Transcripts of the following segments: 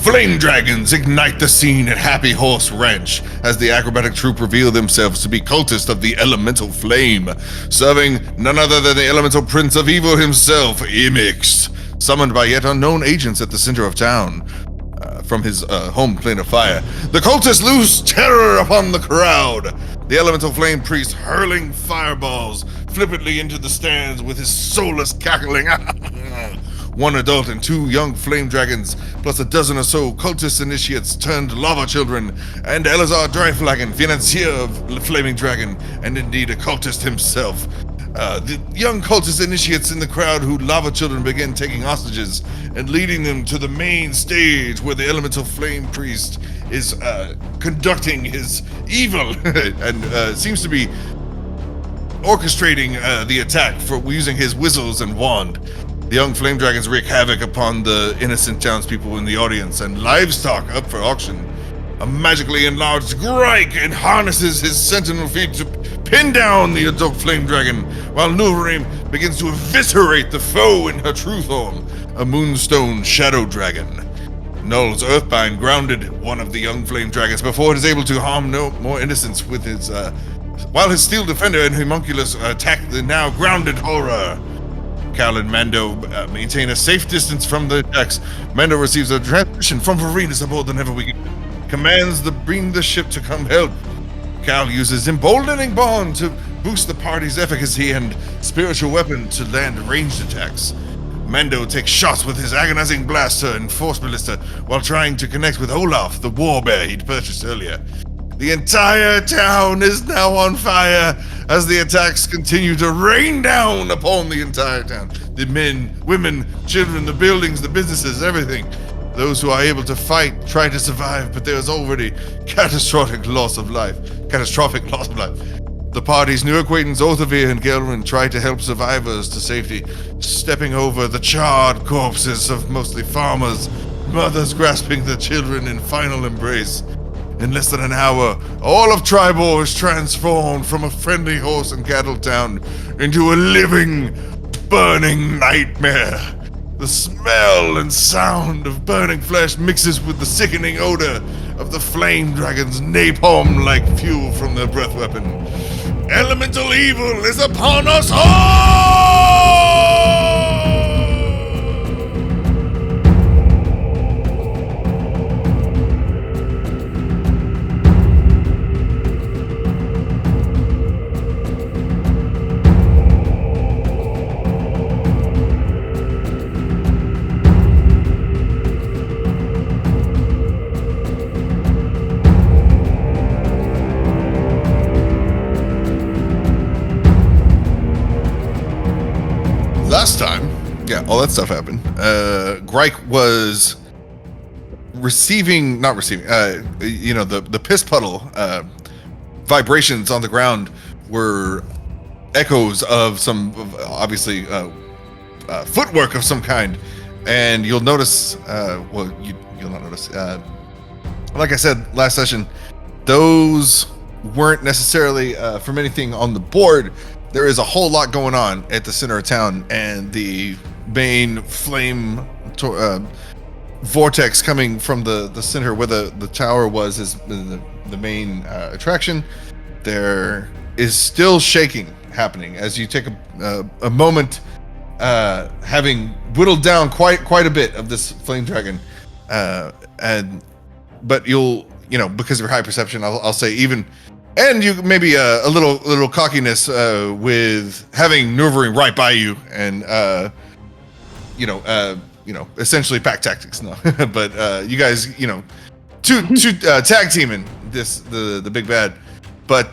Flame dragons ignite the scene at Happy Horse Ranch as the acrobatic troupe reveal themselves to be cultists of the elemental flame, serving none other than the elemental prince of evil himself, Imix, summoned by yet unknown agents at the center of town. From his home plane of fire, the cultists loose terror upon the crowd. The elemental flame priest hurling fireballs flippantly into the stands with his soulless cackling. One adult and 2 young flame dragons, plus a dozen or so cultist initiates turned lava children, and Elazar Dryflagon, financier of the Flaming Dragon, and indeed a cultist himself. The young cultist initiates in the crowd who lava children begin taking hostages and leading them to the main stage where the elemental flame priest is conducting his evil and seems to be orchestrating the attack for using his whistles and wand. The young flame dragons wreak havoc upon the innocent townspeople in the audience and livestock up for auction. A magically enlarged Gryke and harnesses his sentinel feet to pin down the adult flame dragon, while Neverweakened begins to eviscerate the foe in her true form, a moonstone shadow dragon. Null's earthbind grounded one of the young flame dragons before it is able to harm no more innocents with his, while his steel defender and homunculus attack the now grounded horror. Cal and Mando maintain a safe distance from the attacks. Mando receives a transmission from Varinus aboard the Neverweakened. Commands bring the ship to come help. Cal uses Emboldening Bond to boost the party's efficacy and spiritual weapon to land ranged attacks. Mando takes shots with his agonizing blaster and force ballista while trying to connect with Olaf, the war bear he'd purchased earlier. The entire town is now on fire as the attacks continue to rain down upon the entire town. The men, women, children, the buildings, the businesses, everything. Those who are able to fight try to survive, but there is already catastrophic loss of life. The party's new acquaintance Othovir and Ghelryn try to help survivors to safety, stepping over the charred corpses of mostly farmers, mothers grasping their children in final embrace. In less than an hour, all of Triboar is transformed from a friendly horse and cattle town into a living, burning nightmare. The smell and sound of burning flesh mixes with the sickening odor of the flame dragon's napalm-like fuel from their breath weapon. Elemental evil is upon us all! Last time, all that stuff happened. Gryke was the piss puddle vibrations on the ground were echoes of some, obviously, footwork of some kind. And you'll notice, you'll not notice, like I said last session, those weren't necessarily from anything on the board. There is a whole lot going on at the center of town, and the main flame vortex coming from the center where the tower was is the main attraction. There is still shaking happening as you take a moment, having whittled down quite a bit of this flame dragon, but you'll, because of your high perception, I'll say even. And you maybe a little cockiness with having Neverweakened right by you, and essentially pack tactics. No, but you guys, two tag teaming this the big bad. But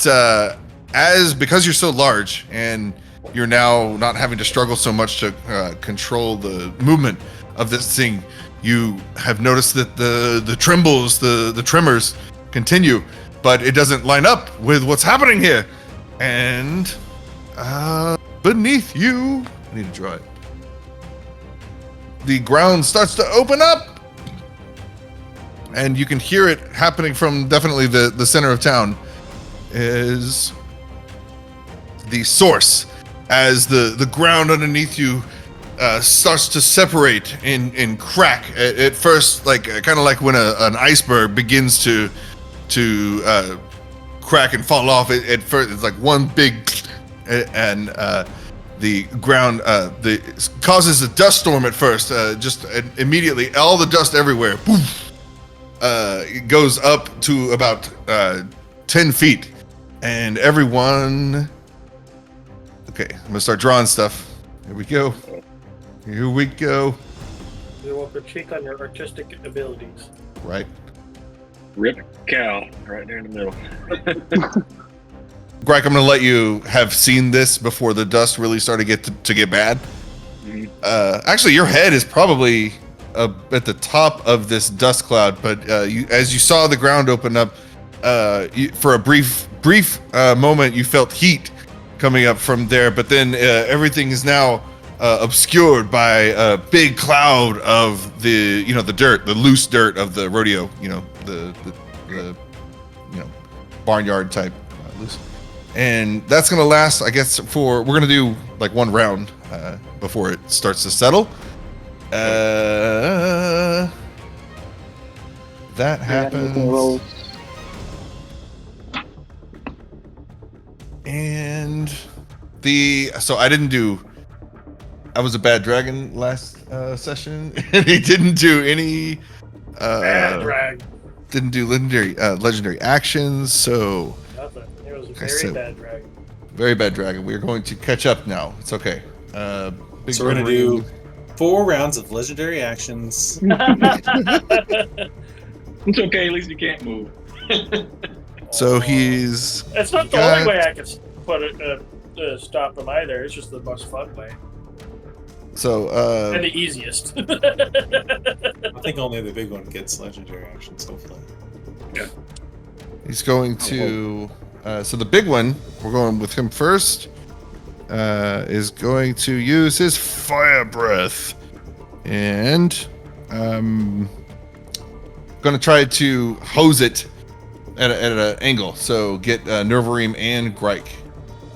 because you're so large and you're now not having to struggle so much to control the movement of this thing, you have noticed that the tremors continue. But it doesn't line up with what's happening here. And beneath you, I need to draw it. The ground starts to open up. And you can hear it happening from definitely the center of town is the source. As the ground underneath you starts to separate and crack. At first, like kind of like when an iceberg begins to crack and fall off. At first, it's like one big, and the ground causes a dust storm at first. Just immediately, all the dust everywhere. Poof, it goes up to about 10 feet, and everyone. Okay, I'm gonna start drawing stuff. Here we go. Here we go. We will critique on your artistic abilities. Right. Rip cow right there in the middle. Gryke, I'm gonna let you have seen this before the dust really started to get bad. Mhm. Actually, your head is probably at the top of this dust cloud, but as you saw the ground open up, for a brief moment, you felt heat coming up from there, but then everything is now obscured by a big cloud of the dirt, the loose dirt of the rodeo, the barnyard type loose. And that's gonna last, I guess, we're gonna do like one round before it starts to settle. That happens. And so I was a bad dragon last session, and he didn't do any Bad drag. didn't do legendary actions, so Nothing. It was a Okay, very so- bad drag. very bad dragon. We're going to catch up now. It's okay. Big So we're gonna Wolverine. do 4 rounds of legendary actions. It's okay, at least you can't move. So he's It's not the got- only way I could put it stop him either. It's just the most fun way so and the easiest. I think only the big one gets legendary actions, hopefully. he's going to so the big one, we're going with him first, is going to use his fire breath, and gonna try to hose it at an angle, so get Neverweakened and Gryke,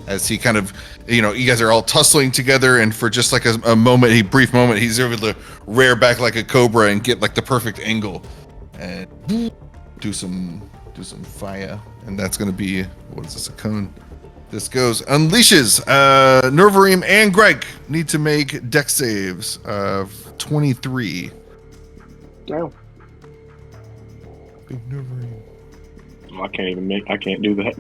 as he kind of, you guys are all tussling together, and for just like a brief moment, he's able to rear back like a cobra and get like the perfect angle, and do some fire, and that's gonna be, what is this, a cone? This goes, unleashes. Neverweakened and Gryke need to make dex saves of 23. No. Big Neverweakened. I can't do that.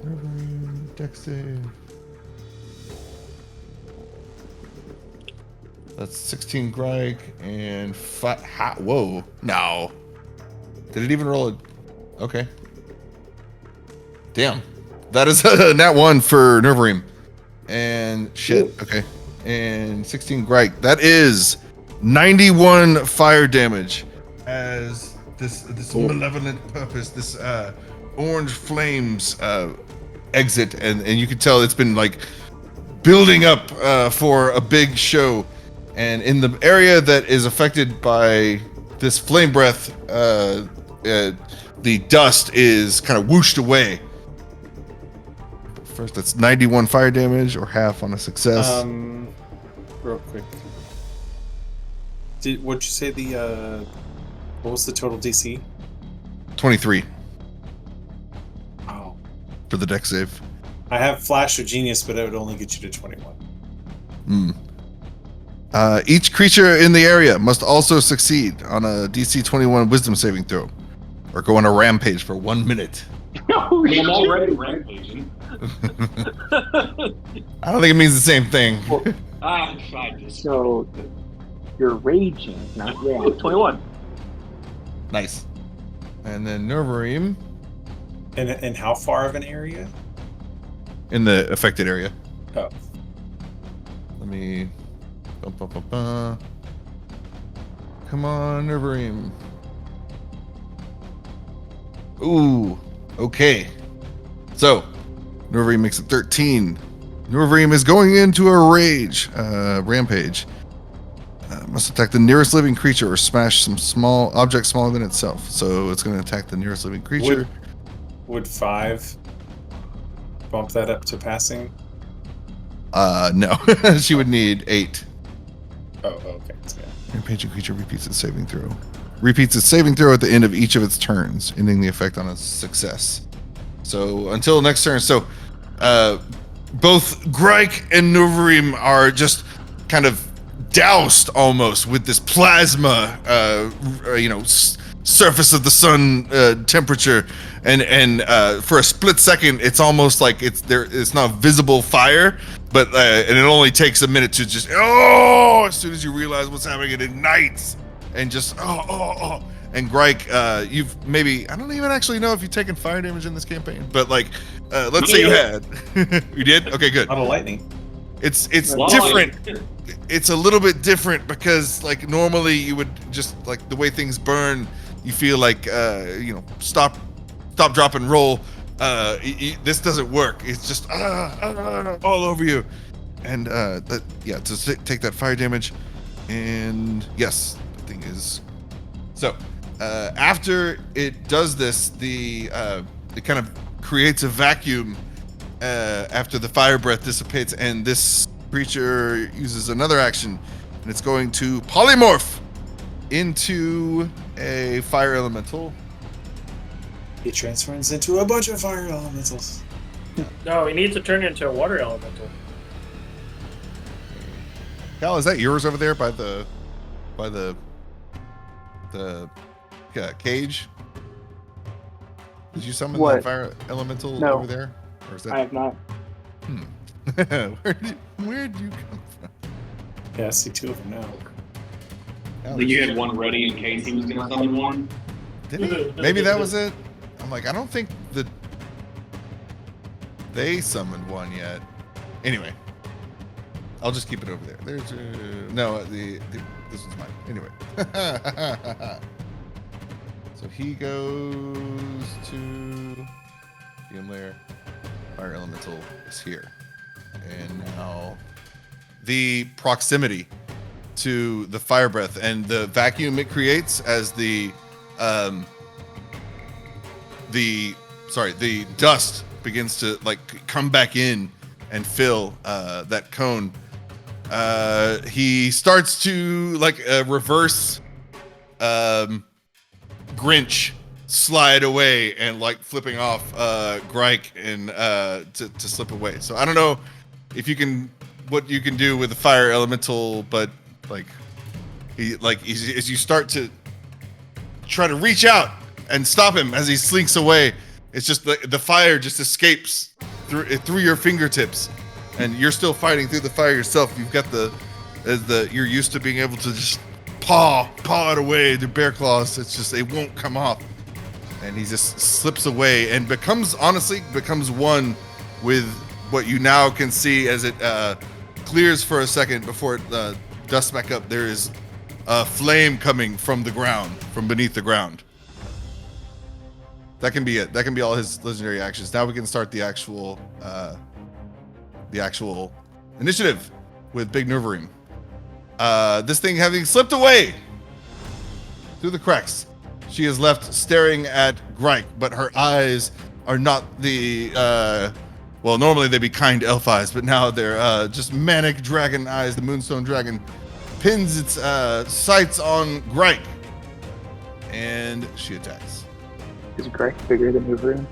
Neverweakened, dex save. That's 16 Gryke and 5. Whoa. No. Did it even roll a. Okay. Damn. That is a nat 1 for Neverweakened. And shit. Okay. And 16 Gryke. That is 91 fire damage as this malevolent purpose, this orange flames exit, and you can tell it's been like building up for a big show. And in the area that is affected by this flame breath, the dust is kind of whooshed away. First, that's 91 fire damage, or half on a success. Real quick. What'd you say what was the total DC? 23 Oh. for the dex save. I have Flash of Genius, but it would only get you to 21. Each creature in the area must also succeed on a DC 21 Wisdom saving throw, or go on a rampage for 1 minute. Oh, I'm already rampaging. I don't think it means the same thing. I just. So you're raging, not red. 21. Nice. And then Neverweakened And how far of an area? in the affected area. Oh. Let me. Come on, Neverweakened. Ooh. Okay. So, Neverweakened makes it 13. Neverweakened is going into a rampage. Must attack the nearest living creature or smash some small object smaller than itself. So it's going to attack the nearest living creature. Would 5 bump that up to passing? No. She would need 8. Oh, okay. Your patient creature repeats its saving throw. Repeats its saving throw at the end of each of its turns, ending the effect on a success. So until next turn. So both Gryke and Neverweakened are just kind of doused almost with this plasma, surface of the sun temperature, and for a split second, it's almost like it's not visible fire, but and it only takes a minute to just as soon as you realize what's happening, it ignites and just and Gryke, you've maybe, I don't even actually know if you've taken fire damage in this campaign, but like let's say you had. You did? Okay, good. Not a lightning. It's different. It's a little bit different because like normally you would just like the way things burn, you feel like stop, drop, and roll. This doesn't work. It's just all over you, and to take that fire damage, and yes, the thing is. So after it does this, it kind of creates a vacuum after the fire breath dissipates, and this creature uses another action, and it's going to polymorph into a fire elemental. It transforms into a bunch of fire elementals. No, he needs to turn into a water elemental. Cal, is that yours over there by the cage? Did you summon What? the fire elemental No. over there? Or is that... I have not. Where'd you come from? Yeah, I see 2 of them now. Cal, You had one ready in case he was going to summon one. did he? Maybe that was it. I'm like, I don't think that they summoned one yet. Anyway, I'll just keep it over there. There's this one's mine. Anyway. So he goes to DM layer. Fire elemental is here. And now the proximity to the fire breath and the vacuum it creates as the dust begins to like come back in and fill that cone. He starts to like reverse Grinch slide away and like flipping off Gryke and to slip away. So I don't know if you can what you can do with the fire elemental, but like as you start to try to reach out and stop him as he slinks away, it's just the fire just escapes through your fingertips, and you're still fighting through the fire yourself. You've got you're used to being able to just paw it away, the bear claws. It's just, it won't come off. And he just slips away and becomes one with what you now can see as it clears for a second before it dusts back up. There is a flame coming from the ground, from beneath the ground. That can be it. That can be all his legendary actions. Now we can start the actual initiative with Big Neverweakened. This thing having slipped away through the cracks, she is left staring at Gryke, but her eyes are not the well, normally they'd be kind elf eyes, but now they're just manic dragon eyes. The Moonstone Dragon pins its sights on Gryke, and she attacks. Is Gryke bigger than Neverweakened?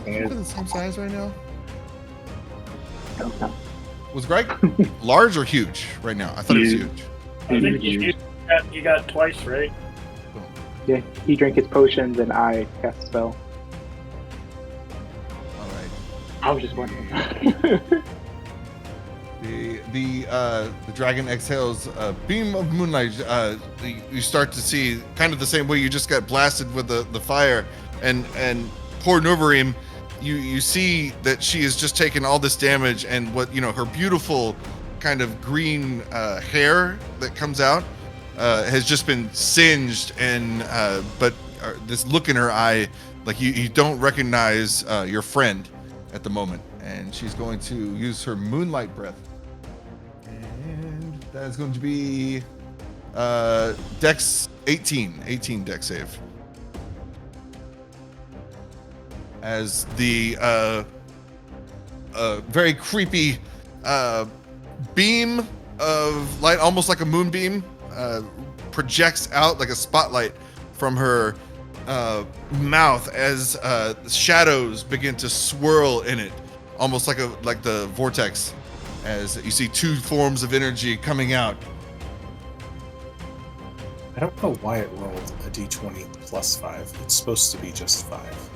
They're the same size right now. I don't know. Was Gryke large or huge right now? I thought it was huge. I think you got twice, right? Yeah, he drank his potions and I cast a spell. All right. I was just wondering. The dragon exhales a beam of moonlight. You start to see kind of the same way you just got blasted with the fire, and poor Neverweakened, you see that she has just taken all this damage, and what her beautiful kind of green hair that comes out has just been singed, and but this look in her eye, like you don't recognize your friend at the moment, and she's going to use her moonlight breath. And that is going to be Dex 18 Dex save. As the a very creepy beam of light, almost like a moonbeam, projects out like a spotlight from her mouth as shadows begin to swirl in it, almost like the vortex, as you see two forms of energy coming out. I don't know why it rolled a d20 plus 5. It's supposed to be just 5.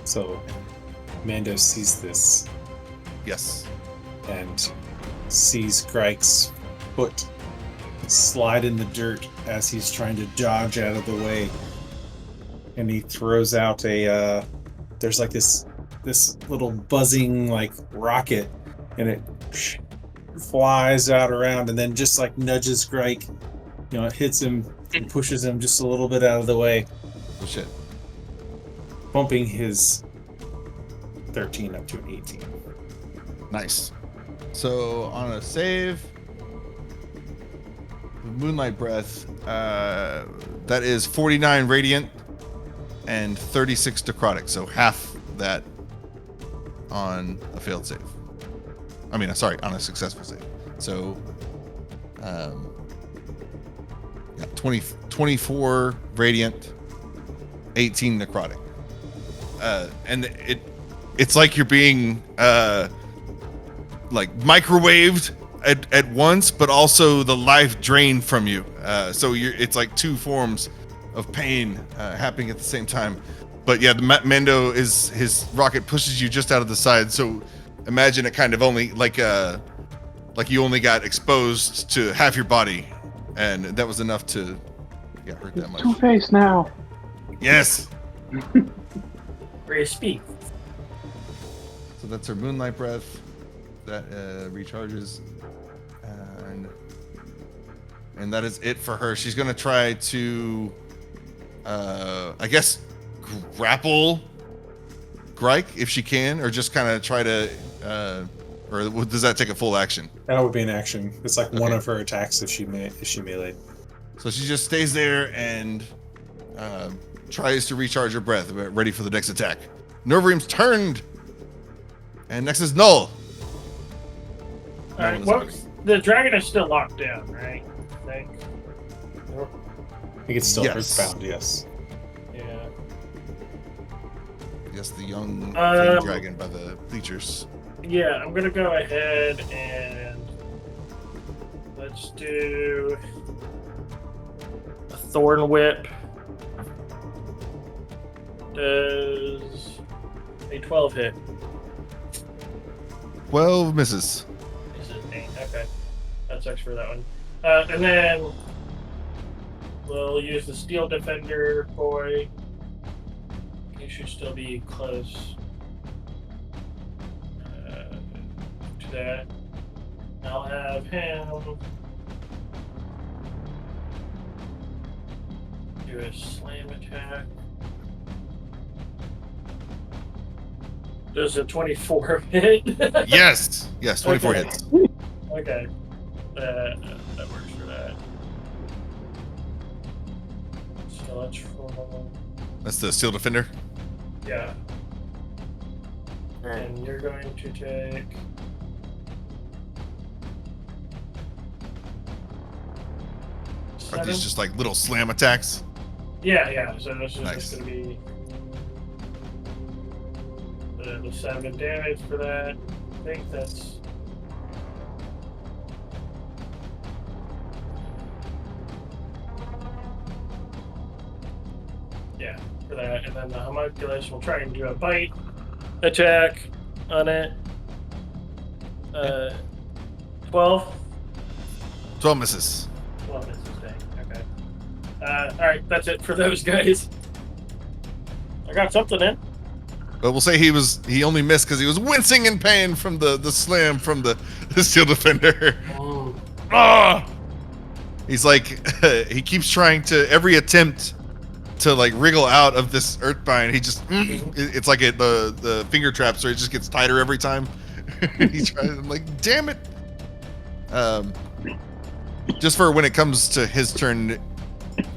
So Mando sees this Yes. and sees Gryke's foot slide in the dirt as he's trying to dodge out of the way. And he throws out there's like this little buzzing like rocket, and it flies out around and then just like nudges Gryke. It hits him and pushes him just a little bit out of the way. Oh shit. Bumping his 13 up to an 18. Nice. So on a save, Moonlight Breath, that is 49 radiant and 36 necrotic, so half that on a failed save. I mean, sorry, on a successful save. So, 24 radiant, 18 necrotic, and it's like you're being like microwaved at once, but also the life drained from you. So it's like two forms of pain happening at the same time. But yeah, the Mando his rocket pushes you just out of the side. So imagine it kind of only like you only got exposed to half your body, and that was enough to hurt that much. Two-Face now. Yes. Where you speak. So that's her Moonlight Breath that recharges, and that is it for her. She's gonna try to, I guess, grapple Gryke if she can, or just kind of try to, or does that take a full action? That would be an action. It's like one Okay. of her attacks if she meleeed. So she just stays there and tries to recharge her breath, ready for the next attack. Neverweakened's turned, and next is Null. Alright, well, the dragon is still locked down, right? I think. I think it's still Yes. earthbound, yes. Yeah. Yes, the young dragon by the bleachers. Yeah, I'm gonna go ahead and let's do a thorn whip. Does a 12 hit? 12 misses. This is 8. Okay, that sucks for that one. And then we'll use the steel defender boy. He should still be close to that. I'll have him do a slam attack. Does a 24 hit? Yes, 24 Okay. hits. Okay. That works for that. So that's for... That's the steel defender. Yeah. And you're going to take... Are 7? these just like little slam attacks? Yeah. So this is Nice. just going to be the 7 damage for that. I think that's... Yeah, for that. And then the homunculus will try and do a bite attack on it. 12? 12 misses. 12 misses, dang. Okay. Alright, that's it for those guys. I got something in. But we'll say he only missed because he was wincing in pain from the slam from the steel defender. Ah! He's like, he keeps trying to, every attempt to like wriggle out of this earthbind, he just, it's like the finger trap, so it just gets tighter every time. He tries, I'm like, damn it. Just for when it comes to his turn,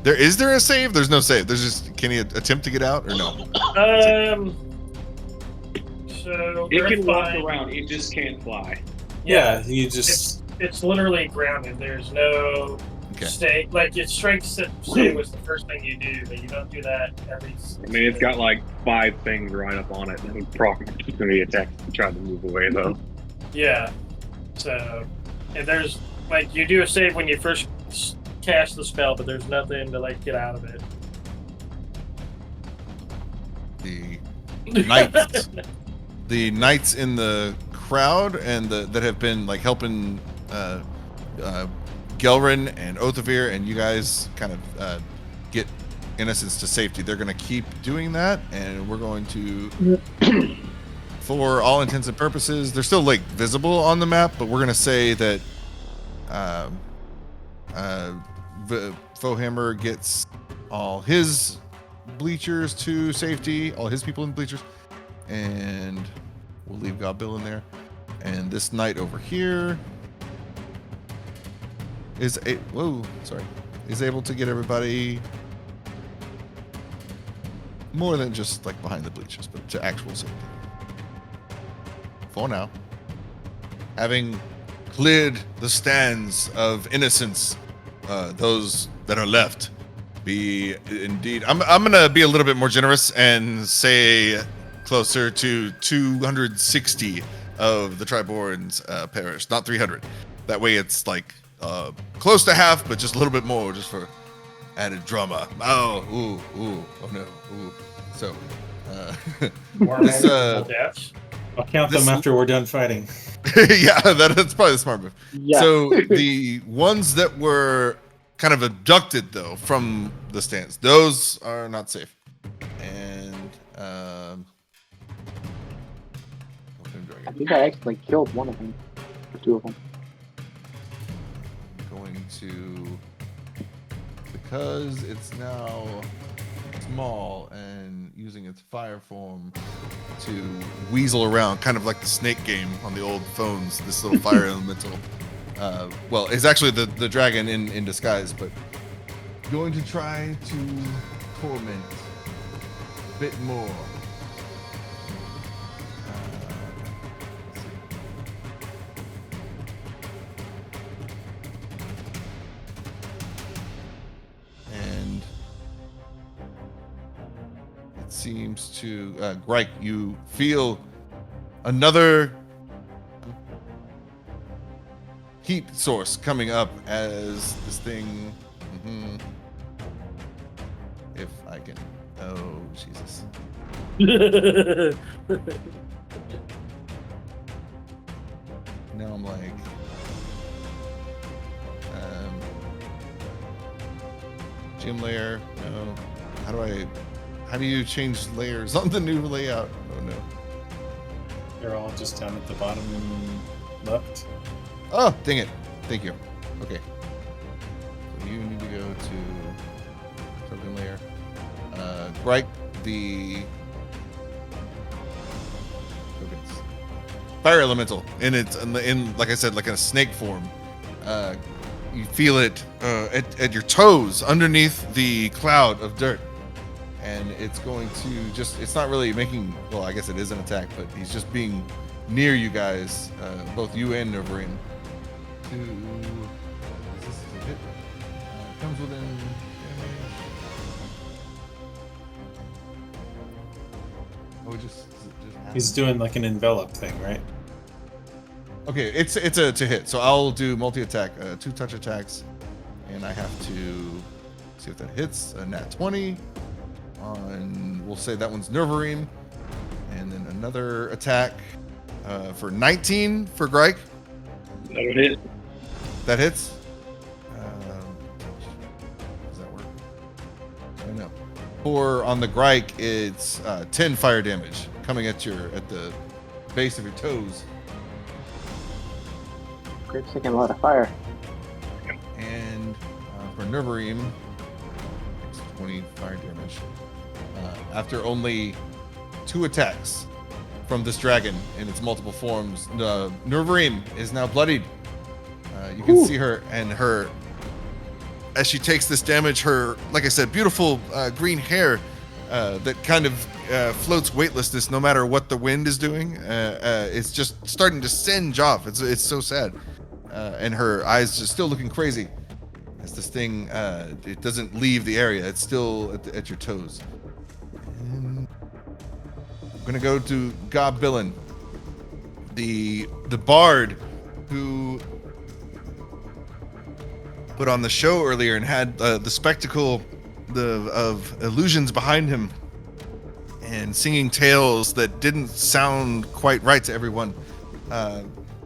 is there a save? There's no save. There's just Can he attempt to get out or no? So It can walk earthbind- around. It just can't fly. Yeah, you just. It's literally grounded. There's no Okay. stay. Like your strength stay was the first thing you do, but you don't do that every. I mean, it's got like 5 things right up on it, and it's probably going to be attacked to try to move away, though. Yeah. So, and there's like you do a save when you first cast the spell, but there's nothing to like get out of it. The knights in the crowd and that have been like helping Ghelryn and Othovir and you guys kind of get innocents to safety. They're going to keep doing that, and we're going to, for all intents and purposes, they're still like visible on the map, but we're going to say that Fohammer gets all his bleachers to safety, all his people in bleachers, and we'll leave Godbill in there. And this knight over here is able to get everybody more than just like behind the bleachers, but to actual safety. For now, having cleared the stands of innocents, those that are left, be indeed. I'm gonna be a little bit more generous and say closer to 260 of the Triboar's perish, not 300. That way it's like close to half, but just a little bit more, just for added drama. Oh no, ooh. So, this, Deaths. I'll count them after we're done fighting. yeah, that's probably the smart move. Yeah. So the ones that were kind of abducted though from the stands, those are not safe. And what am I doing? I think I actually killed one of them. Or 2 of them. Going to, because it's now small and using its fire form to weasel around, kind of like the snake game on the old phones, this little fire elemental. Well, it's actually the dragon in disguise, but going to try to torment a bit more. And it seems to Gryke, you feel another heat source coming up as this thing. If I can. Oh, Jesus. Now I'm like. Gym layer. No. How do you change layers on the new layout? Oh no. They're all just down at the bottom left. Oh, dang it. Thank you. Okay. So you need to go to token layer. Gryke, the tokens. Fire elemental. And it's in like I said, like in a snake form. You feel it at your toes underneath the cloud of dirt. And it's going to it's not really making, well, I guess it is an attack, but he's just being near you guys, both you and Neverweakened. Is this a hit? Comes within damage. Oh, it just happens? He's doing like an envelop thing, right? Okay, it's a to hit, so I'll do multi-attack, 2 touch attacks, and I have to see if that hits. A nat 20 on, we'll say that one's Neverweakened, and then another attack for 19 for Gryke. That'll hit. That hits. Does that work? I don't know. For on the Gryke, it's 10 fire damage coming at the base of your toes. Gryke's taking a lot of fire. And for Neverweakened, it's 20 fire damage. After only 2 attacks from this dragon in its multiple forms, Neverweakened is now bloodied. You can see her, and her as she takes this damage, her, like I said, beautiful green hair that kind of floats weightlessness no matter what the wind is doing. It's just starting to singe off. It's so sad. And her eyes just still looking crazy as this thing, it doesn't leave the area. It's still at your toes. And I'm going to go to Goblin, the bard who put on the show earlier and had the spectacle of illusions behind him and singing tales that didn't sound quite right to everyone.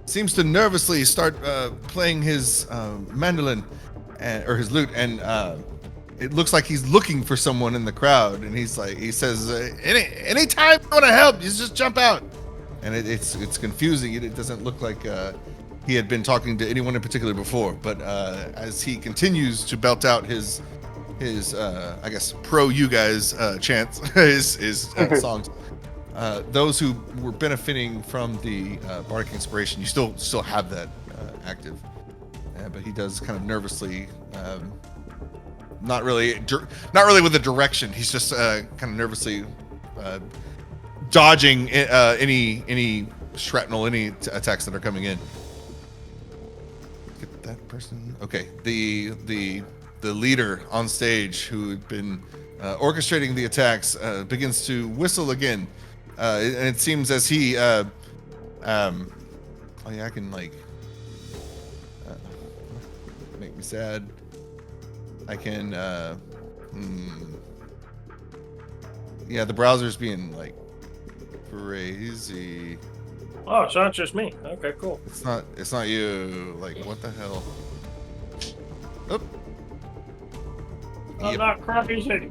Seems to nervously start playing his mandolin or his lute, and it looks like he's looking for someone in the crowd. And he says, "Anytime you want to help, you just jump out." And it's confusing. It doesn't look like he had been talking to anyone in particular before. But as he continues to belt out his I guess pro you guys chants, his songs. Those who were benefiting from the bardic inspiration, you still have that active, but he does kind of nervously, not really with the direction. He's just kind of nervously dodging any shrapnel, any attacks that are coming in. Get that person. Okay, the leader on stage who had been orchestrating the attacks begins to whistle again. And it seems as he, oh yeah, I can like, make me sad. I can, yeah, the browser's being like crazy. Oh, it's not just me. Okay, cool. It's not you. Like, what the hell? Oop. I'm not crazy.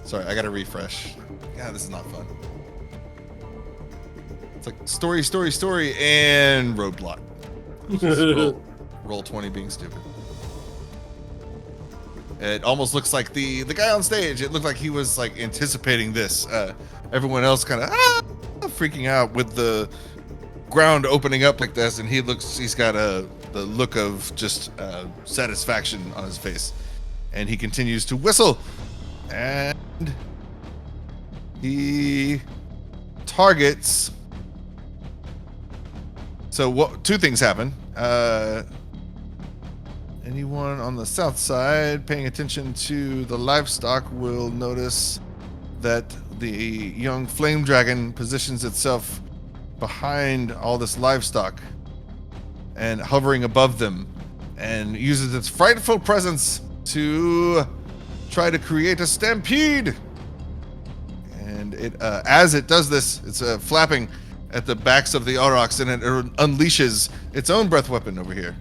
Sorry, I gotta refresh. God, this is not fun. It's like story, and roadblock. Roll 20 being stupid. It almost looks like the guy on stage. It looked like he was like anticipating this. Everyone else kind of freaking out with the ground opening up like this, and he's got the look of just satisfaction on his face, and he continues to whistle, and he targets. So two things happen. Anyone on the south side paying attention to the livestock will notice that the young flame dragon positions itself behind all this livestock and hovering above them, and uses its frightful presence to try to create a stampede. And it, as it does this, it's flapping at the backs of the aurochs, and it unleashes its own breath weapon over here.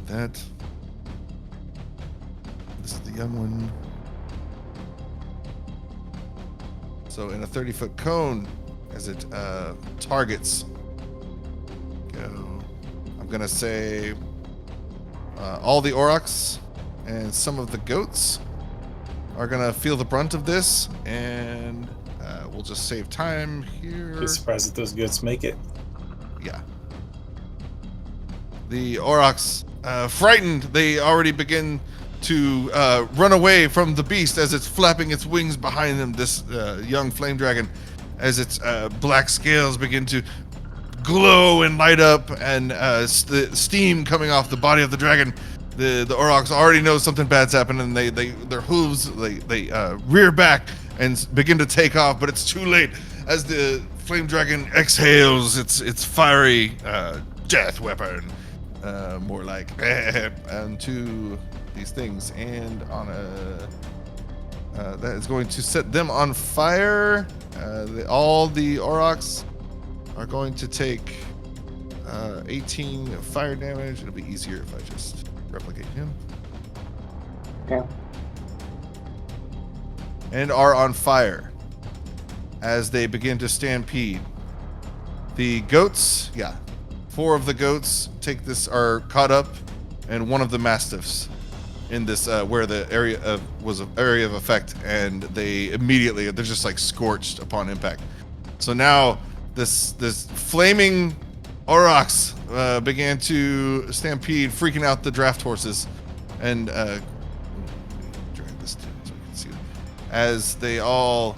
This is the young one. So in a 30-foot cone, as it targets, I'm gonna say all the aurochs and some of the goats are gonna feel the brunt of this, and we'll just save time here. Be surprised if those goats make it. Yeah. The aurochs, frightened, they already begin to run away from the beast as it's flapping its wings behind them. This young flame dragon, as its black scales begin to glow and light up, and the steam coming off the body of the dragon. The aurochs already know something bad's happening, and their hooves they rear back and begin to take off, but it's too late as the flame dragon exhales its fiery death weapon, more like, onto these things, and on that is going to set them on fire. All the aurochs are going to take 18 fire damage. It'll be easier if I just replicate him. Okay. And are on fire as they begin to stampede. The goats, 4 of the goats are caught up, and 1 of the mastiffs in this where the area was an area of effect, and they're just like scorched upon impact. So now this flaming aurochs began to stampede, freaking out the draft horses, And drag this down so we can see them. As they all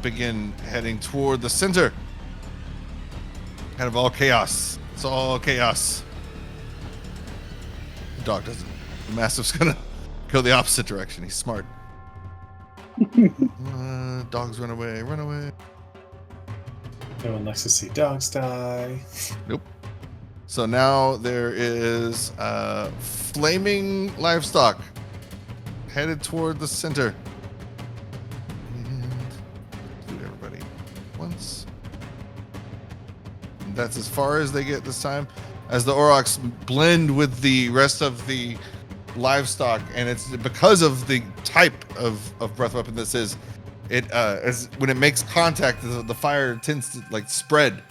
begin heading toward the center. Kind of all chaos. It's all chaos. The dog doesn't. The Mastiff's gonna go the opposite direction. He's smart. Dogs run away, run away. No one likes to see dogs die. Nope. So now there is flaming livestock headed toward the center. And do everybody once. And that's as far as they get this time. As the Aurochs blend with the rest of the livestock, and it's because of the type of breath weapon this is. It as when it makes contact, the fire tends to like spread,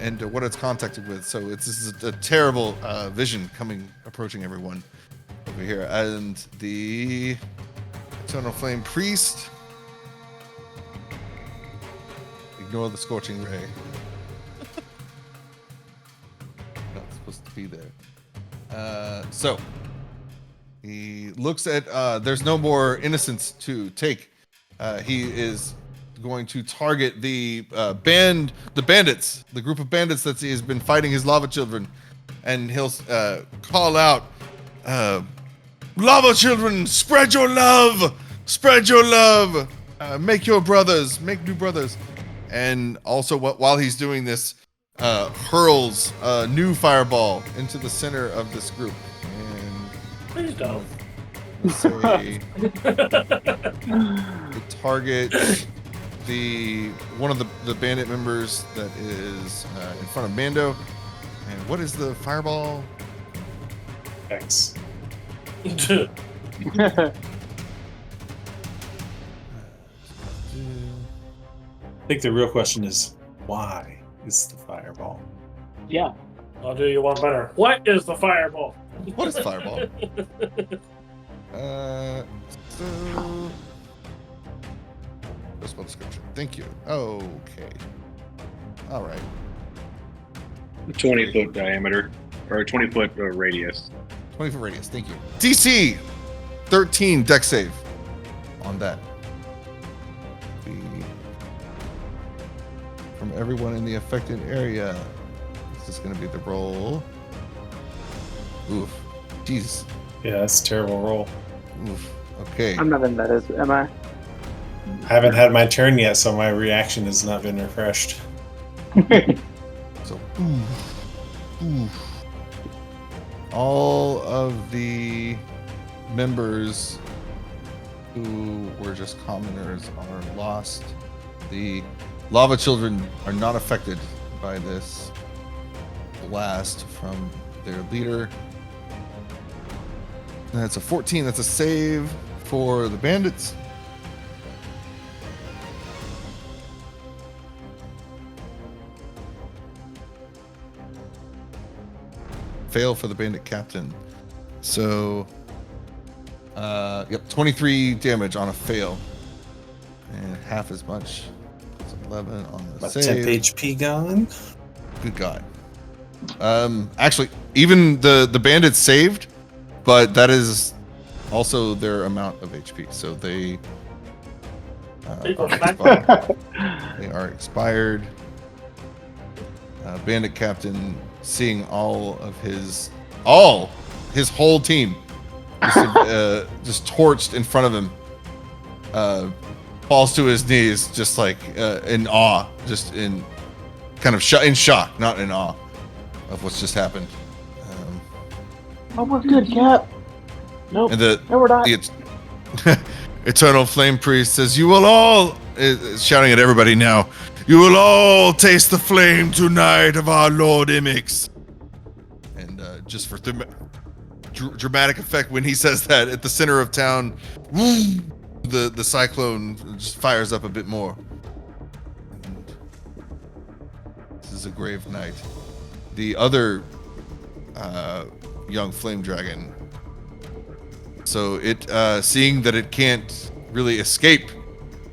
and what it's contacted with. So this is a terrible vision approaching everyone over here. And the Eternal Flame Priest, ignore the scorching ray. Not supposed to be there. So he looks at. There's no more innocents to take. He is going to target the bandits, the group of bandits that he has been fighting his lava children, and he'll call out, "Lava children, spread your love, make your brothers, make new brothers." And also, while he's doing this, hurls a new fireball into the center of this group. And Please don't. let's say it targets one of the bandit members that is in front of Mando. And what is the fireball? X. Uh, I think the real question is, why is the fireball? yeah. I'll do you one better. What is the fireball? What is fireball? So spell description. Thank you. Okay. All right. 20-foot diameter, or 20-foot radius. 20-foot radius. Thank you. DC 13 deck save on that. From everyone in the affected area. This is going to be the roll. Oof. Jesus. Yeah, that's a terrible roll. Oof. Okay. I'm not in that, am I? I haven't had my turn yet, so my reaction has not been refreshed. So, all of the members who were just commoners are lost. The lava children are not affected by this blast from their leader. And that's a 14. That's a save for the bandits. Fail for the bandit captain. So, yep, 23 damage on a fail. And half as much. It's 11 on the About save. 10 HP gone. Good God. Actually, even the bandits saved, but that is also their amount of HP. So they are expired. Bandit captain, seeing all his whole team just torched in front of him, falls to his knees, just like in awe, just in kind of in shock, not in awe of what's just happened. Oh, we're good, Cap. Nope. And No, we're not. the Eternal Flame Priest says, "You will all," is shouting at everybody now, "You will all taste the flame tonight of our Lord Imix." And just for dramatic effect, when he says that, at the center of town, the cyclone just fires up a bit more. And this is a grave night. The other young flame dragon, so it seeing that it can't really escape,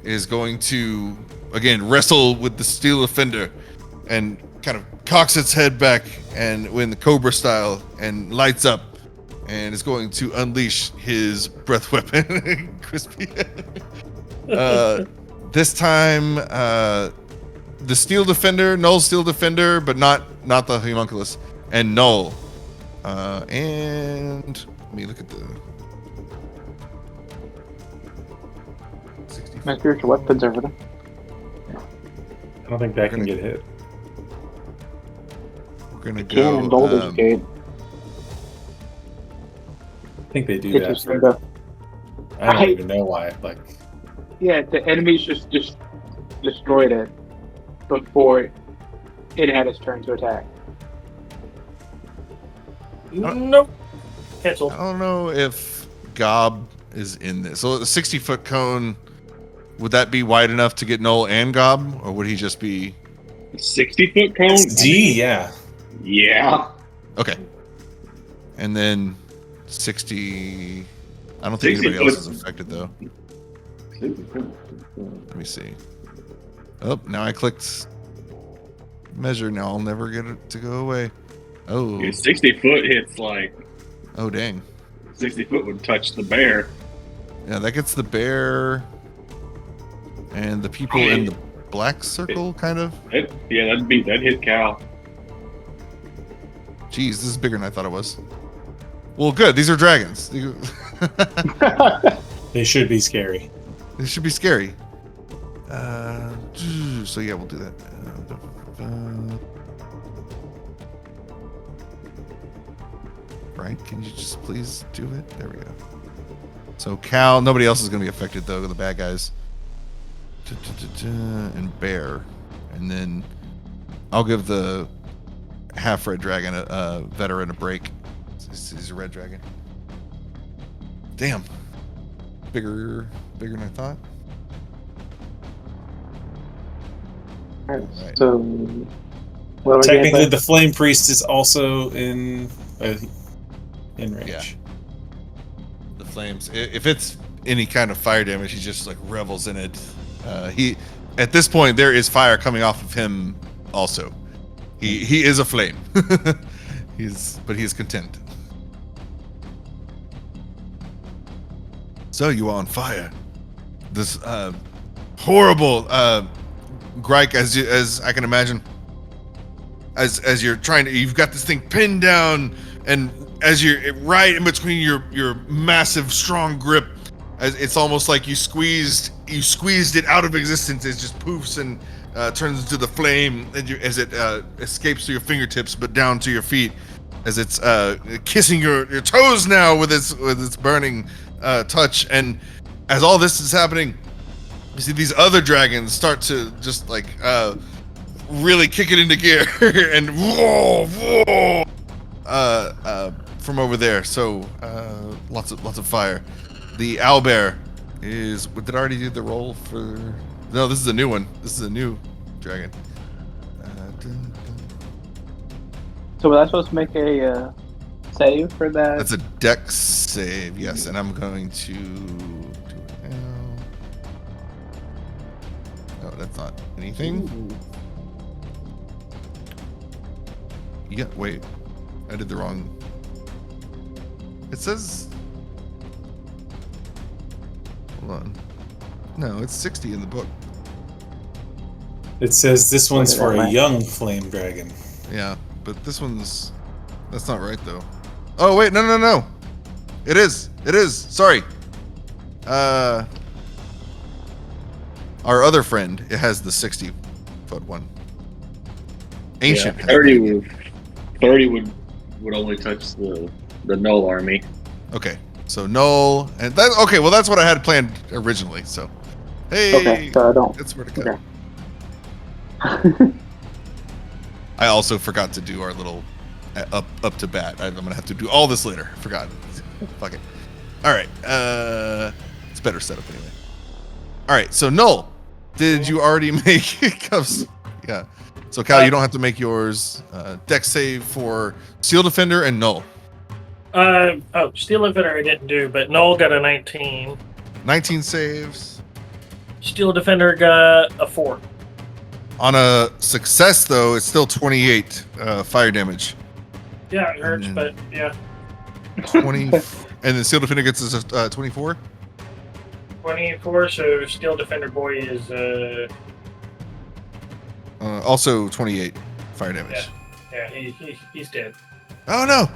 is going to again wrestle with the steel offender and kind of cocks its head back and in the cobra style and lights up and is going to unleash his breath weapon. Crispy. This time, the Steel Defender, Null's Steel Defender, but not the Homunculus, and Null. And let me look at the 60. My spiritual weapons over there. I don't think that can get hit. We're gonna Can and Boulder's go. Gate. I think they do It's that. just gonna go. I don't even know why. Like, Yeah, the enemies just destroyed it before it had its turn to attack. Nope. Cancel. I don't know if Gob is in this. So the 60-foot cone, would that be wide enough to get Null and Gob, or would he just be 60-foot cone? it's D, yeah. Yeah. okay? And then 60. I don't think 60 anybody else foot. is affected though. Let me see. Oh, now I clicked measure. Now I'll never get it to go away. Oh, Yeah, 60 foot hits like oh dang. 60 foot would touch the bear. Yeah, that gets the bear and the people in the black circle, kind of. That'd hit Cal. Jeez, this is bigger than I thought it was. Well, good. These are dragons. They should be scary. They should be scary. So yeah, we'll do that. Right? Can you just please do it? There we go. So Cal, nobody else is going to be affected though. The bad guys. And bear, and then I'll give the half red dragon a veteran a break. He's a red dragon. Damn. Bigger than I thought. Alright, Right. so what are we Technically, getting? the Flame Priest is also in range. Yeah. The flames. If it's any kind of fire damage, he just like revels in it. He at this point there is fire coming off of him also. He is a flame. But he's content. So you are on fire. This horrible Gryke, as I can imagine. As you're trying to, you've got this thing pinned down, and as you're right in between your massive strong grip, as it's almost like you squeezed it out of existence. It just poofs and turns into the flame as it escapes through your fingertips, but down to your feet, as it's kissing your toes now with its burning touch. And as all this is happening, you see these other dragons start to just like really kick it into gear and whoa, from over there. So lots of fire. The owlbear is. Did I already do the roll for? No, this is a new one. This is a new dragon. So was I supposed to make a save for that? That's a dex save, yes, and I'm going to do it now. No, that's not anything. Yeah, wait. I did the wrong. It says. Hold on. No, it's 60 in the book. It says this one's for a Right. young flame dragon. Yeah, but this one's. That's not right though. Oh wait, no. It is. Sorry. Our other friend, it has the 60-foot one. Ancient. Yeah, 30 would only touch the Null army. Okay, so Null and that. Okay, well that's what I had planned originally. So, hey, Okay, so I don't. that's where to go. Okay. I also forgot to do our little up to bat. I'm gonna have to do all this later. Forgot. Fuck it. All right. It's better setup anyway. All right. So Null, did you already make cups? Yeah. So Cal, you don't have to make yours. Dex save for Steel Defender and Null. Steel Defender I didn't do, but Null got a 19. 19 saves. Steel Defender got a 4. On a success though, it's still 28 fire damage. Yeah, it hurts, then- but yeah. 20, and then Steel Defender gets us 24. 24. So Steel Defender boy is Also 28 fire damage. yeah. He's dead. Oh no!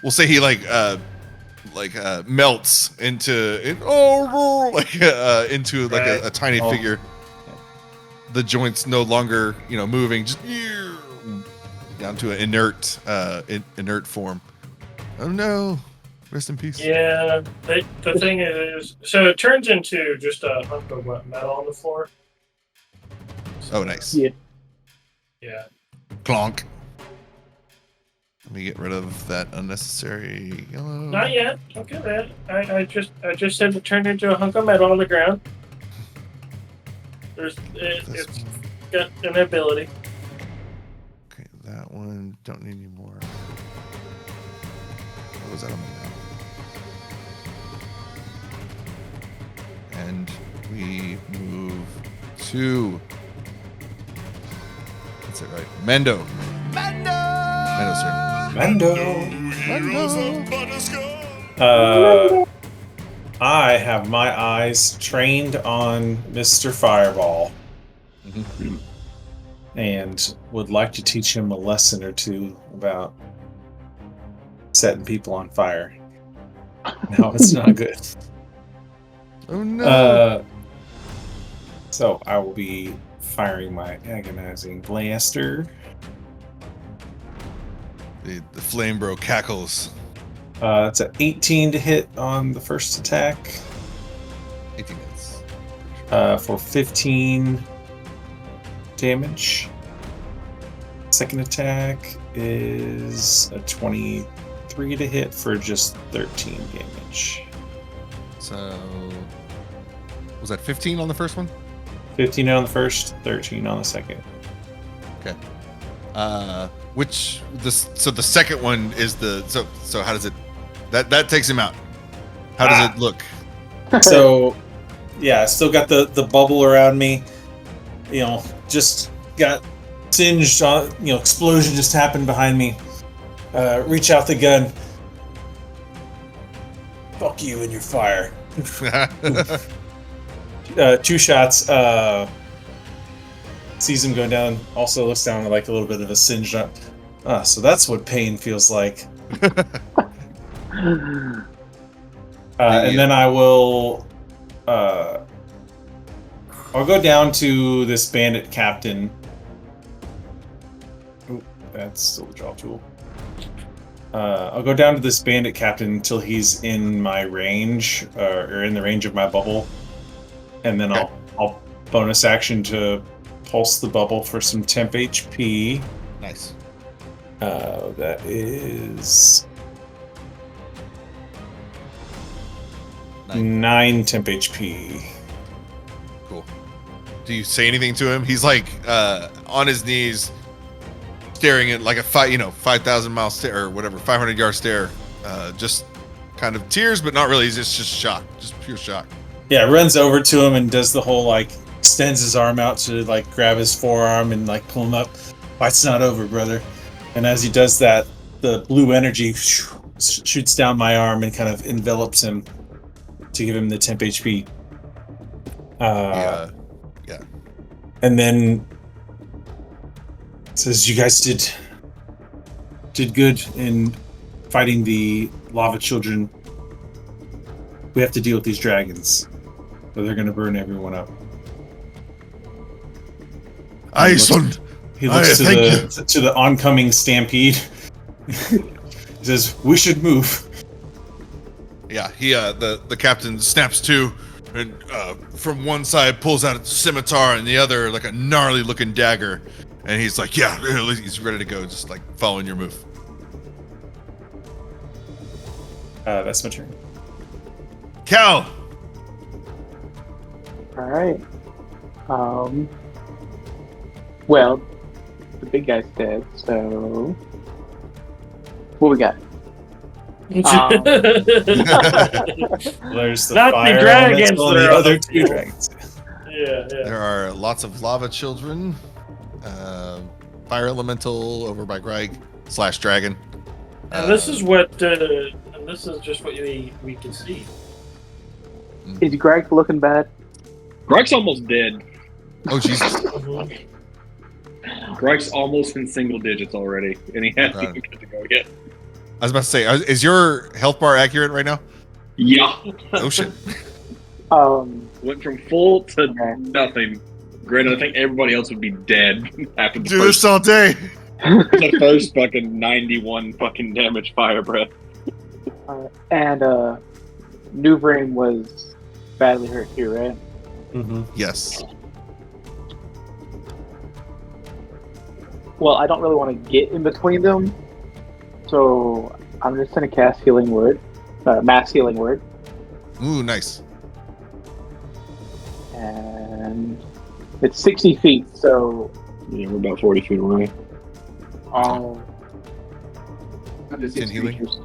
We'll say he melts into a tiny figure. The joints no longer moving, just down to an inert form. Oh no! Rest in peace. Yeah. The thing is, so it turns into just a hunk of metal on the floor. Oh, nice. Yeah. Yeah. Clonk. Let me get rid of that unnecessary yellow. Not yet. Okay, man. I just said it turned into a hunk of metal on the ground. It's got an ability. Okay, that one don't need any more. What was that on my map? And we move to. That's it, right? Mendo. Mendo, sir. Mando. I have my eyes trained on Mr. Fireball. Mm-hmm. And would like to teach him a lesson or two about setting people on fire. No, it's not good. Oh no! So I will be firing my agonizing blaster. The flame bro cackles. That's an 18 to hit on the first attack. 18 hits. For 15 damage. Second attack is a 23 to hit for just 13 damage. So was that 15 on the first one? 15 on the first, 13 on the second. Okay. So the second one is so how does it that takes him out? How does it look? So yeah, I still got the bubble around me. Just got singed on, explosion just happened behind me. Reach out the gun. Fuck you and your fire. 2 shots. Sees him go down. Also looks down like a little bit of a singed up. So that's what pain feels like. And then I will. I'll go down to this bandit captain. Ooh, that's still a draw tool. I'll go down to this bandit captain until he's in my range, or in the range of my bubble, and then I'll bonus action to pulse the bubble for some temp HP. Nice. That is 9 temp HP. Cool. Do you say anything to him? He's like on his knees, staring at like a 5,000 mile stare or whatever, 500 yard stare. Just kind of tears, but not really. He's just shock, just pure shock. Yeah, runs over to him and does the whole extends his arm out to grab his forearm and pull him up. Fight's not over, brother. And as he does that, the blue energy shoots down my arm and kind of envelops him to give him the temp HP. Yeah. And then says, "You guys did good in fighting the lava children. We have to deal with these dragons, or they're going to burn everyone up." Aye, son. He looks to the oncoming stampede. He says, "We should move." Yeah, the captain snaps to, and from one side pulls out a scimitar, and the other like a gnarly looking dagger, and he's like, "Yeah," he's ready to go, just following your move. That's my turn. Cal. All right. Well, the big guy's dead, so what we got? There's the Not fire the dragons, elemental and there the are other the 2 people. dragons. Yeah. There are lots of lava children, fire elemental over by Gryke /dragon, And this is what, and this is just what we can see. Is Gryke looking bad? Gryke's almost dead. Oh Jesus! Gryke's almost in single digits already, and he hasn't Right. even got to go yet. I was about to say, is your health bar accurate right now? Yeah. Oh shit! Went from full to Okay. nothing. Granted, I think everybody else would be dead after the Do first, this all day. the first fucking 91 fucking damage fire breath. And Neverweakened was badly hurt too, right? Mm-hmm. Yes. Well, I don't really want to get in between them, so I'm just gonna cast Healing Word, Mass Healing Word, Ooh, nice. and it's 60 feet. So Yeah, we're about 40 feet away. I'll do 10 healing? creatures.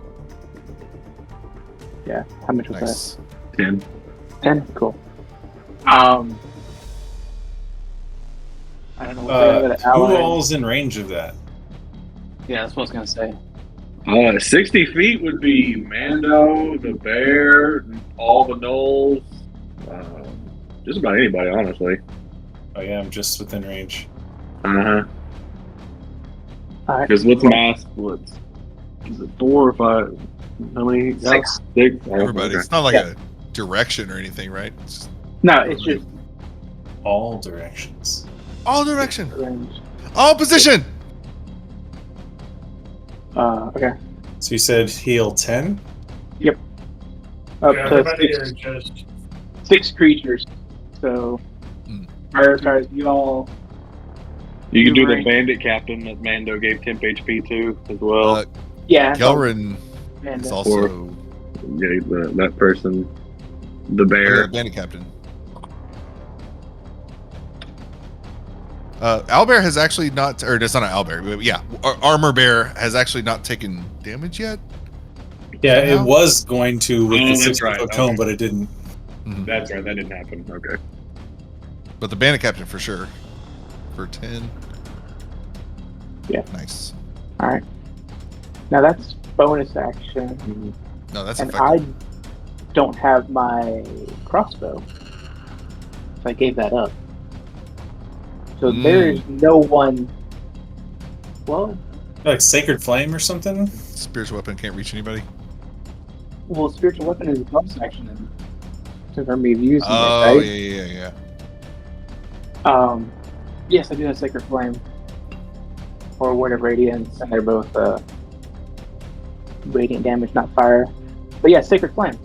Yeah, how much was Nice. 10. that? 10. Cool. I don't know. What's Who all's in range of that? Yeah, that's what I was gonna say. 60 feet would be Mando, the bear, all the Nulls, just about anybody, honestly. Oh yeah, I'm just within range. Uh-huh. All right. Because what's mass? What's is it 4 or 5? How many? 6. 6. Everybody. Okay. It's not like Yeah. a direction or anything, right? It's just No, it's just All directions. all direction, range. all position. Okay. So you said heal 10? Up Yeah, to everybody 6, are just 6 creatures. So, prioritize you all. You can do the Right. bandit captain that Mando gave temp HP to as well. Yeah. Ghelryn And, is also Yeah, that person, the bear. bandit captain. Owlbear has actually not, or it's not an owlbear, but yeah, Armor Bear has actually not taken damage yet. Yeah, Somehow? it was going to with Oh, the that's 6 right, foot cone, okay. but it didn't. That's right, that didn't happen. Okay. But the bandit captain for sure. For 10. Yeah. Nice. all right. Now that's bonus action, No, that's and effective. I don't have my crossbow, so I gave that up. So there's no one. Well, Like Sacred Flame or something? Spiritual weapon can't reach anybody. spiritual weapon is a bonus action, and for me using Oh, it, right? yeah. Yes, I do have Sacred Flame. Or Word of Radiance, and they're both radiant damage, not fire. But yeah, Sacred Flame.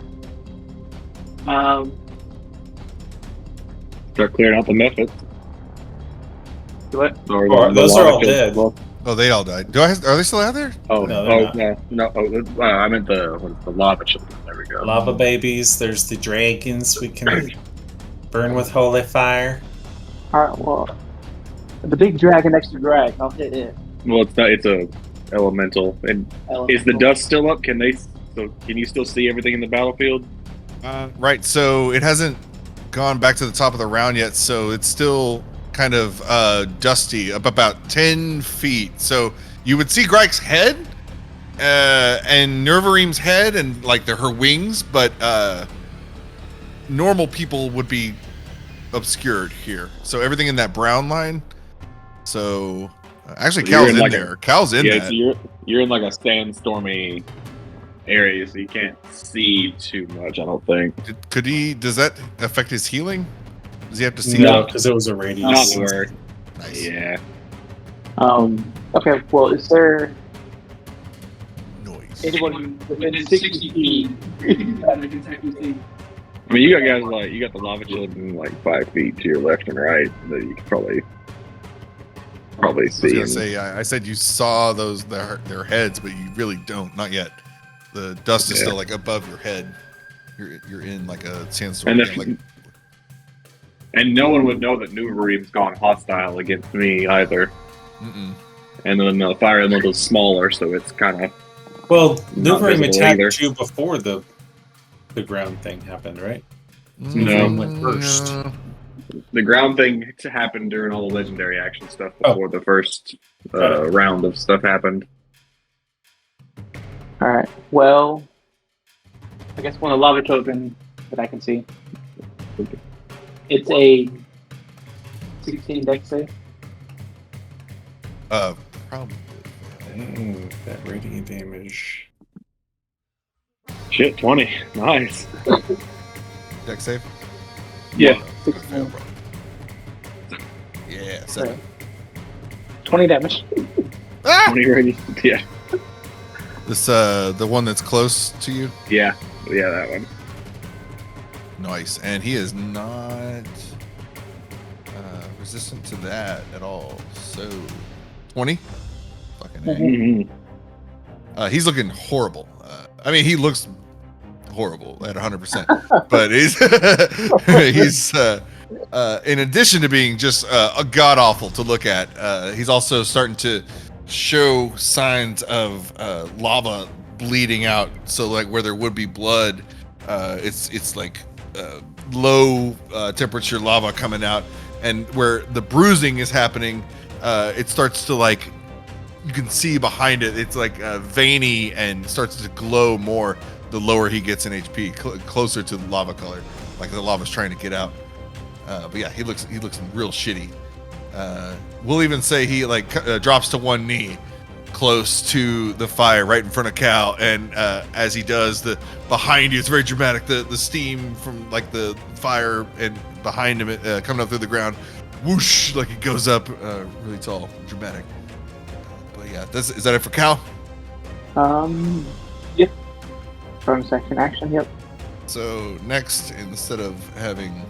Start clearing out the methods. What? Or Those are all lava dead. kills. Oh, they all died. Are they still out there? Oh, No, no, they're no. Oh, I meant the lava children. There we go. Lava babies, there's the dragons we can burn with holy fire. Alright, well, the big dragon next to Gryke, I'll hit it. Well, it's not. It's a elemental. And is the dust still up? Can they? So can you still see everything in the battlefield? Right, so it hasn't gone back to the top of the round yet, so it's still kind of dusty, up about 10 feet. So you would see Gryke's head, and Neverweakened's head, and like her wings, but normal people would be obscured here. So everything in that brown line. So actually, So you're Cal's in in like there. Cal's in Yeah, that. so you're in like a sandstormy area, so you can't see too much. I don't think. Does that affect his healing? Does he have to see? No, because it was a radius. Not to worry. Nice. Yeah. Okay, well, is there Noise. anyone within 60 feet that I can technically see? I mean, you got guys like you got the lava children like 5 feet to your left and right that you can probably I was see. gonna say, I said you saw their heads, but you really don't. Not yet. The dust is Yeah. still like above your head. You're in like a sandstorm. And Yeah, if- like, And no one would know that Neverweakened's gone hostile against me either. mm-mm. And then the fire elemental is smaller, so it's kind of Well, Not Neverweakened visible attacked either. you before the ground thing happened, right? No. Went first. the ground thing happened during all the legendary action stuff before the first round of stuff happened. Alright, well, I guess one of the lava children that I can see. It's a 16 dex save. Probably. That radiant damage. Shit, 20. Nice. Deck save? Yeah, Fail, 16. bro. Yeah, 7. 20 damage. Ah! 20 ready. Yeah. This, the one that's close to you? Yeah. Yeah, that one. Nice. And he is not resistant to that at all. So, 20? Fucking A. Mm-hmm. He's looking horrible. I mean, he looks horrible at 100%. But he's in addition to being just god awful to look at, he's also starting to show signs of lava bleeding out. So, like where there would be blood, it's like low temperature lava coming out, and where the bruising is happening, it starts to like. You can see behind it, it's like veiny and starts to glow more the lower he gets in HP, closer to the lava color, like the lava's trying to get out. But yeah, he looks real shitty. We'll even say he like drops to one knee, close to the fire, right in front of Cal, and as he does, the behind you, it's very dramatic. The steam from like the fire and behind him coming up through the ground, whoosh, like it goes up really tall, dramatic. Yeah, is that it for Cal? Yep. Bonus action, yep. So next, instead of having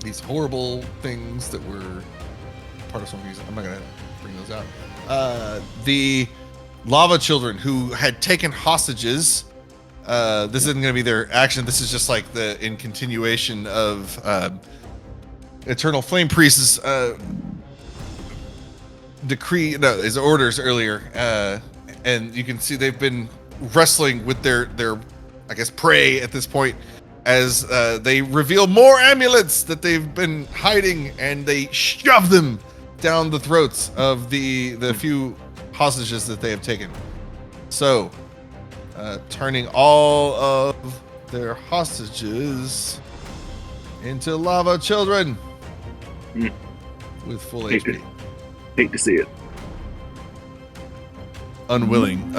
these horrible things that were part of some reason, I'm not gonna bring those out. The lava children who had taken hostages. This isn't gonna be their action. This is just like in continuation of Eternal Flame Priest's his orders earlier, and you can see they've been wrestling with their I guess prey at this point, as they reveal more amulets that they've been hiding, and they shove them down the throats of the few hostages that they have taken. So turning all of their hostages into lava children with full HP. Hate to see it. Unwitting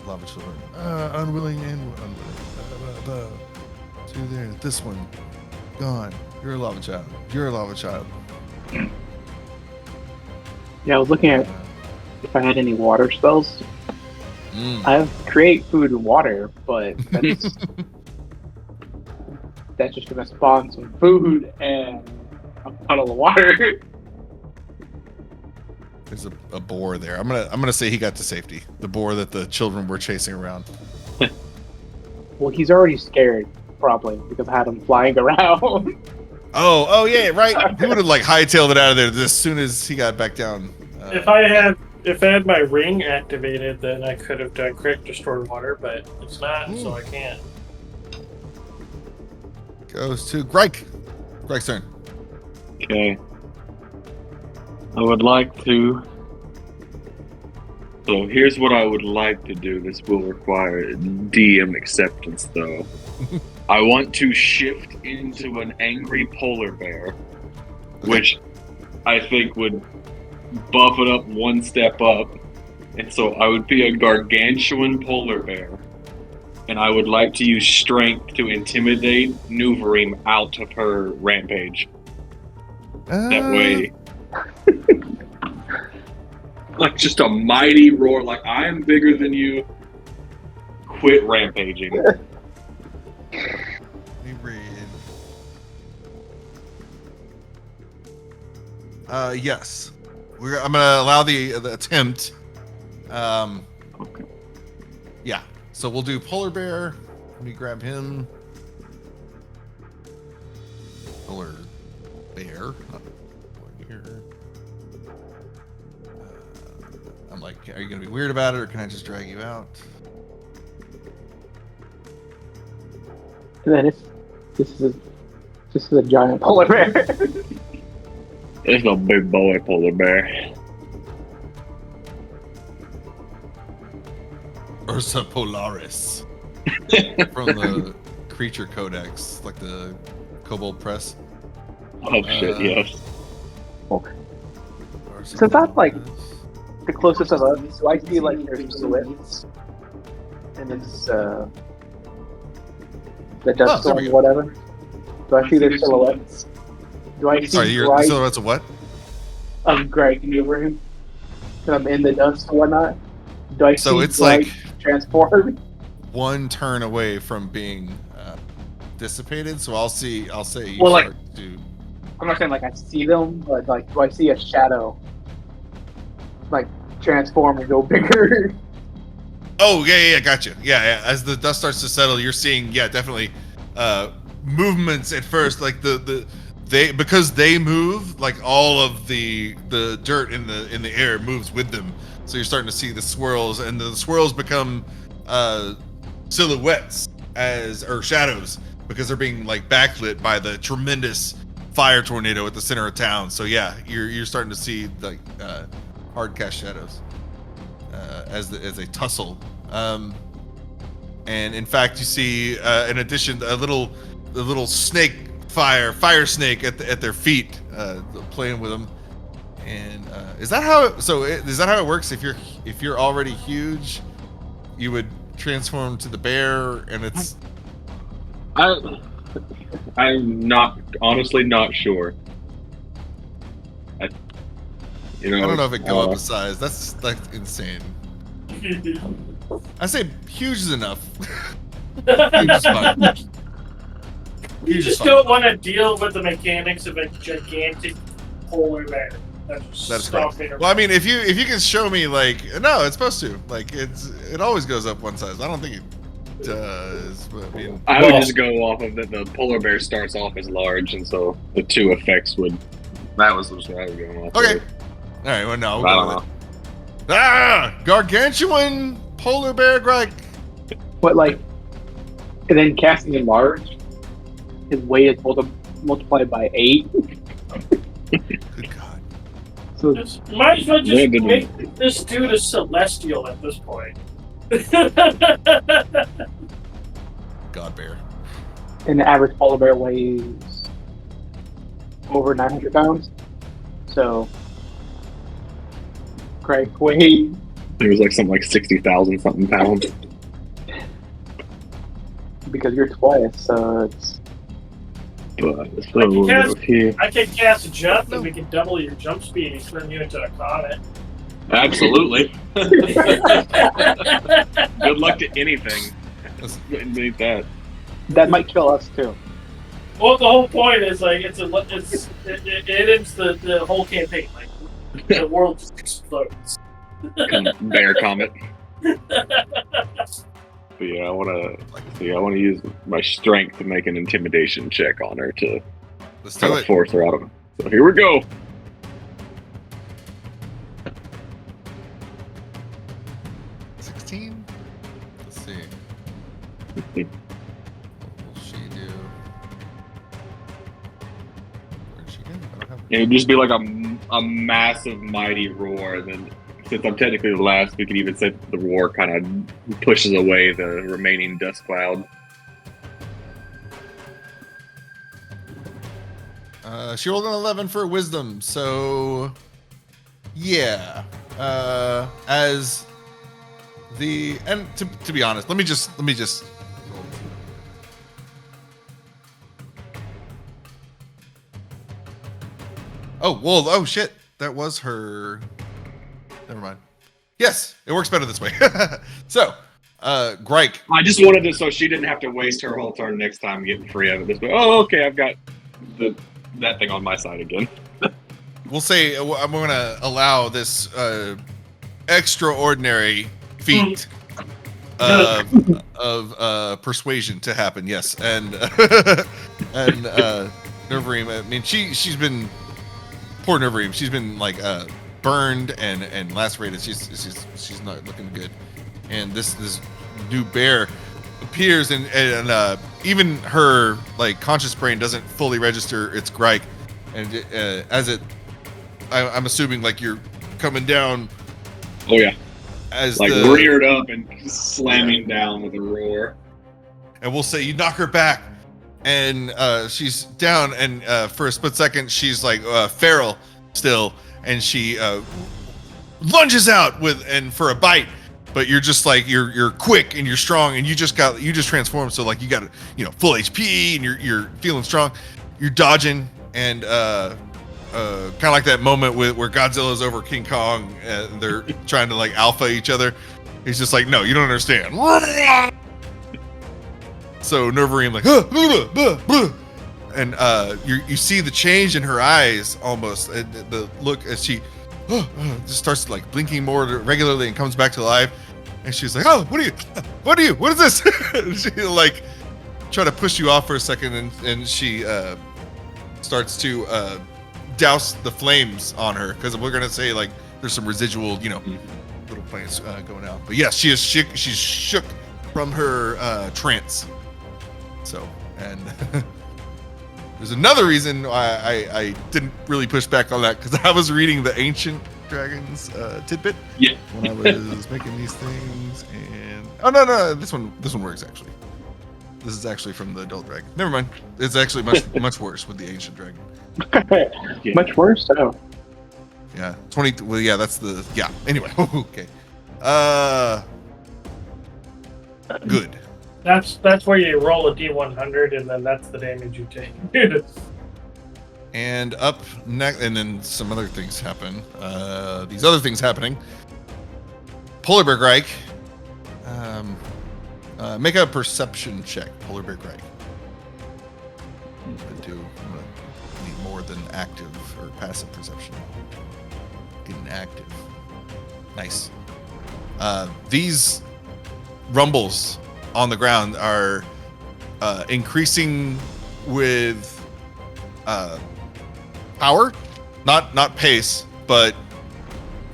lava children. Unwilling and unwilling. Two there. This one. Gone. You're a lava child. You're a lava child. Yeah, I was looking at if I had any water spells. I have create food and water, but that's just gonna spawn some food and a puddle of water. There's a boar there. I'm gonna say he got to safety. The boar that the children were chasing around. Well, he's already scared, probably, because I had him flying around. Oh yeah, right. He would have like hightailed it out of there as soon as he got back down. If I had my ring activated, then I could have done quick to store water, but it's not, so I can't. Goes to Gryke. Gryke's turn. Okay. I would like to. So here's what I would like to do. This will require DM acceptance, though. I want to shift into an angry polar bear, which I think would buff it up one step up. And so I would be a gargantuan polar bear. And I would like to use strength to intimidate Neverweakened out of her rampage. That way. Like just a mighty roar, like I am bigger than you. Quit rampaging. Yes. I'm gonna allow the attempt. Okay. Yeah. So we'll do polar bear. Let me grab him. Polar bear. Here. I'm like, are you gonna be weird about it, or can I just drag you out? And then this is a giant polar bear. It's a big boy polar bear. Ursa Polaris from the Creature Codex, like the Kobold Press. Oh shit, yes. Okay. Ursa So that's like Polaris. the closest of us. Do I see like their silhouettes? And it's the dust there we storm, go. whatever. Do I see their silhouettes? Do I see Sorry, your Gryke? silhouettes of what? Gryke maneuvering? Because I'm in the dust and whatnot. Do I So see it's Gryke like transform? one turn away from being dissipated. So I'll say you Well, start to. I'm not saying like I see them, but like do I see a shadow like transform and go bigger? Oh yeah, gotcha. Yeah. As the dust starts to settle, you're seeing definitely movements at first, like they because they move, like all of the dirt in the air moves with them. So you're starting to see the swirls, and the swirls become silhouettes or shadows because they're being like backlit by the tremendous fire tornado at the center of town. So yeah, you're starting to see like hard cast shadows as they tussle. And in fact, you see in addition a little snake fire snake at their feet, playing with them. And is that how it works? If you're already huge, you would transform to the bear, and it's. I'm honestly not sure. I don't know if it go up a size. That's insane. I say huge is enough. Huge is fine. You Huge is just fine. don't want to deal with the mechanics of a gigantic polar bear. That's correct. Well, I mean, if you can show me like no, it's supposed to like it always goes up one size. I don't think it does. But I mean, I would just go off of that. The polar bear starts off as large, and so the two effects would. That was what I was going off. okay. Of. All right. Well, no. I We'll don't go know. with it. Gargantuan polar bear Gryke. But like, and then casting him large, his weight is multiplied by 8. Good God. So Might as well Yeah, just good make this dude a celestial at this point. God bear. and the average polar bear weighs over 900 pounds. So Gryke weighs. It was like something like 60,000 something pounds. Because you're twice, so it's. But so here. I can cast a jump, and we can double your jump speed and turn you into a comet. Absolutely. Good luck to anything. Beneath that. That might kill us too. Well, the whole point is like it ends the whole campaign. Like the world just explodes. Bear comet. But yeah, I want to use my strength to make an intimidation check on her to Let's try do to it. force her out of it. So here we go. 16. Let's see. What will she do? Where'd she go? I don't have It would just be like a massive, mighty roar. And then, since I'm technically the last, we could even say the roar kind of pushes away the remaining dust cloud. She rolled an 11 for wisdom, so yeah. As the to be honest, let me just. Oh shit! That was her. Never mind. Yes, it works better this way. So, Gryke. I just wanted to, so she didn't have to waste her whole turn next time getting free of it. This way. Oh, okay, I've got that thing on my side again. We'll say I'm going to allow this extraordinary feat of persuasion to happen. Yes, and Neverweakened. I mean, she's been poor Neverweakened. She's been like burned and lacerated. She's not looking good. And this new bear appears, and even her like conscious brain doesn't fully register it's Gryke, and I'm assuming like you're coming down. Oh yeah. as like the reared up and slamming down with a roar. and we'll say you knock her back, and she's down, and for a split second she's like feral still, and she lunges out for a bite. But you're just like you're quick and you're strong, and you just transformed, so like you got full HP and you're feeling strong. You're dodging, and kind of like that moment where Godzilla's over King Kong, and they're trying to like alpha each other. He's just like, no, you don't understand. So Neverweakened like, and you see the change in her eyes almost, and the look as she just starts like blinking more regularly and comes back to life. And she's like, oh, what is this? She like try to push you off for a second, and she starts to douse the flames on her, because we're gonna say like there's some residual little plants going out. But yes, she's shook from her trance. So, and there's another reason why I didn't really push back on that, because I was reading the Ancient Dragons tidbit when I was making these things, and no, this one works actually. This is actually from the Adult Dragon. Never mind, it's actually much worse with the Ancient Dragon. Much worse. Oh, yeah, 20. Well, yeah, that's the Anyway, okay. Good. That's where you roll a D100, and then that's the damage you take. And up next, and then some other things happen. These other things happening. Polar Bear Gryke. Make a perception check, Polar Bear Gryke. I'm gonna need more than active or passive perception. Getting active. Nice. These rumbles on the ground are increasing with power, not pace, but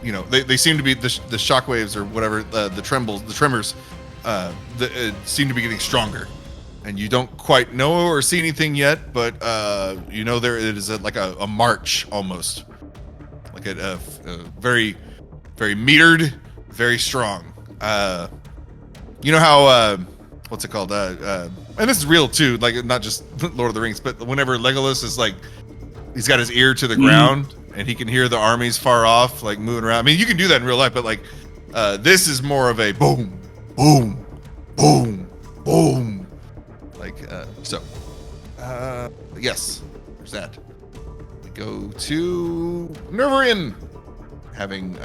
they seem to be the shockwaves or whatever, the tremors seem to be getting stronger, and you don't quite know or see anything yet, but there it is like a march almost, like a very very metered, very strong. You know how what's it called? And this is real too, like not just Lord of the Rings, but whenever Legolas is like, he's got his ear to the ground and he can hear the armies far off, like moving around. I mean, you can do that in real life, but like this is more of a boom, boom, boom, boom, like so. Yes, there's that. We go to Neverweakened, having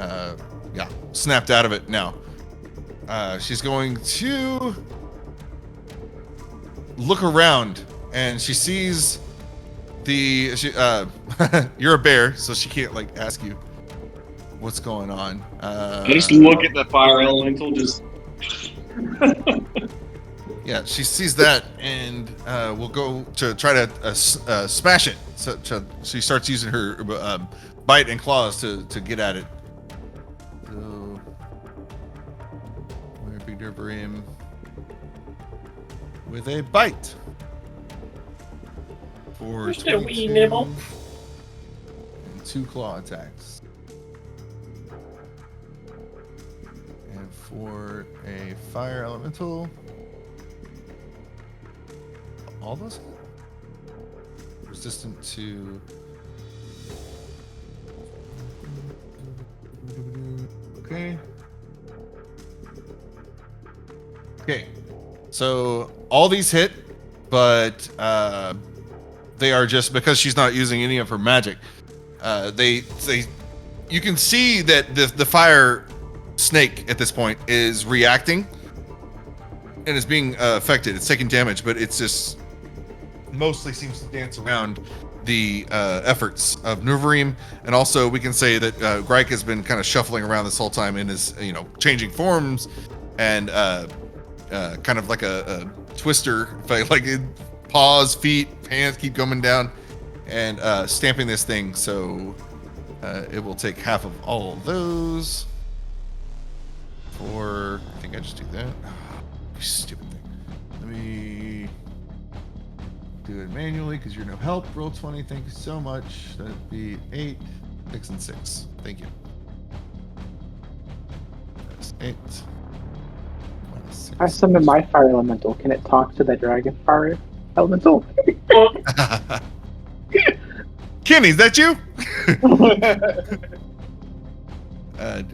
snapped out of it now. She's going to look around, and she sees you're a bear, so she can't like ask you what's going on. I just look at the fire elemental, just yeah, she sees that, and will go to try to smash it. So she starts using her bite and claws to get at it. So, where be Ghelryn with a bite. For Just a wee nibble. And 2 claw attacks. And for a fire elemental, all those resistant to. Okay. So all these hit, but they are just because she's not using any of her magic. You can see that the fire snake at this point is reacting and is being affected. It's taking damage, but it's just mostly seems to dance around the efforts of Neverweakened. And also we can say that Gryke has been kind of shuffling around this whole time and is changing forms and kind of like a twister, like paws, feet, hands keep coming down and stamping this thing. So it will take half of all of those. I think I just do that. Stupid thing. Let me do it manually because you're no help. Roll 20. Thank you so much. That'd be 8, 6, and 6. Thank you. That's 8. Minus 6. I summon my fire elemental. Can it talk to the dragon fire elemental? Well, Kenny, is that you?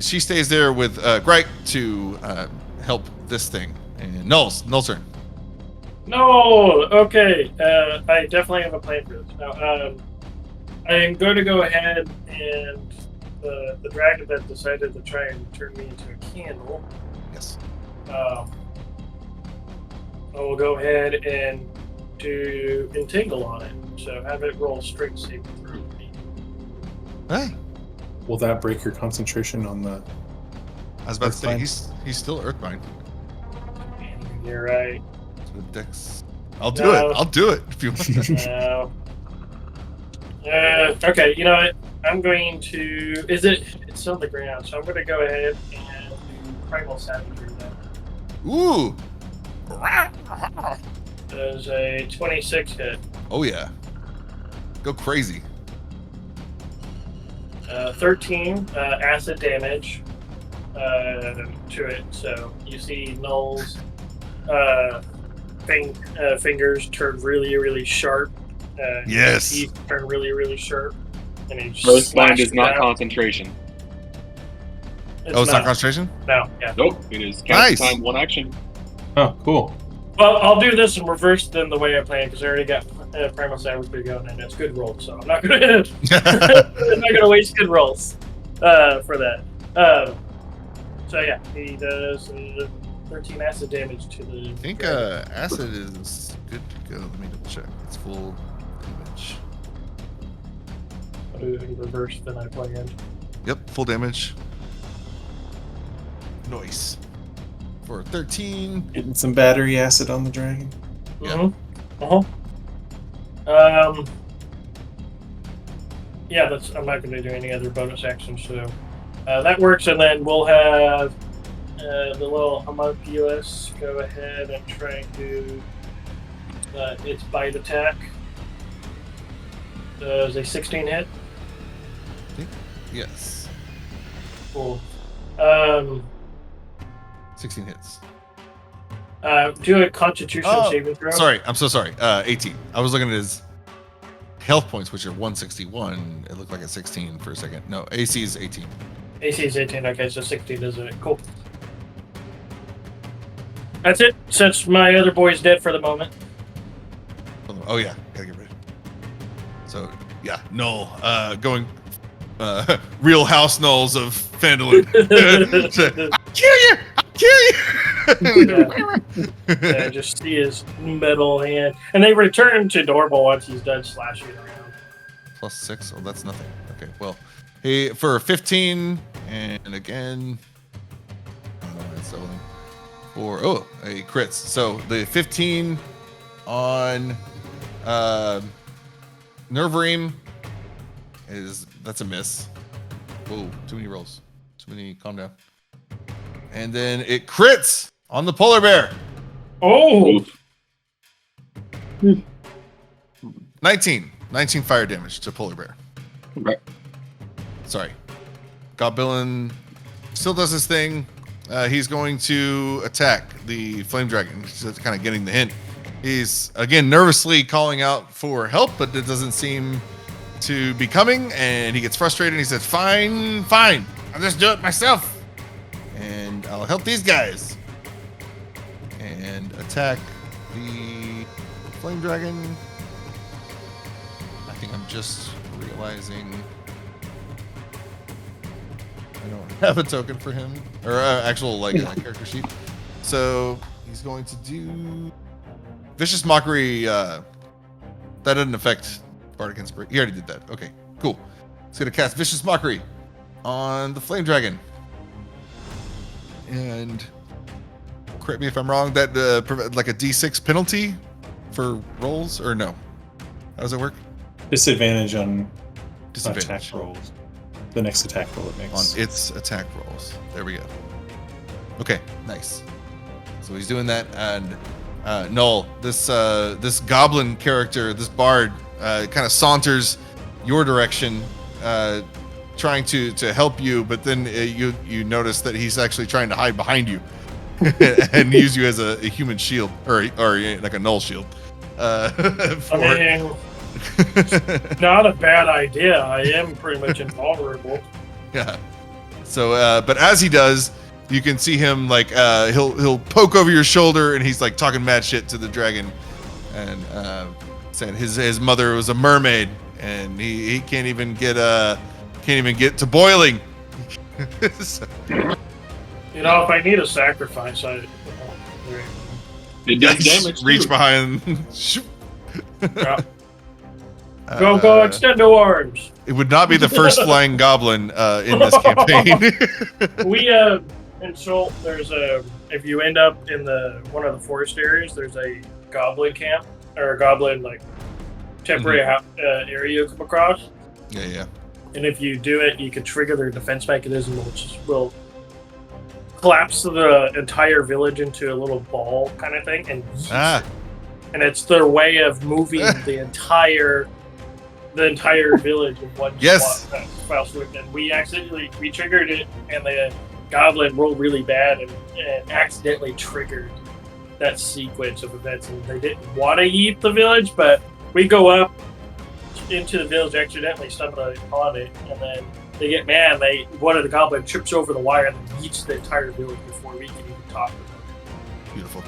She stays there with Gryke to help this thing. And Null's turn. no. Okay. I definitely have a plan for this. Now, I'm going to go ahead and the dragon that decided to try and turn me into a candle. Yes. I will go ahead and do entangle on it. So have it roll strength saving throw me. Hey, Will that break your concentration on the? I was about to say Earthbind? he's still Earthbind. You're right. So Dex. I'll do No. it. I'll do it if you want. No. Okay, you know what? I'm going to. It's on the ground, so I'm going to go ahead and do primal savagery then. Ooh. There's a 26 hit. Oh yeah. Go crazy. 13 acid damage to it. So you see Null's fingers turn really, really sharp. Yes. His teeth turn really, really sharp. And he just Earthbind slashes is not out. concentration. Oh, it's not concentration? No, yeah. Nope, it is Nice. cast time, 1 action. Oh, cool. Well, I'll do this in reverse than the way I planned because I already got primal savagery going and it's good rolls, so I'm not gonna I'm not gonna waste good rolls for that. So yeah, he does 13 acid damage to the. I think acid is good to go. Let me double check. It's full damage. I'll do it in reverse than I planned. Yep, full damage. Nice. For 13. Getting some battery acid on the dragon. Yeah. Yeah, that's. I'm not going to do any other bonus actions, so that works. And then we'll have the little homunculus go ahead and try and do its bite attack. Does a 16 hit? Yes. Cool. 16 hits. Do a Constitution saving throw. Sorry, I'm so sorry. 18. I was looking at his health points, which are 161. It looked like a 16 for a second. No, AC is 18. AC is 18. Okay, so 16 isn't it? Cool. That's it. Since my other boy's dead for the moment. Oh yeah, gotta get rid. So yeah, Null. Going real house Nulls of Phandalin. I'll kill you! Yeah, just see his metal hand. And they return to normal once he's done slashing around. +6. Oh, that's nothing. Okay, well, he for 15, and again, it's only for a crits. So the 15 on Neverweakened that's a miss. Whoa, too many rolls. Too many. Calm down. And then it crits on the polar bear. Oh! 19 fire damage to polar bear. Right. Sorry. Goblin still does his thing. He's going to attack the flame dragon. He's just kind of getting the hint. He's again nervously calling out for help, but it doesn't seem to be coming. And he gets frustrated. And he says, "Fine, I'll just do it myself, and I'll help these guys." And attack the flame dragon. I think I'm just realizing I don't have a token for him, or actual character sheet. So he's going to do vicious mockery. That doesn't affect bardic inspiration. He already did that. Okay, cool. He's gonna cast vicious mockery on the flame dragon, and correct me if I'm wrong. That like a D6 penalty for rolls, or no? How does it work? Disadvantage on Disadvantage attack rolls. The next attack roll it makes. on its attack rolls. There we go. Okay, nice. So he's doing that, and Null, this goblin character, this bard, kind of saunters your direction, trying to help you, but then you notice that he's actually trying to hide behind you and use you as a human shield or like a null shield. I mean, not a bad idea. I am pretty much invulnerable. Yeah. So, but as he does, you can see him like he'll poke over your shoulder, and he's like talking mad shit to the dragon, and saying his mother was a mermaid, and he can't even get to boiling. So, you know, if I need a sacrifice, it does damage. Reach too. behind. Yeah. Go! Extend the arms. It would not be the first flying goblin in this campaign. We and so there's if you end up in one of the forest areas, there's a goblin camp or a goblin like temporary area you come across. Yeah. And if you do it, you can trigger their defense mechanism, which will collapse the entire village into a little ball kind of thing, and and it's their way of moving the entire village in one foul swoop. And we triggered it, and the goblin rolled really bad and accidentally triggered that sequence of events. And they didn't want to eat the village, but we go up into the village, accidentally stumble upon it, and then they get mad. One of the goblins trips over the wire and then eats the entire village before we can even talk about it. Beautiful.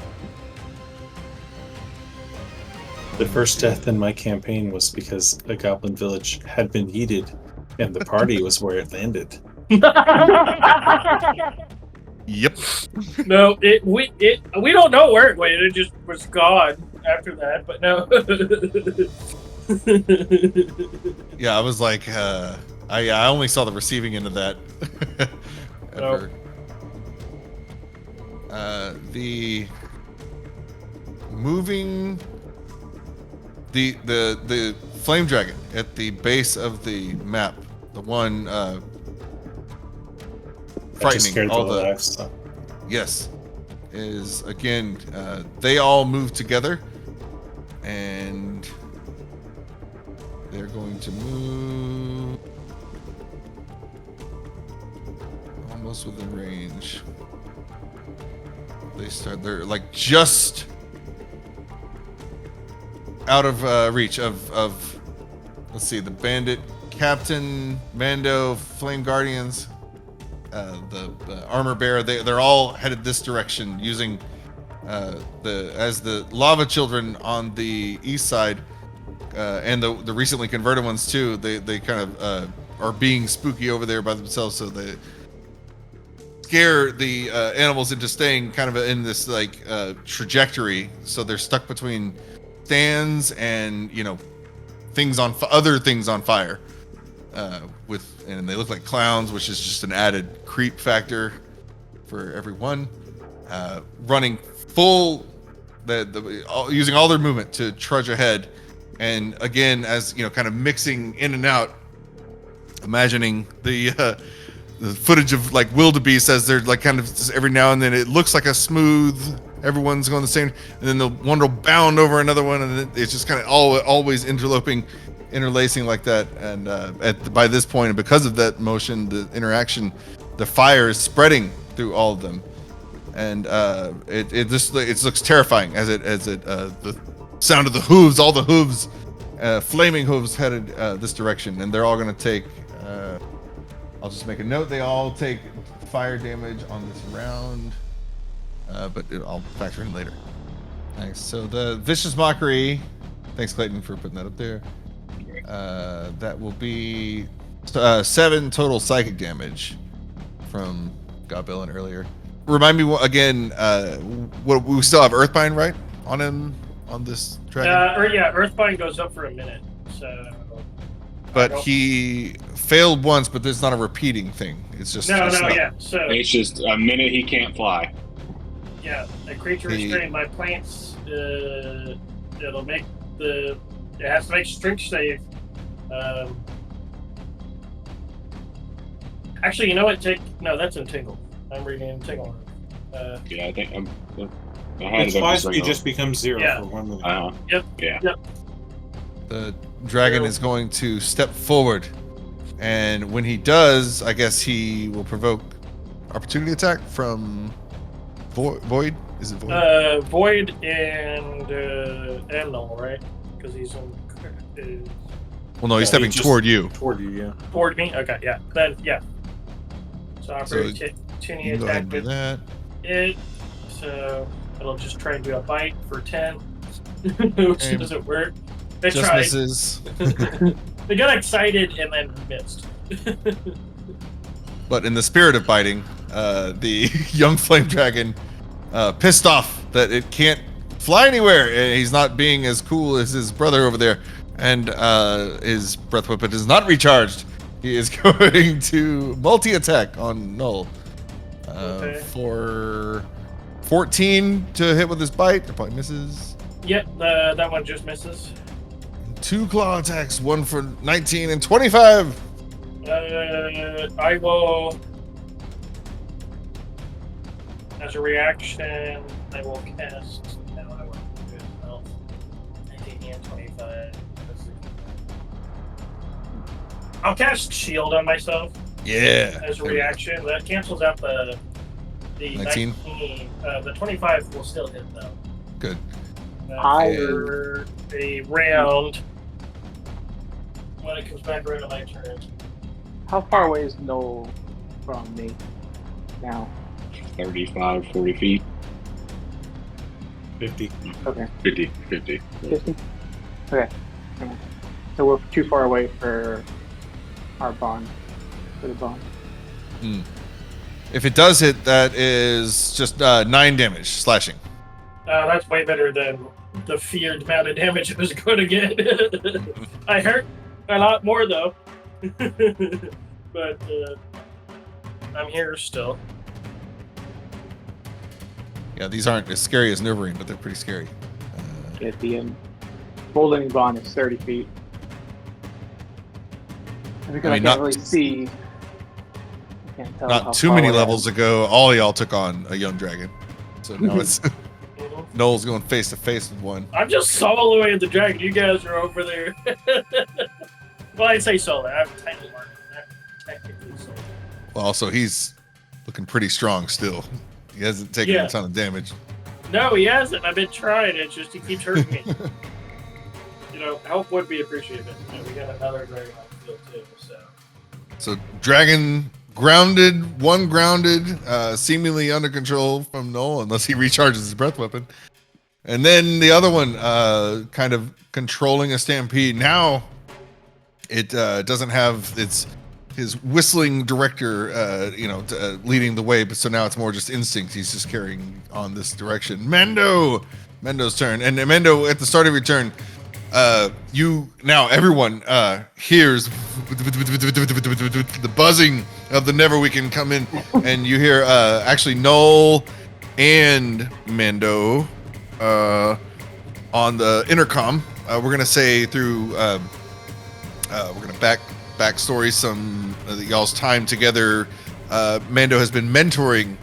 The first death in my campaign was because a goblin village had been yeeted, and the party was where it landed. Yep. No, we don't know where it went. It just was gone after that. But no. Yeah, I was like, I only saw the receiving end of that. Ever. The moving the flame dragon at the base of the map, the one frightening all the livestock. Yes, is again they all move together, and they're going to move almost within range. They're like just out of reach of let's see, the bandit captain, Mando, flame guardians, the armor bearer. They're all headed this direction, using the lava children on the east side, and the recently converted ones too. They kind of are being spooky over there by themselves, so they scare the animals into staying kind of in this like trajectory. So they're stuck between stands and other things on fire, and they look like clowns, which is just an added creep factor for everyone. Running full, using all their movement to trudge ahead, and again, as kind of mixing in and out, imagining the footage of like wildebeest as they're like kind of just every now and then it looks like a smooth, everyone's going the same, and then the one will bound over another one, and it's just kind of always interlacing like that. And by this point, and because of that motion, the interaction, the fire is spreading through all of them, and it looks terrifying as the sound of the hooves, all the hooves, flaming hooves headed this direction, and they're all going to take. I'll just make a note. They all take fire damage on this round, but I'll factor in later. Nice. So the vicious mockery. Thanks, Clayton, for putting that up there. That will be 7 total psychic damage from Goblin earlier. Remind me again. What we still have Earthbind, right, on him on this dragon? Earthbind goes up for a minute. So. But he failed once, but there's not a repeating thing. It's just yeah. So it's just a minute he can't fly. Yeah, a creature restrained by plants. It has to make a strength save. Actually, you know what? That's Entangle. I'm reading Entangle. Yeah, I think its fly speed just becomes 0 for 1 minute. Yep. Yeah. Yep. The dragon is going to step forward And when he does, I guess he will provoke opportunity attack from Void. Is it Void? Void and Null, right? Because he's on. Well, no, he's stepping just toward you. Toward you, yeah. Toward me? Okay, yeah. Then, yeah. So opportunity You can go ahead attack and do with that. it. So it'll just try and do a bite for 10. Which doesn't work. They Just tried. misses. They got excited and then missed. But in the spirit of biting, the young flame dragon, pissed off that it can't fly anywhere, and he's not being as cool as his brother over there, and his breath weapon is not recharged. He is going to multi-attack on Null Okay. for 14 to hit with his bite. It probably misses. Yep, that one just misses. 2 claw attacks, one for 19 and 25. I will, as a reaction, I will cast. No, I won't do it. Well, 19 and 25. I'll cast Shield on myself Yeah. as a reaction. That cancels out the 19? 19. The 25 will still hit though. Good. For a round when it comes back around to my turn. How far away is Null from me now? 35, 40 feet. 50. Okay, 50. 50. Okay. So we're too far away for our bond. For the bond. If it does hit, that is just 9 damage, slashing. That's way better than the feared amount of damage I was going to get. I hurt a lot more though. But I'm here still. Yeah, these aren't as scary as Neverweakened, but they're pretty scary. Yeah, the holding bond is 30 feet. And because I, mean, can't not- really see, I can't tell how Not too far many away I levels am. ago, all y'all took on a young dragon. So now it's Mhm. Noel's going face to face with one. I'm just soloing the dragon. You guys are over there. Well, I say solo. I'm tiny mark. Not technically solo. Well, also he's looking pretty strong still. He hasn't taken Yeah. a ton of damage. No, he hasn't. I've been trying. It's just he keeps hurting me. Help would be appreciated. We got another dragon on the field too. So dragon grounded, one grounded, seemingly under control from Null, unless he recharges his breath weapon. And then the other one, kind of controlling a stampede. Now it doesn't have his whistling director, leading the way, but so now it's more just instinct. He's just carrying on this direction. Mendo's turn, and Mendo, at the start of your turn, everyone hears the buzzing of the Neverweakened come in, and you hear actually Null and Mendo on the intercom. We're gonna say through we're gonna backstory some of y'all's time together. Mando has been mentoring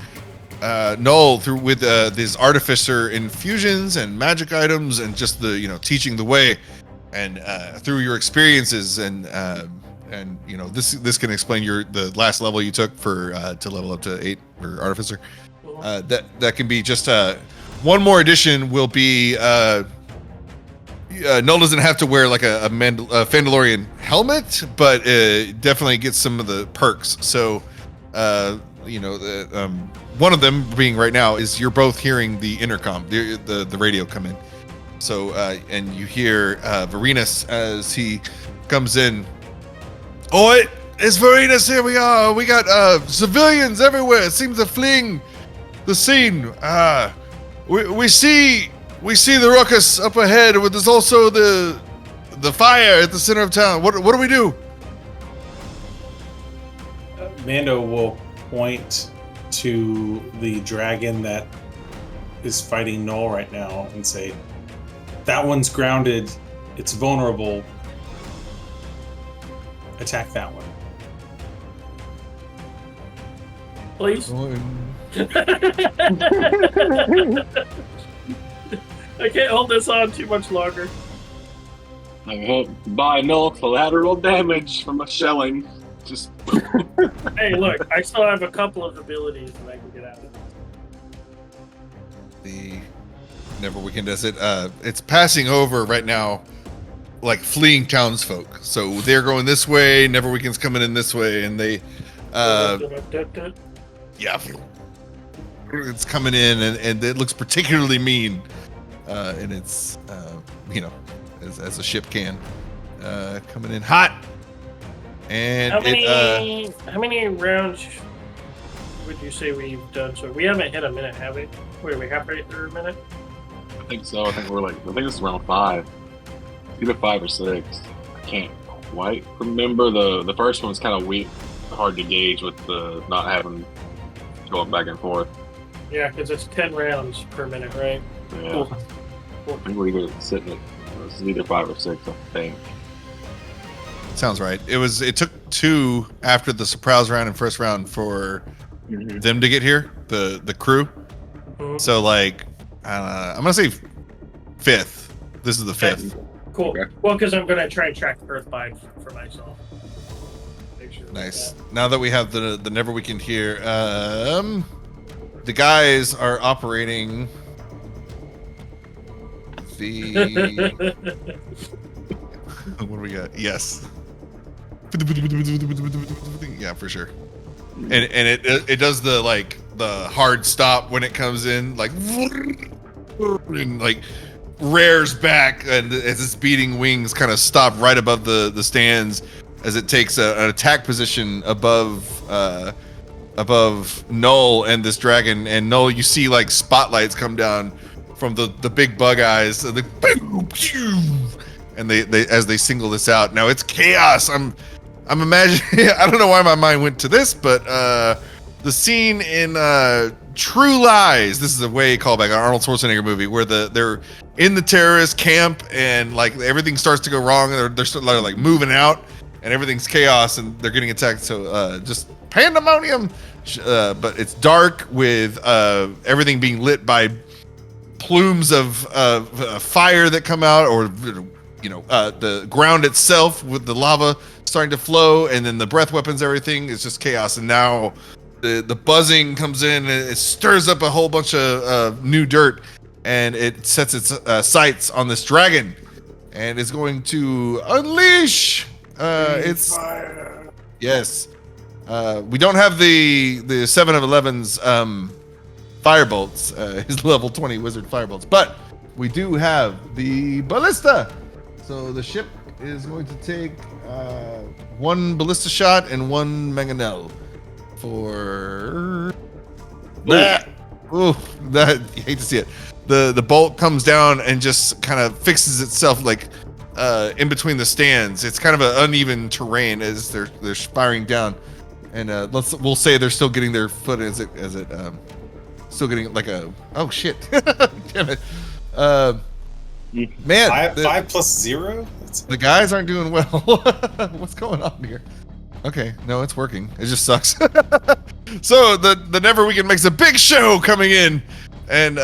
Null through with this artificer infusions and magic items, and just the teaching the way, and through your experiences, and this can explain the last level you took for to level up to 8 for artificer. That can be just one more addition will be Null doesn't have to wear like a Fandalorian helmet, but definitely gets some of the perks. So one of them being right now is you're both hearing the intercom, the radio come in. So and you hear Varinus as he comes in. Oi, it's Varinus, here we are. We got civilians everywhere. It seems they're fleeing the scene. We see the ruckus up ahead. There's also the fire at the center of town. What do we do? Mando will point to the dragon that is fighting Null right now and say, "That one's grounded. It's vulnerable. Attack that one." Please. I can't hold this on too much longer. I'm hit by null collateral damage from a shelling. Just Hey, look, I still have a couple of abilities that I can get out of. The Neverweakened does it. It's passing over right now, like fleeing townsfolk. So they're going this way. Neverweakened's coming in this way, and they, yeah, it's coming in, and it looks particularly mean, and it's, you know, as a ship can, coming in hot. And how many rounds would you say we've done? So we haven't hit a minute, have we? Wait, are we halfway through a minute? I think so. I think this is round 5. Either 5 or 6. I can't quite remember. The first one's kind of weak, hard to gauge with the not having going back and forth. Yeah, because it's 10 rounds per minute, right? Yeah. Cool. I think we're either sitting at this is either 5 or 6. I think. Sounds right. It took 2 after the surprise round and first round for them to get here, the crew. Mhm. So like, I'm gonna say 5th. This is the 5th. Cool. Okay. Well, because I'm gonna try and track earthbind for myself. Make sure Nice. Now that we have the Neverweakened here, the guys are operating the. What do we got? Yes. Yeah, for sure. And it does the like the hard stop when it comes in, like, and like rears back, and as its beating wings kind of stop right above the stands as it takes an attack position above Null and this dragon. And Null, you see like spotlights come down from the big bug eyes, and they as they single this out. Now it's chaos. I'm imagining. I don't know why my mind went to this, but the scene in True Lies. This is a way callback, an Arnold Schwarzenegger movie where they're in the terrorist camp and like everything starts to go wrong. And they're like moving out, and everything's chaos, and they're getting attacked. So just pandemonium. But it's dark with everything being lit by plumes of fire that come out, or the ground itself with the lava starting to flow, and then the breath weapons, everything is just chaos. And now the buzzing comes in, and it stirs up a whole bunch of new dirt, and it sets its sights on this dragon, and is going to unleash its fire. Yes. We don't have the 7 of 11's firebolts, his level 20 wizard firebolts, but we do have the ballista. So the ship is going to take 1 ballista shot and 1 mangonel for that. Ooh, that you hate to see it. The bolt comes down and just kind of fixes itself like in between the stands. It's kind of an uneven terrain as they're firing down, and we'll say they're still getting their foot as it still getting like a oh shit, damn it. Man, 5 plus 0? The guys aren't doing well. What's going on here? Okay, no, it's working. It just sucks. So the Neverweakened makes a big show coming in and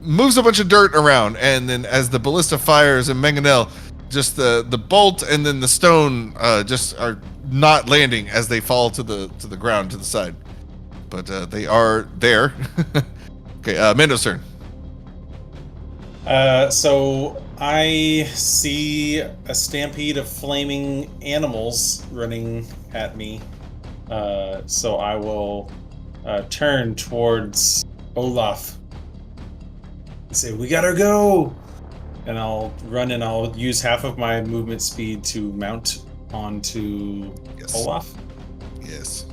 moves a bunch of dirt around, and then as the ballista fires and mangonel, just the bolt and then the stone just are not landing as they fall to the ground to the side. But they are there. Okay, Mando's turn. So I see a stampede of flaming animals running at me. So I will turn towards Olaf and say, "We gotta go!" And I'll run, and I'll use half of my movement speed to mount onto Olaf. Yes.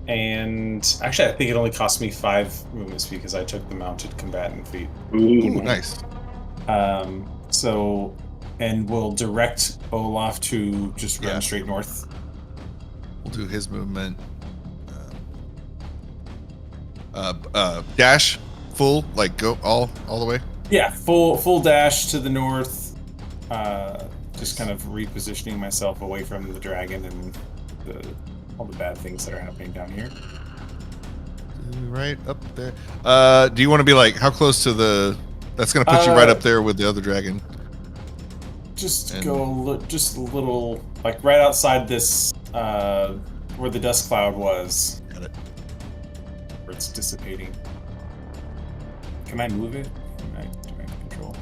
And actually, I think it only cost me 5 movement speed because I took the mounted combatant feat. Ooh, nice. And we'll direct Olaf to just run straight north. We'll do his movement. Dash, full, like go all the way. Yeah, full dash to the north. Just kind of repositioning myself away from the dragon and all the bad things that are happening down here. Right up there. Do you want to be like how close to the? That's gonna put you right up there with the other dragon. Just And- go just a little, like right outside this, where the dust cloud was. Got it. Where it's dissipating. Can I move it? Do I have control?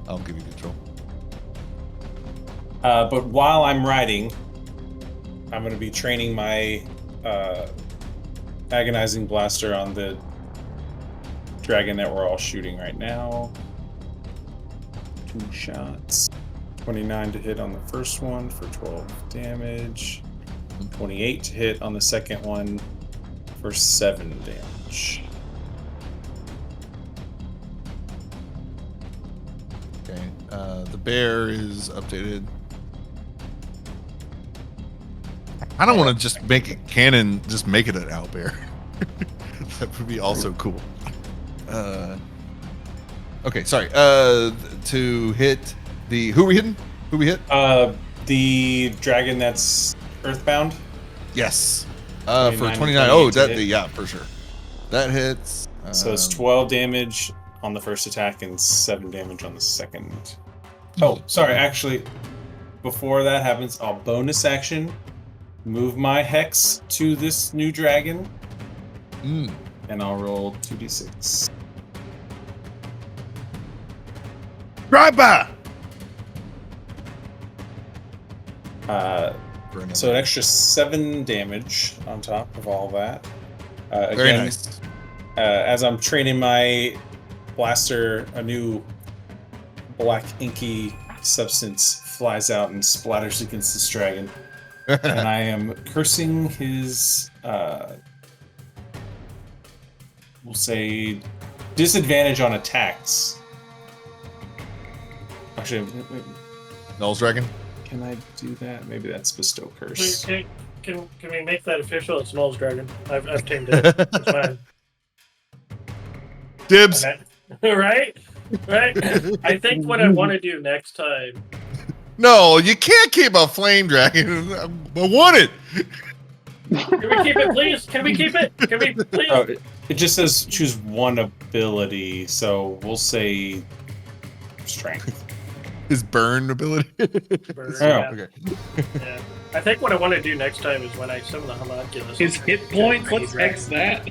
I'll give you control. But while I'm riding, I'm going to be training my agonizing blaster on the dragon that we're all shooting right now. 2 shots. 29 to hit on the first one for 12 damage. And 28 to hit on the second one for 7 damage. Okay. The bear is updated. I don't want to just make it canon, just make it an owlbear. That would be also cool. Okay, sorry. To hit the who we hitting? Who we hit? The dragon that's earthbound. Yes. For 29 29. Oh, to that hit. yeah, for sure. That hits. So it's 12 damage on the first attack and 7 damage on the second. Oh, sorry. Actually, before that happens, I'll bonus action move my hex to this new dragon, and I'll roll 2d6. Drive-by! So an extra 7 damage on top of all that. Again, Very nice. As I'm training my blaster, a new black inky substance flies out and splatters against this dragon. And I am cursing his, we'll say, disadvantage on attacks. Actually, wait, Null's dragon. can I do that? Maybe that's bestow curse. Can we make that official? It's Null's dragon. I've tamed it. It's mine. Dibs. Right? I think what I want to do next time. No, you can't keep a flame dragon. I want it. Can we keep it, please? Can we keep it? Can we, please? Oh, it just says choose one ability, so we'll say strength. His burn ability. Burn, Oh, yeah. Okay. Yeah. I think what I want to do next time is when I summon the homunculus. His hit points. Let's X that.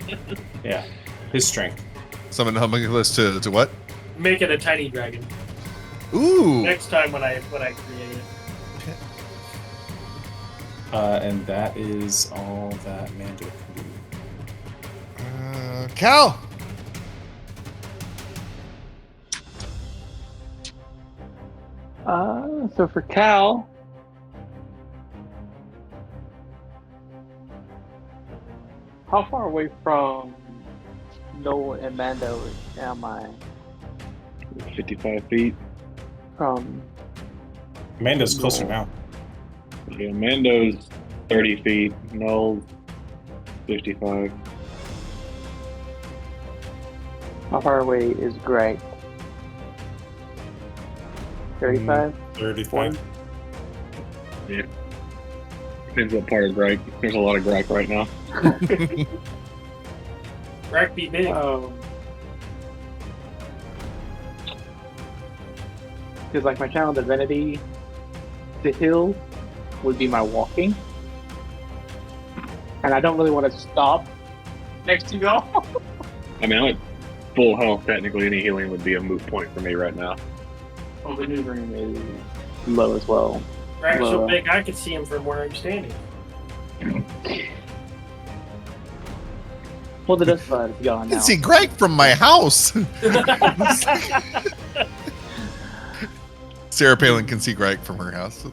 Yeah, his strength. Summon the homunculus to what? Make it a tiny dragon. Ooh. Next time when I create it. And that is all that Mando can do. Cal. So for Cal, how far away from Null and Mando am I 55 feet. from? Amanda's closer No. now. Yeah, Mando's 30 feet. Null 55. How far away is Gryke? 35? 35. Yeah. Depends what part of Gryke. There's a lot of Gryke right now. Rack be big. Because like my channel divinity, the hill would be my walking, and I don't really want to stop next to y'all. I mean, I'm at full health. Technically, any healing would be a moot point for me right now. Oh, the new room is low as well. Rack's so well, big I could see him from where I'm standing. Well, the dust cloud is gone I now. can see Gryke from my house. Sarah Palin can see Gryke from her house.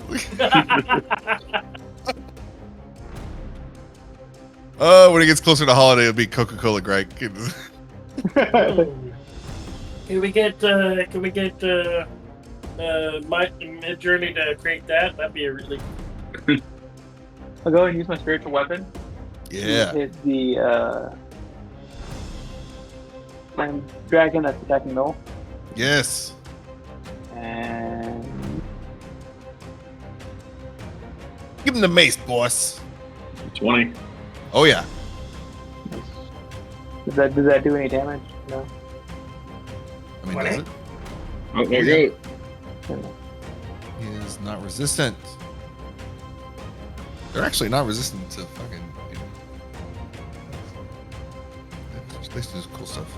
Oh, when it gets closer to holiday, it'll be Coca-Cola Gryke. Can we get my mid journey to create that? That'd be a really I'll go and use my spiritual weapon. Yeah. Hit the flame dragon that's attacking Null. Yes. And Give him the mace, boss. 20. Oh yeah. does that do any damage? No. I mean, does it? Oh, there you go. is not resistant. They're actually not resistant to fucking. They do cool stuff.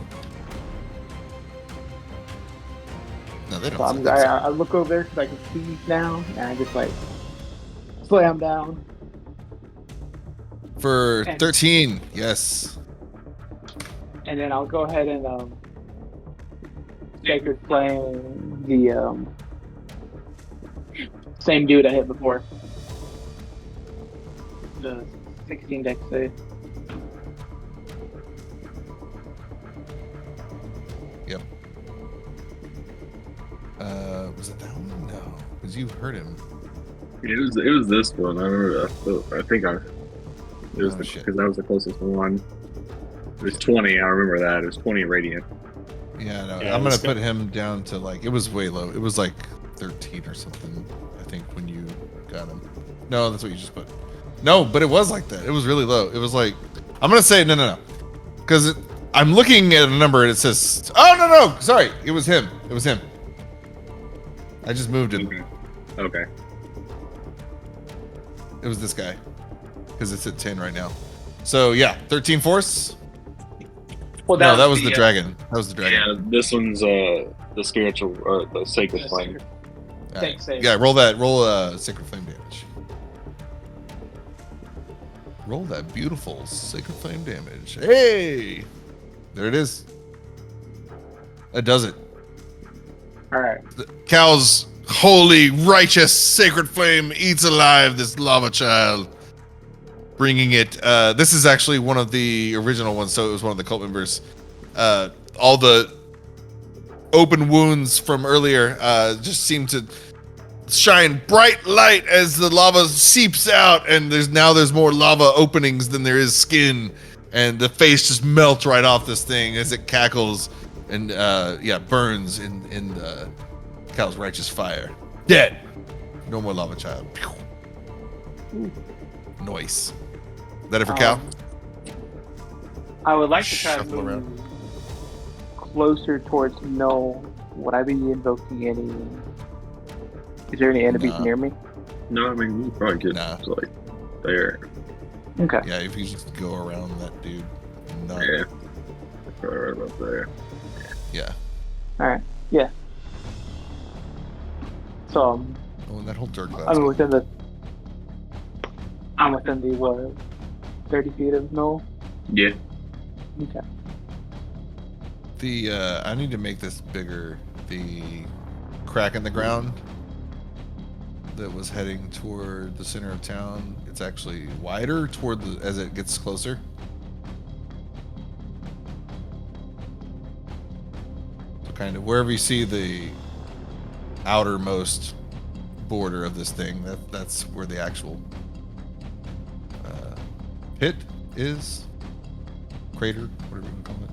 No, they don't. So I look over there because I can see now, and I just like slam down. For 13, yes. And then I'll go ahead and Sacred Flame the same dude I hit before. The 16 dex save. Yep. Was it that one? No, because you hurt him. It was this one. I remember. It was because that was the closest one. It was 20. I remember that. It was 20 radiant. Yeah, no. Yeah, I'm gonna let's go. put him down to like it was way low. It was like 13 or something. I think when you got him. No, that's what you just put. No, but it was like that. It was really low. It was like I'm gonna say no, because I'm looking at a number and it says no. Sorry, it was him. It was him. I just moved him. Okay. It was this guy because it's at 10 right now. So yeah, 13 force. Well, No, that was the dragon. That was the dragon. Yeah, this one's the spiritual or the sacred flame. All right. Thanks, save. Yeah, roll that. Roll sacred flame damage. Roll that beautiful sacred flame damage. Hey, there it is. That does it. All right. The cow's holy, righteous, sacred flame eats alive this lava child, bringing it. This is actually one of the original ones, so it was one of the cult members. All the open wounds from earlier just seem to shine bright light as the lava seeps out, and there's more lava openings than there is skin, and the face just melts right off this thing as it cackles and burns in the cow's righteous fire. Dead. No more lava child. Nice. Is that it for Cal? I would like to try to Shuffle move around. closer towards Null. Would I be invoking any? Is there any enemies No. near me? No, I mean we probably get Nah. to, like there. Okay. Yeah, if you just go around that dude. No. Yeah. Probably right about there. Yeah. All right. Yeah. So Oh, and that whole dirt glass. I'm within the 30 feet of Null. Yeah. Okay. I need to make this bigger. The crack in the ground that was heading toward the center of town. It's actually wider toward as it gets closer. So kind of wherever you see the outermost border of this thing, that's where the actual pit is. Crater, whatever you can call it.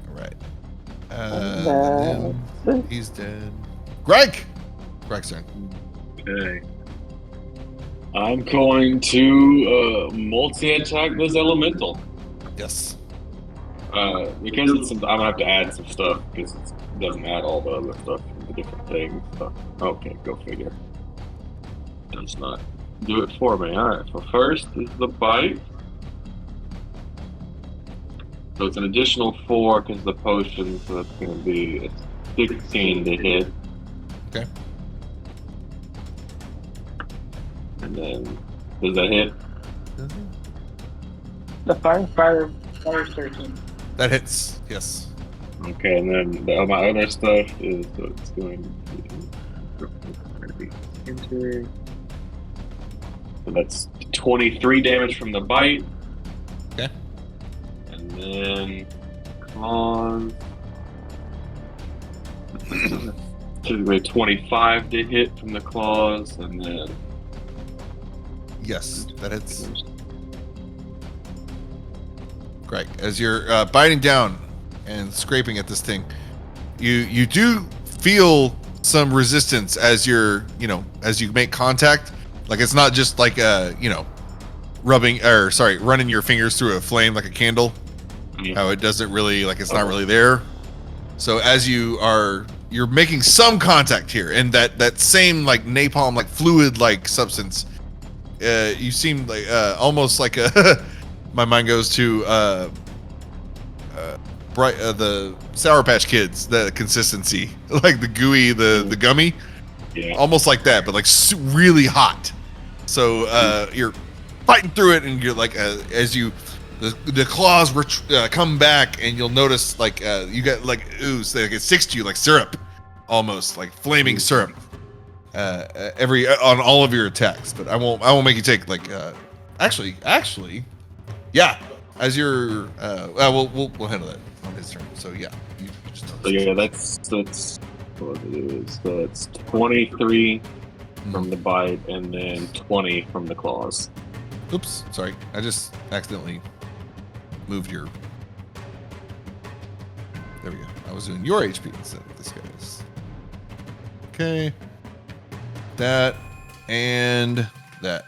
All right. And then he's dead. Gryke! Gryke's turn. Okay. I'm going to multi-attack this elemental. Yes. Because I'm gonna have to add some stuff because it doesn't add all the other stuff the different things. So, okay, go figure. Does not do it for me. Alright, so first is the bite. So it's an additional 4 because the potion, so that's going to be a 16 to hit. Okay. And then, does that hit? The fire 13. That hits. Yes. Okay, and then my other stuff is so it's going to be entered. So that's 23 damage from the bite. Okay. And then claws. Should be 25 to hit from the claws, and then Yes, that hits. Great. As you're biting down and scraping at this thing, you do feel some resistance as as you make contact. Like it's not just like running your fingers through a flame like a candle. Yeah. How it doesn't really it's not really there. So as you are you're making some contact here, and that same like napalm, like fluid like substance. You seem like almost like a. My mind goes to the Sour Patch Kids, the consistency, like the gooey, the gummy, almost like that, but like really hot. So you're fighting through it, and you're like as you the claws come back, and you'll notice like you get like ooze, like it sticks to you like syrup, almost like flaming syrup. On all of your attacks, but I won't make you take like actually yeah, as your we'll handle that on his turn. So yeah, you just So yeah, that's what it is. So it's 23 from the bite and then 20 from the claws. Oops, sorry, I just accidentally moved your. There we go. I was doing your HP instead of this guy's. Okay. That and that,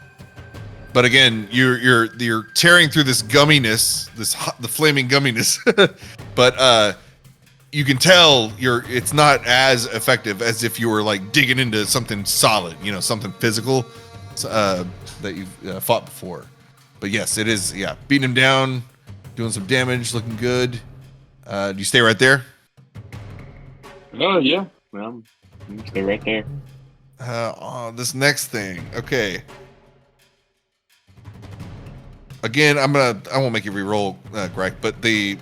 but again, you're tearing through this gumminess, the flaming gumminess, but you can tell it's not as effective as if you were like digging into something solid, something physical that you've fought before. But yes, it is. Yeah, beating him down, doing some damage, looking good. Do you stay right there? Yeah, stay right there. This next thing. Okay. Again, I won't make you re-roll, Gryke, but the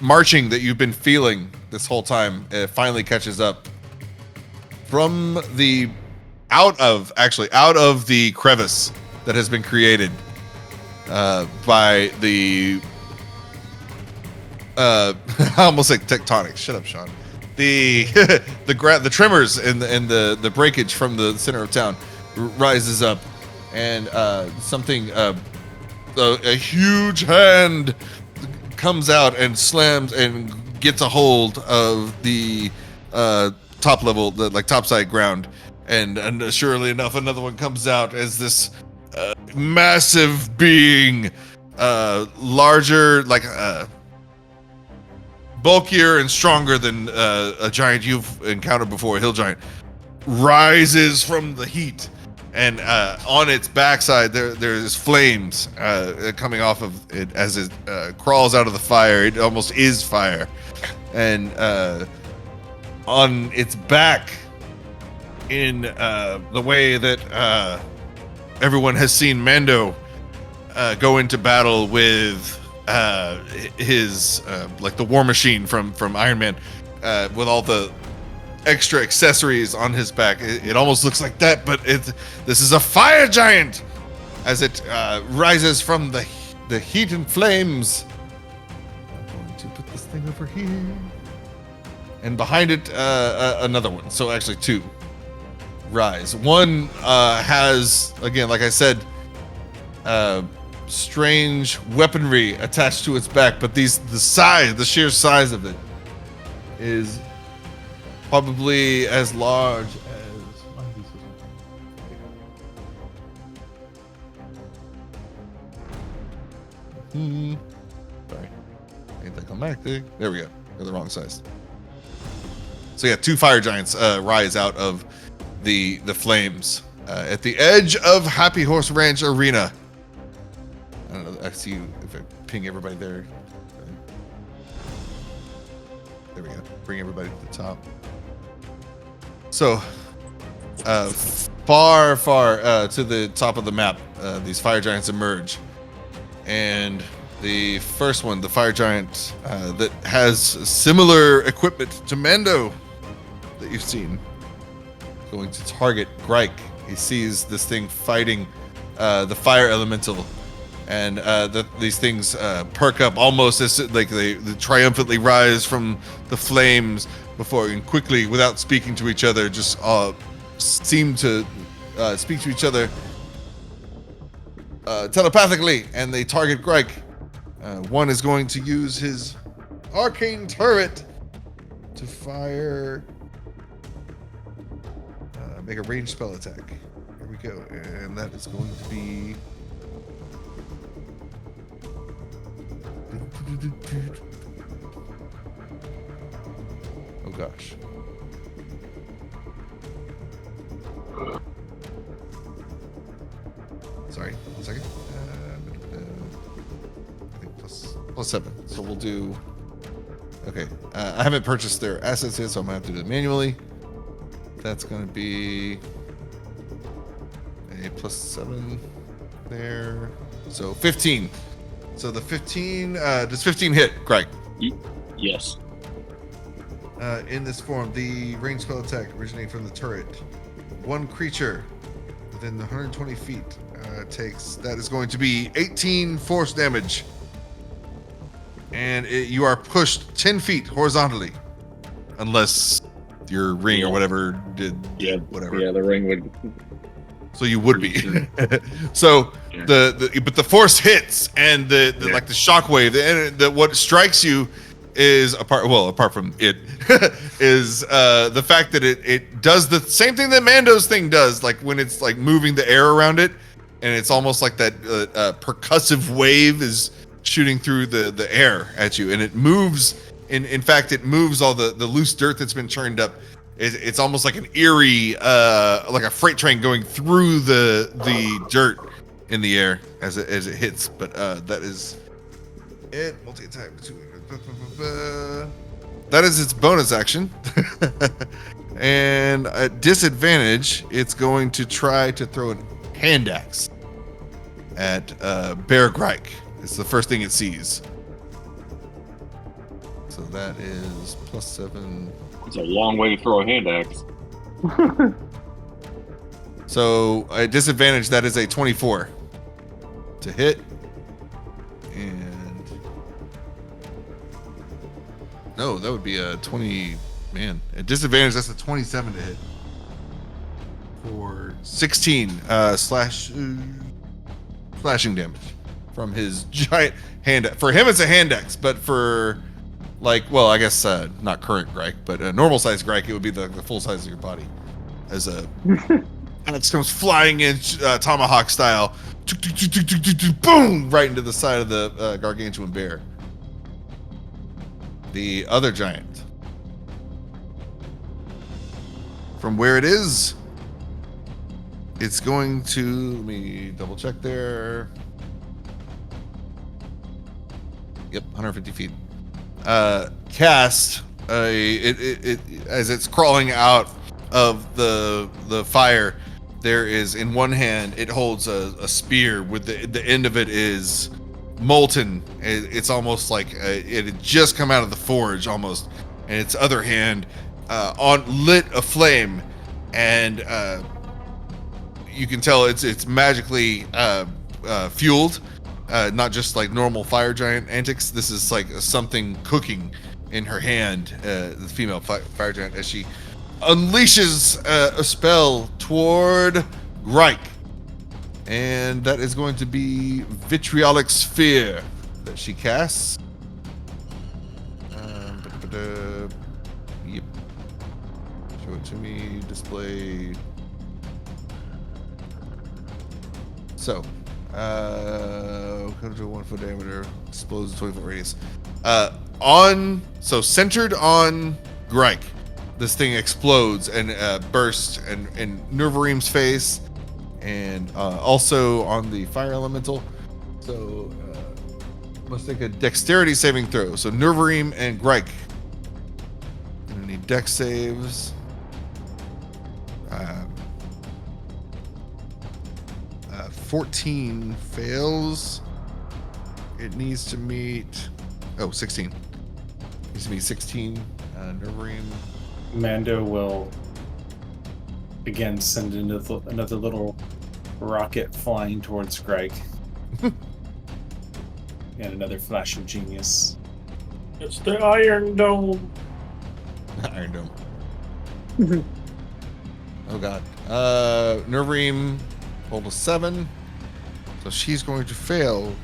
marching that you've been feeling this whole time finally catches up from out of the crevice that has been created by the I almost like tectonic. Shut up, Sean. The tremors and the breakage from the center of town rises up, and something a huge hand comes out and slams and gets a hold of the top level, the like topside ground, and surely enough, another one comes out as this massive being, larger, like bulkier and stronger than a giant you've encountered before, a hill giant, rises from the heat, and on its backside there's flames coming off of it as it crawls out of the fire. It almost is fire, and on its back, in the way that everyone has seen Mando go into battle with his like the war machine from Iron Man, with all the extra accessories on his back. It almost looks like that, but this is a fire giant as it rises from the heat and flames. I'm going to put this thing over here, and behind it another one. So actually two rise. One has, again, like I said, strange weaponry attached to its back, but the sheer size of it is probably as large as sorry, anticlimactic. There we go. They're the wrong size. So yeah, two fire giants rise out of the flames at the edge of Happy Horse Ranch Arena. I don't know. I see you. If I ping everybody there. There we go. Bring everybody to the top. So, far to the top of the map, these fire giants emerge, and the first one, the fire giant that has similar equipment to Mando that you've seen, going to target Gryke. He sees this thing fighting the fire elemental, and these things perk up almost as like they triumphantly rise from the flames before, and quickly, without speaking to each other, just seem to speak to each other telepathically, and they target Gryke. One is going to use his arcane turret to fire, make a ranged spell attack. Here we go, and that is going to be. Oh gosh. Sorry, 1 second. I think plus 7. So we'll do. Okay, I haven't purchased their assets yet, so I'm gonna have to do it manually. That's gonna be a plus 7 there. So 15. So the 15, does 15 hit, Gryke? Yes. In this form, the ranged spell attack originating from the turret. One creature within the 120 feet takes, that is going to be 18 force damage. And you are pushed 10 feet horizontally. Unless your ring or whatever did whatever. Yeah, the ring would. So you would be. So but the force hits and the like the shockwave, the what strikes you is apart from it is the fact that it does the same thing that Mando's thing does, like when it's like moving the air around it, and it's almost like that percussive wave is shooting through the air at you, and it moves. In fact, it moves all the loose dirt that's been churned up. It's almost like an eerie, like a freight train going through the dirt in the air as it hits. But that is it. Multi-attack. That is its bonus action. And at disadvantage, it's going to try to throw a hand axe at Bear Gryke. It's the first thing it sees. So that is plus 7. It's a long way to throw a hand axe. So at disadvantage, that is a 24 to hit. And no, that would be a 20. Man, at disadvantage, that's a 27 to hit for 16 slashing damage from his giant hand. For him, it's a hand axe, but for I guess not current Gryke, but a normal size Gryke, it would be the full size of your body. As a axe comes flying in tomahawk style, boom, right into the side of the gargantuan bear. The other giant. From where it is, it's going to, let me double check there. Yep, 150 feet. Cast it as it's crawling out of the fire. There is, in one hand, it holds a spear with the end of it is molten. It's almost like it had just come out of the forge almost, and its other hand lit aflame, and you can tell it's magically fueled. Not just like normal fire giant antics. This is like something cooking in her hand, the female fire giant, as she unleashes a spell toward Gryke. And that is going to be Vitriolic Sphere that she casts. Yep. Show it to me. Display. So. Comes to 1 foot diameter, explodes 20 foot radius. Centered on Gryke, this thing explodes and bursts in Neverweakened's face, and also on the fire elemental. So must take a dexterity saving throw. So Neverweakened and Gryke. Gonna need dex saves. 14 fails. It needs to meet 16. Needs to meet 16. Neverweakened. Mando will again send another little rocket flying towards Gryke. And another flash of genius. It's the Iron Dome. Iron Dome. Oh god. Neverweakened rolled a 7. So she's going to fail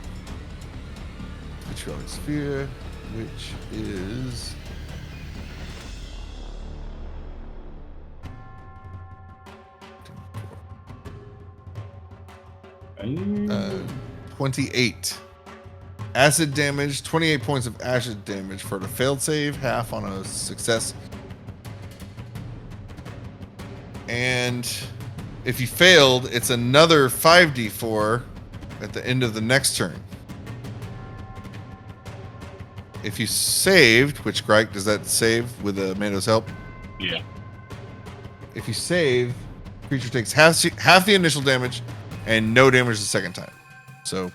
Vitriolic Sphere, which is 28 acid damage, 28 points of acid damage for the failed save, half on a success. And if you failed, it's another 5d4 at the end of the next turn. If you saved, which Gryke, does that save with Amando's help? Yeah. If you save, creature takes half the initial damage and no damage the second time. So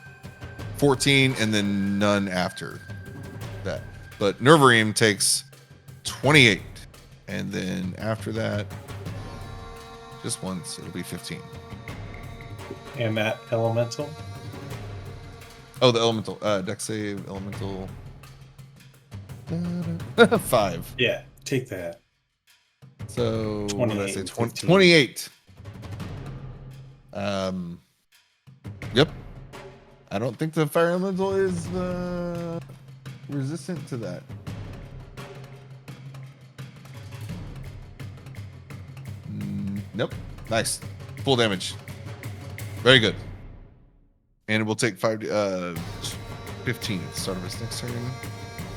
14 and then none after that. But Neverweakened takes 28. And then after that, just once, it'll be 15. And that elemental? Oh, the elemental. Dex save, elemental. 5. Yeah, take that. So, what did I say? 15. 28. Yep. I don't think the fire elemental is resistant to that. Nope. Nice. Full damage. Very good. And it will take 15 at the start of his next turn.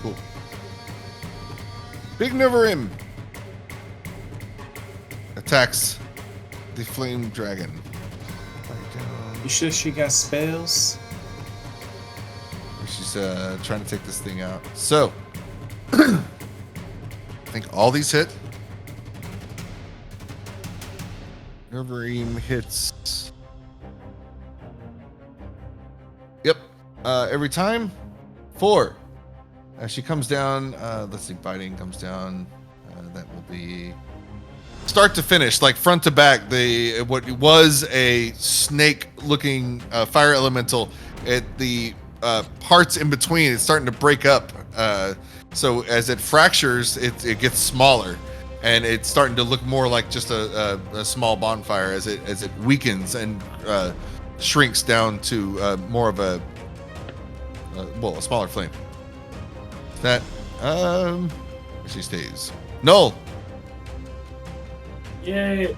Cool. Big Neverweakened attacks the flame dragon. You sure she got spells? She's trying to take this thing out. So, I think all these hit. Neverweakened hits. Yep. Every time. 4. As she comes down, let's see, biting comes down. That will be start to finish, like front to back. What was a snake-looking fire elemental, the parts in between, it's starting to break up. So as it fractures, it gets smaller, and it's starting to look more like just a small bonfire as it weakens and shrinks down to more of a smaller flame. That she stays. Null. Yay!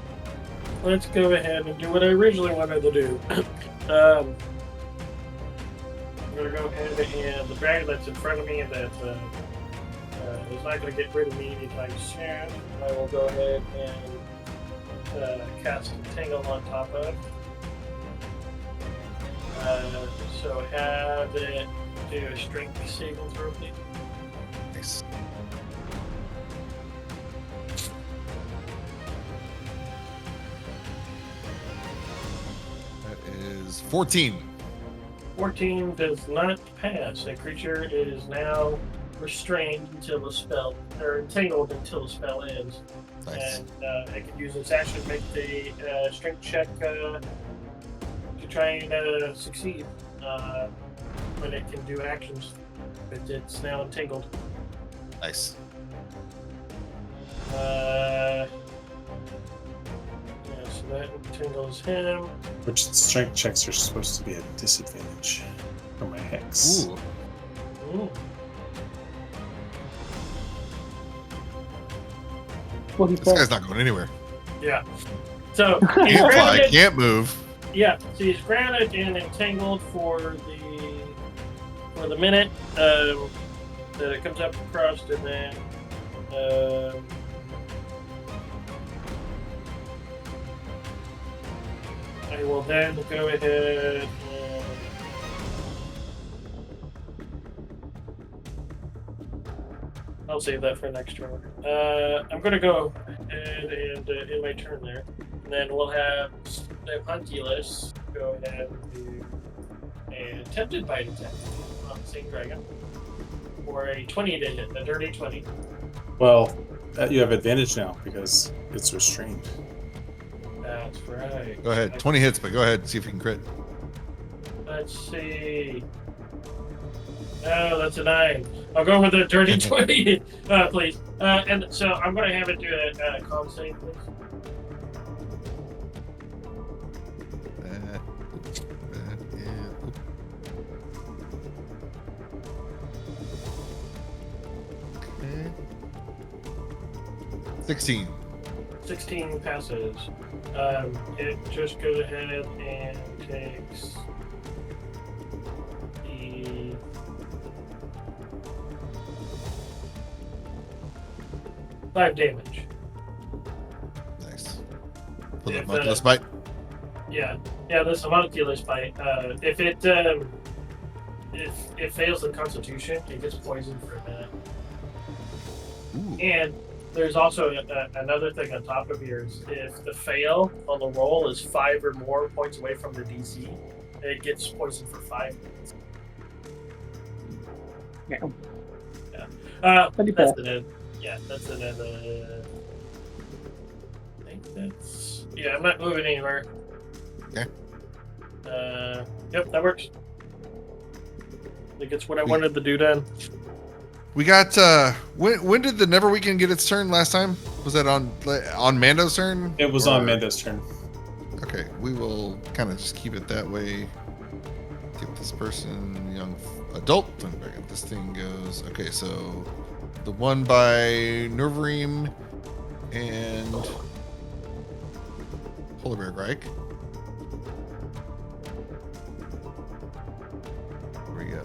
Let's go ahead and do what I originally wanted to do. I'm gonna go ahead and the dragon that's in front of me that is not gonna get rid of me anytime soon. I will go ahead and cast Entangle on top of. So have it do a strength saving throw, please. Nice. That is 14. 14 does not pass. The creature is now restrained until the spell, or entangled until the spell ends. Nice. And it can use its action to make the strength check to try and succeed when it can do actions. But it's now entangled. Nice. Yeah, so that entangles him. Which strength checks are supposed to be a disadvantage for my hex. Ooh. Ooh. What he This said. guy's not going anywhere. Yeah. So he's Can't fly, grounded. can't move. Yeah, so he's grounded and entangled for the minute that it comes up across, and then I will then go ahead and I'll save that for next turn. I'm going to go ahead and in my turn there, and then we'll have the Hunculus go ahead and do a attempted bite attack on the same dragon for a 20 to hit, a dirty 20. Well, you have advantage now because it's restrained. That's right. Go ahead. 20 hits, but go ahead. See if you can crit. Let's see. Oh, that's a 9. I'll go with a dirty 20, please. And so I'm going to have it do a con save, please. Yeah. 16. 16 passes. It just goes ahead and takes the 5 damage. Nice. For the If, homunculus bite. Yeah, this homunculus bite. If it fails the Constitution, it gets poisoned for a minute. Ooh. And there's also another thing on top of here is if the fail on the roll is 5 or more points away from the DC, it gets poisoned for 5 minutes. Yeah. Pretty That's fast. an end. Yeah, that's an end. I think that's. Yeah, I'm not moving anywhere. Okay. Yep, that works. I think it's what I wanted to do done. We got when did the Neverweakened get its turn last time? Was that on Mando's turn? It was on Mando's turn. Okay, we will kind of just keep it that way. Give this person young adult. And this thing goes. Okay, so the one by Nervereem and Polar Bear Gryke. Here we go.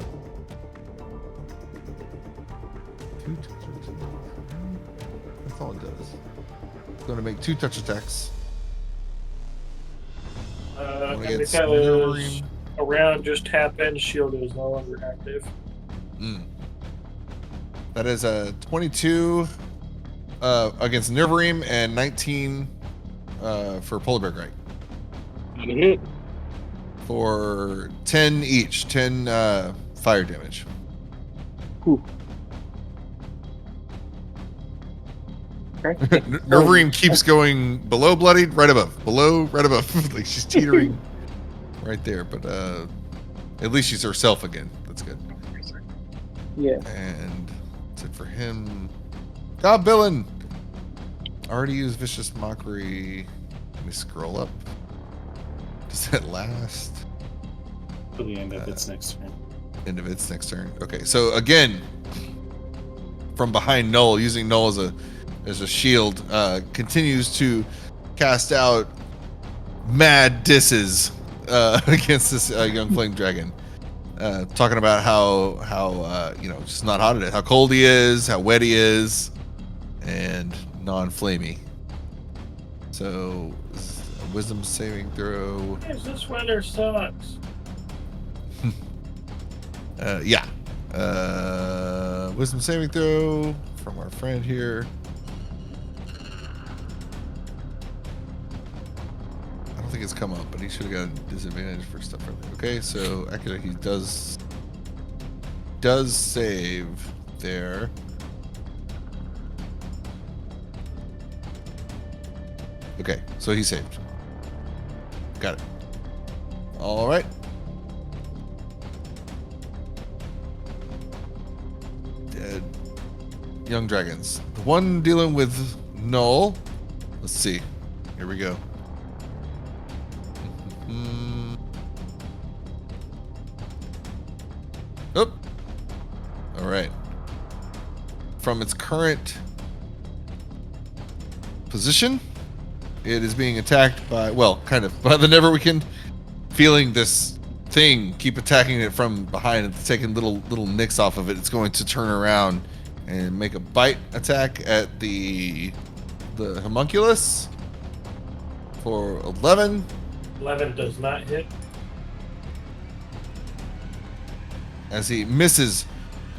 2 touch attacks. That's all it does. It's going to make 2 touch attacks. And When it gets because Nervereem. a round just happened, shield is no longer active. That is a 22 against Neverweakened and 19 for Polar Bear Gryke. Not a hit. For 10 each, 10 fire damage. Whew. Okay. Neverweakened keeps going below bloodied, right above, below, right above. Like she's teetering right there, but at least she's herself again. That's good. Yeah. And that's it for him. Goblin! Already used Vicious Mockery. Let me scroll up. Does that last? To the end of its next turn. End of its next turn. Okay, so again, from behind Null, using Null as a shield, continues to cast out mad disses against this young flame dragon. Talking about how just not hot at it, how cold he is, how wet he is, and non-flamey. So, a wisdom saving throw. Yes, this winter sucks. Yeah. Wisdom saving throw from our friend here. I don't think it's come up, but he should have got a disadvantage for stuff earlier. Okay, so actually he does save there. Okay, so he saved. Got it. All right. Dead young dragons. The one dealing with Null. Let's see. Here we go. Oop. All right. From its current position, it is being attacked by, well, kind of by the Neverweakened. Feeling this thing keep attacking it from behind and taking little nicks off of it, it's going to turn around and make a bite attack at the homunculus for 11. 11 does not hit. As he misses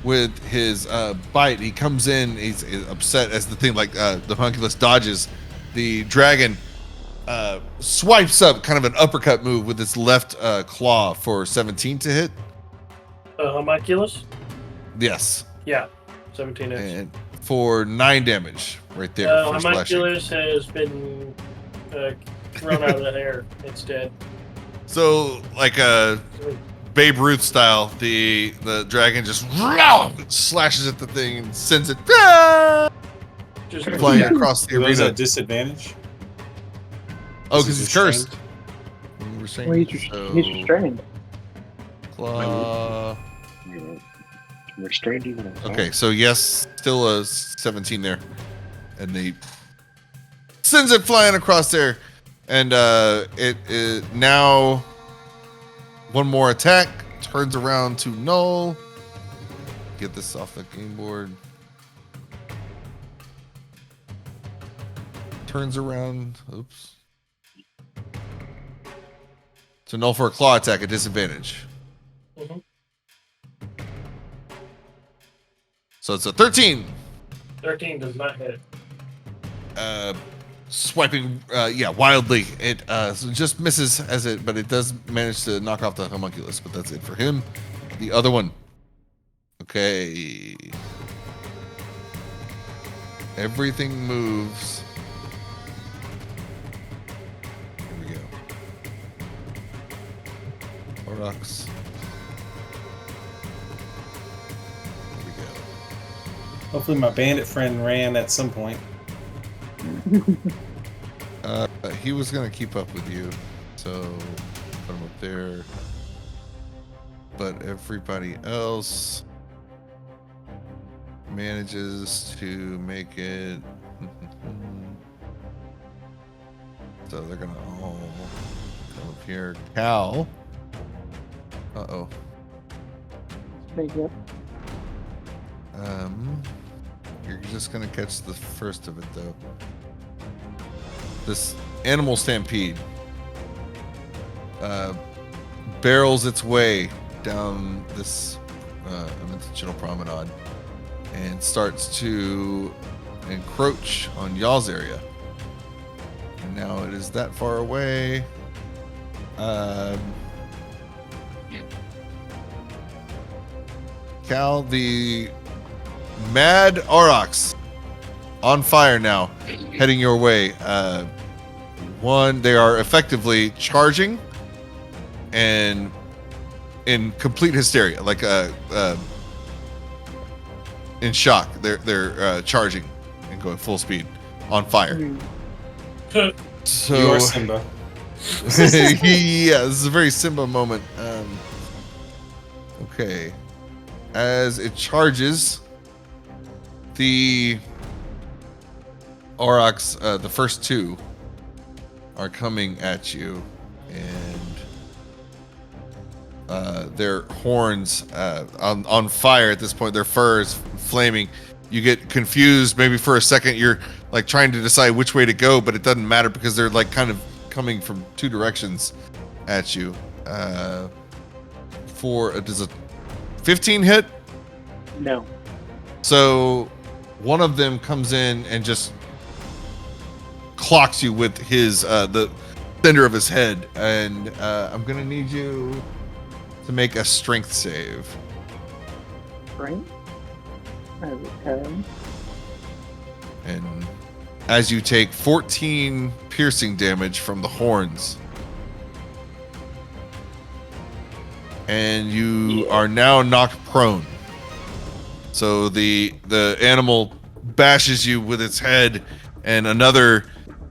with his bite, he comes in. He's upset as the thing, like the homunculus dodges. The dragon swipes up, kind of an uppercut move with its left claw for 17 to hit. Homunculus? Yes. Yeah, 17 hits. And for 9 damage right there. For slashing. Homunculus has been thrown out of the air. It's dead. So, like Babe Ruth style, the dragon just slashes at the thing and sends it Just flying across the Was arena. a disadvantage? Oh, because he's cursed. Well, he's restrained. Claw. Restrained even. at Okay, five. so yes, still a 17 there. And they sends it flying across there. And it now one more attack. Turns around to Null. Get this off the game board. Turns around. Oops. So Null for a claw attack at disadvantage. Mhm. So it's a 13. 13 does not hit. Swiping, wildly. It just misses as it, but it does manage to knock off the homunculus. But that's it for him. The other one. Okay. Everything moves. Here we go. Aurochs. Here we go. Hopefully my bandit friend ran at some point. He was gonna keep up with you, so put him up there. But everybody else manages to make it. So they're gonna all come up here. Cal. Uh-oh. Thank you. You're just gonna catch the first of it though. This animal stampede barrels its way down this dimensional promenade and starts to encroach on y'all's area. And now it is that far away. Cal, the mad Aurochs on fire now, heading your way. They are effectively charging and in complete hysteria, like in shock. They're charging and going full speed on fire. So You are Simba. yeah, this is a very Simba moment. Okay, as it charges, the Aurochs, the first two, are coming at you, and their horns on fire at this point. Their fur is flaming. You get confused. Maybe for a second, you're like trying to decide which way to go, but it doesn't matter because they're like kind of coming from two directions at you. Does a 15 hit? No. So one of them comes in and just clocks you with his the center of his head, and I'm gonna need you to make a strength save. Right? Okay. And as you take 14 piercing damage from the horns, and you are now knocked prone. So the animal bashes you with its head, and another,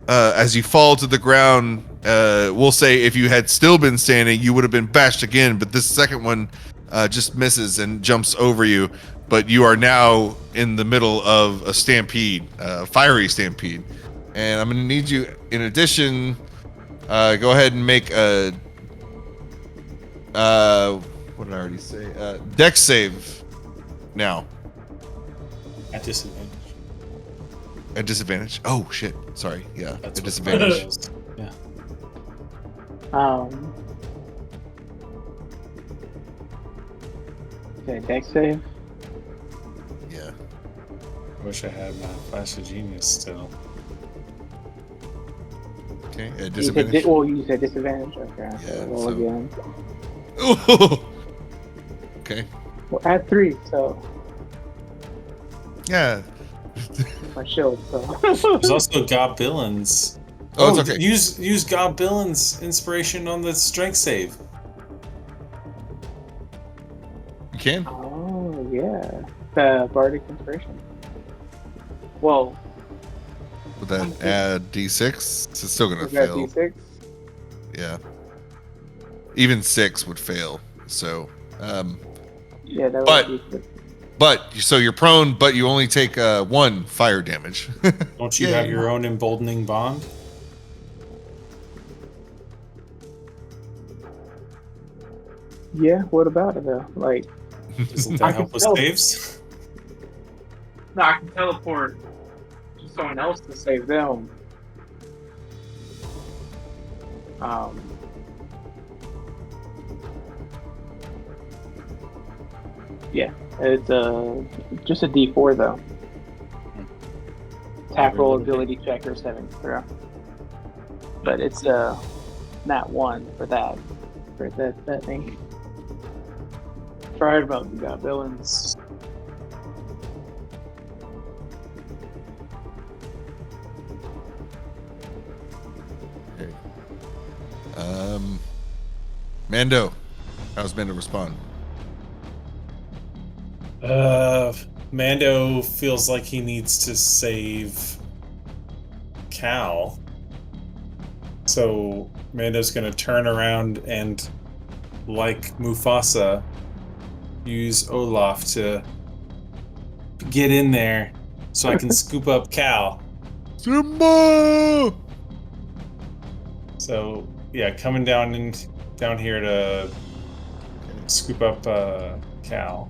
as you fall to the ground, we'll say if you had still been standing, you would have been bashed again, but this second one just misses and jumps over you. But you are now in the middle of a stampede, a fiery stampede. And I'm going to need you, in addition, go ahead and make a, what did I already say? Dex save now. At disadvantage. At disadvantage? Oh, shit. Sorry. Yeah, That's at what disadvantage. it is. Yeah. Okay, dex save. Yeah. I wish I had my Flash of Genius still. Okay, at You said, disadvantage. you said disadvantage? Okay. Yeah, Roll so- again. Okay. Well, add 3, so Yeah. my shield, so. There's also Goblins. Oh, it's okay. Use Goblins inspiration on the strength save. You can? Oh, yeah. The Bardic Inspiration. Well, Would that add D6? It's still going to is that fail. D6? Yeah. Even 6 would fail. So, Yeah, that But- would be D6. so you're prone, but you only take 1 fire damage. Don't you Yeah. have your own emboldening bond? Yeah, what about it though? Like, Doesn't I that can help with tell. saves? no, I can teleport to someone else to save them. Yeah, it's just a D4 though. Attack roll, ability check, or saving throw. But it's not one for that thing. Right about we got villains. Okay. Mando. How's Mando respond? Mando feels like he needs to save Cal. So Mando's gonna turn around and, like Mufasa, use Olaf to get in there so I can scoop up Cal. Simba! So yeah, coming down here to scoop up Cal.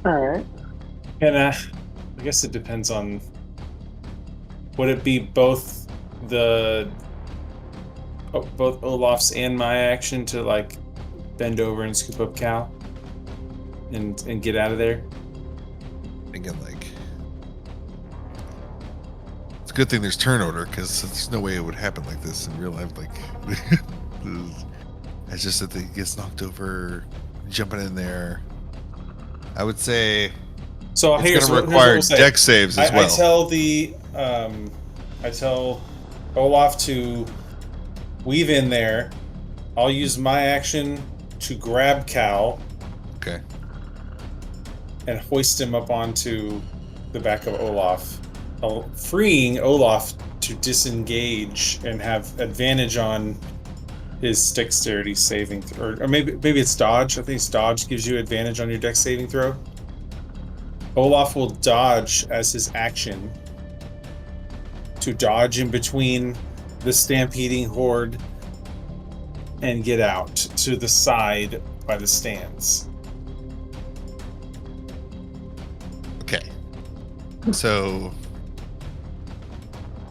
Alright. And I guess it depends on, would it be both Olaf's and my action to like bend over and scoop up Cal and get out of there? Thinking like, it's a good thing there's turn order, because there's no way it would happen like this in real life. Like, it's just that he gets knocked over, jumping in there. I would say so it's here's going to what require we'll say. deck saves as well. I tell Olaf to weave in there. I'll use my action to grab Cal. Okay. And hoist him up onto the back of Olaf, freeing Olaf to disengage and have advantage on his dexterity saving, or maybe it's dodge. I think it's dodge gives you advantage on your dex saving throw. Olaf will dodge as his action to dodge in between the stampeding horde and get out to the side by the stands. Okay. So,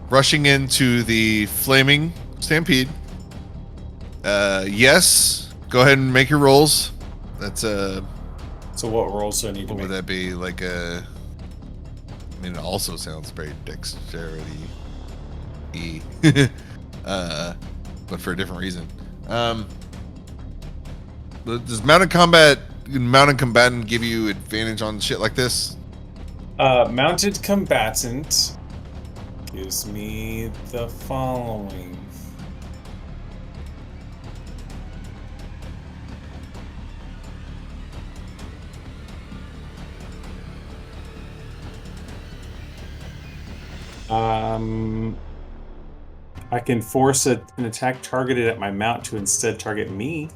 rushing into the flaming stampede. Yes. Go ahead and make your rolls. That's So what rolls do I need to what make? would that be? Like a? I mean, it also sounds very dexterity. But for a different reason. Does mounted combatant give you advantage on shit like this? Mounted combatant gives me the following. I can force an attack targeted at my mount to instead target me.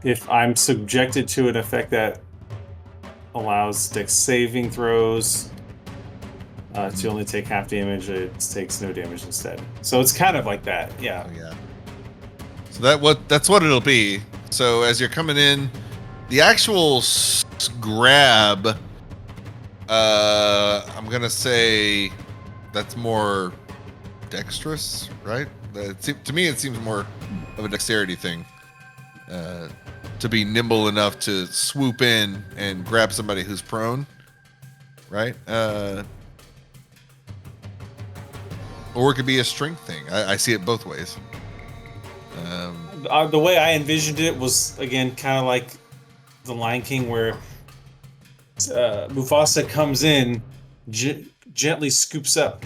If I'm subjected to an effect that allows dex saving throws to only take half damage, it takes no damage instead. So it's kind of like that, yeah. Oh, yeah. So that's what it'll be. So as you're coming in, the actual grab, I'm gonna say that's more dexterous, right? To me, it seems more of a dexterity thing. To be nimble enough to swoop in and grab somebody who's prone, right? Or it could be a strength thing. I see it both ways. The way I envisioned it was, again, kind of like the Lion King, where Mufasa comes in, gently scoops up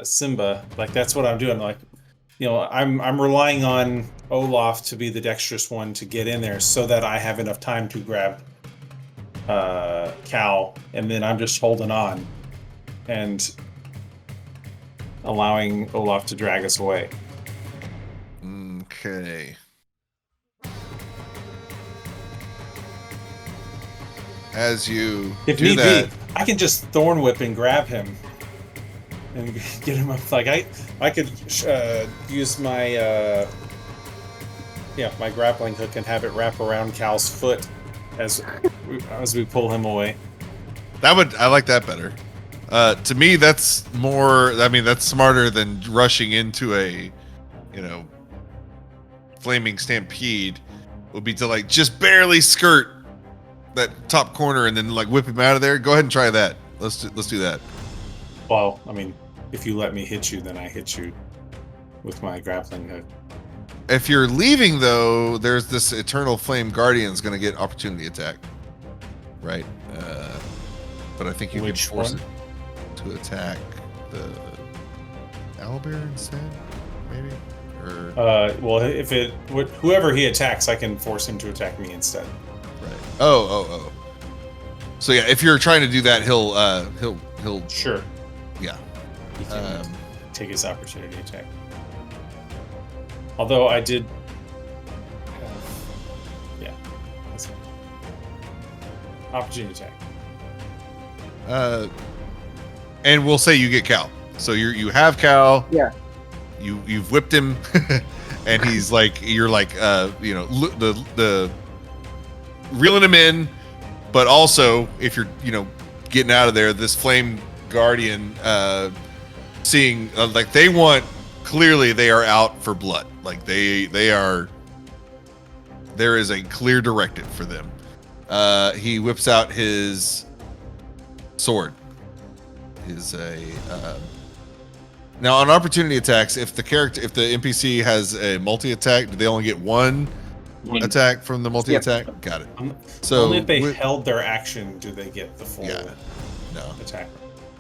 Simba. Like, that's what I'm doing. Like, I'm relying on Olaf to be the dexterous one to get in there so that I have enough time to grab Cal, and then I'm just holding on and allowing Olaf to drag us away. Okay. As you If do need that, be, I can just thorn whip and grab him and get him up. Like I could use my my grappling hook and have it wrap around Cal's foot as we pull him away. I like that better. To me, that's more. I mean, that's smarter than rushing into a, flaming stampede. Would be to like just barely skirt that top corner and then like whip him out of there. Go ahead and try that. Let's do that. Well, I mean, if you let me hit you, then I hit you with my grappling hook. If you're leaving though, there's this eternal flame guardian's going to get opportunity attack, right? But I think you Which can force one? it to attack the owlbear instead, maybe. Or Well, whoever he attacks, I can force him to attack me instead. right. Oh. So yeah, if you're trying to do that, he'll Sure. yeah. He can take his opportunity attack. Although I did. Yeah. That's fine. Opportunity attack. And we'll say you get Cal. So you have Cal. Yeah. You've whipped him, and he's like you're like the reeling him in, but also if you're getting out of there, this flame guardian seeing like they want clearly they are out for blood. Like they are. There is a clear directive for them. He whips out his sword. Now on opportunity attacks, if the NPC has a multi-attack, do they only get one attack from the multi-attack? Yep. Got it. So only if they held their action do they get the full no. attack.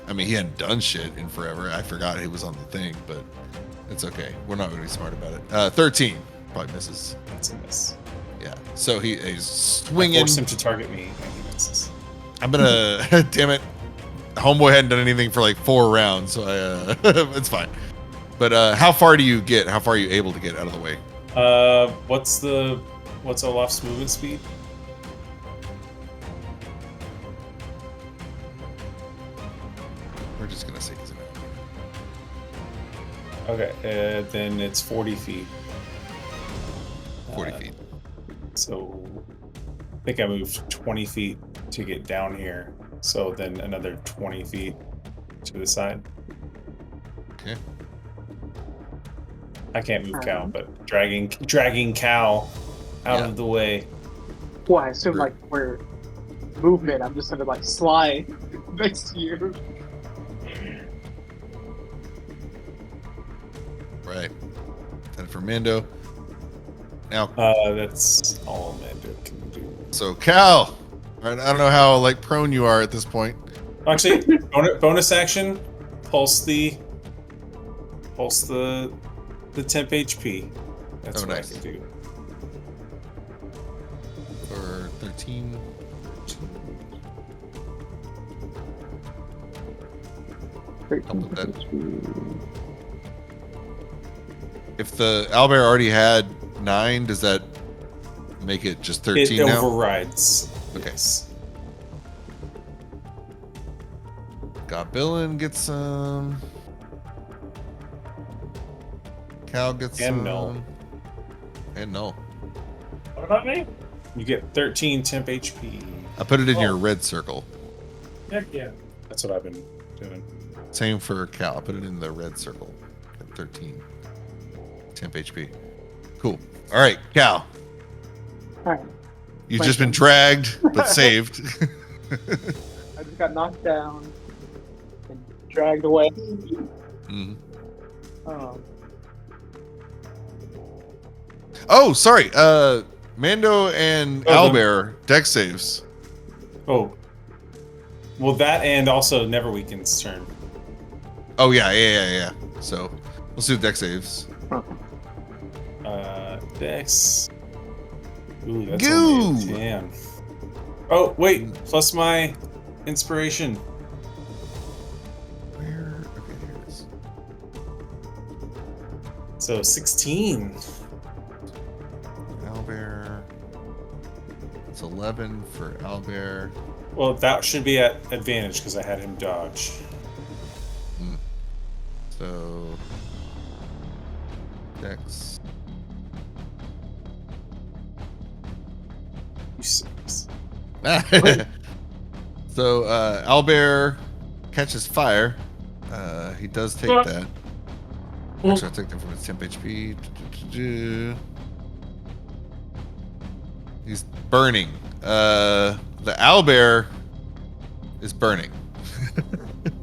I mean, he hadn't done shit in forever. I forgot he was on the thing, but it's okay. We're not going to be smart about it. 13 probably misses. That's a miss. Yeah. So he's I swinging. force him to target me, and he misses. I'm gonna. Damn it. Homeboy hadn't done anything for like 4 rounds, so it's fine. But how far do you get? How far are you able to get out of the way? What's Olaf's movement speed? We're just gonna say he's Okay, then it's 40 feet. 40 feet. So I think I moved 20 feet to get down here. So then another 20 feet to the side. Okay. I can't move Cal, but dragging Cal out of the way. Well, I assume like we're movement. I'm just gonna like slide next to you. Right. And for Mando. Now, That's all Mando can do. so Cal, I don't know how like prone you are at this point. Actually, bonus action, pulse the temp HP. That's what nice. I can do. For 13. Help with that. If the owlbear already had 9, does that make it just 13 It now? overrides. Okay. Yes. Goblin gets some. Cal gets And some. Null. And Null. What about me? You get 13 temp HP. I put it in your red circle. Heck yeah. That's what I've been doing. Same for Cal. I put it in the red circle at 13 temp HP. Cool. All right, Cal. All right. You've just been dragged, but saved. I just got knocked down and dragged away. Mhm. Um, Oh, sorry. Mando and Owlbear dex saves. Oh. Well, that and also Neverweakened's turn. Oh yeah. So let's do dex saves. Dex. Ooh, that's Goo! only a 10. Oh, wait. Plus my inspiration. Where? Okay, here it is. So 16. Owlbear. It's 11 for Owlbear. Well, that should be at advantage because I had him dodge. So dex. You serious? So Owlbear catches fire. He does take that. Actually, I'll take that from his temp HP. He's burning. The owlbear is burning.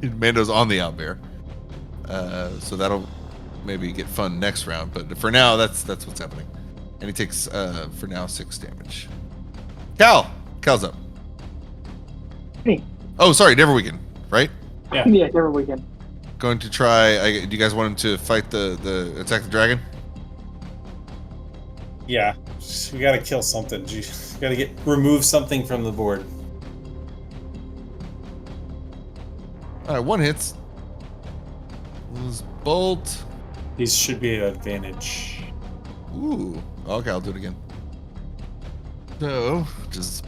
Mando's on the owlbear. So that'll maybe get fun next round. But for now, that's what's happening. And he takes, for now, 6 damage. Cal's up. Hey. Oh, sorry, Neverweakened, right? Yeah. Yeah, Neverweakened. Going to try. Do you guys want him to fight the attack the dragon? Yeah. We gotta kill something. We gotta remove something from the board. All right, 1 hits. Lose bolt. These should be an advantage. Ooh. Okay, I'll do it again. So, does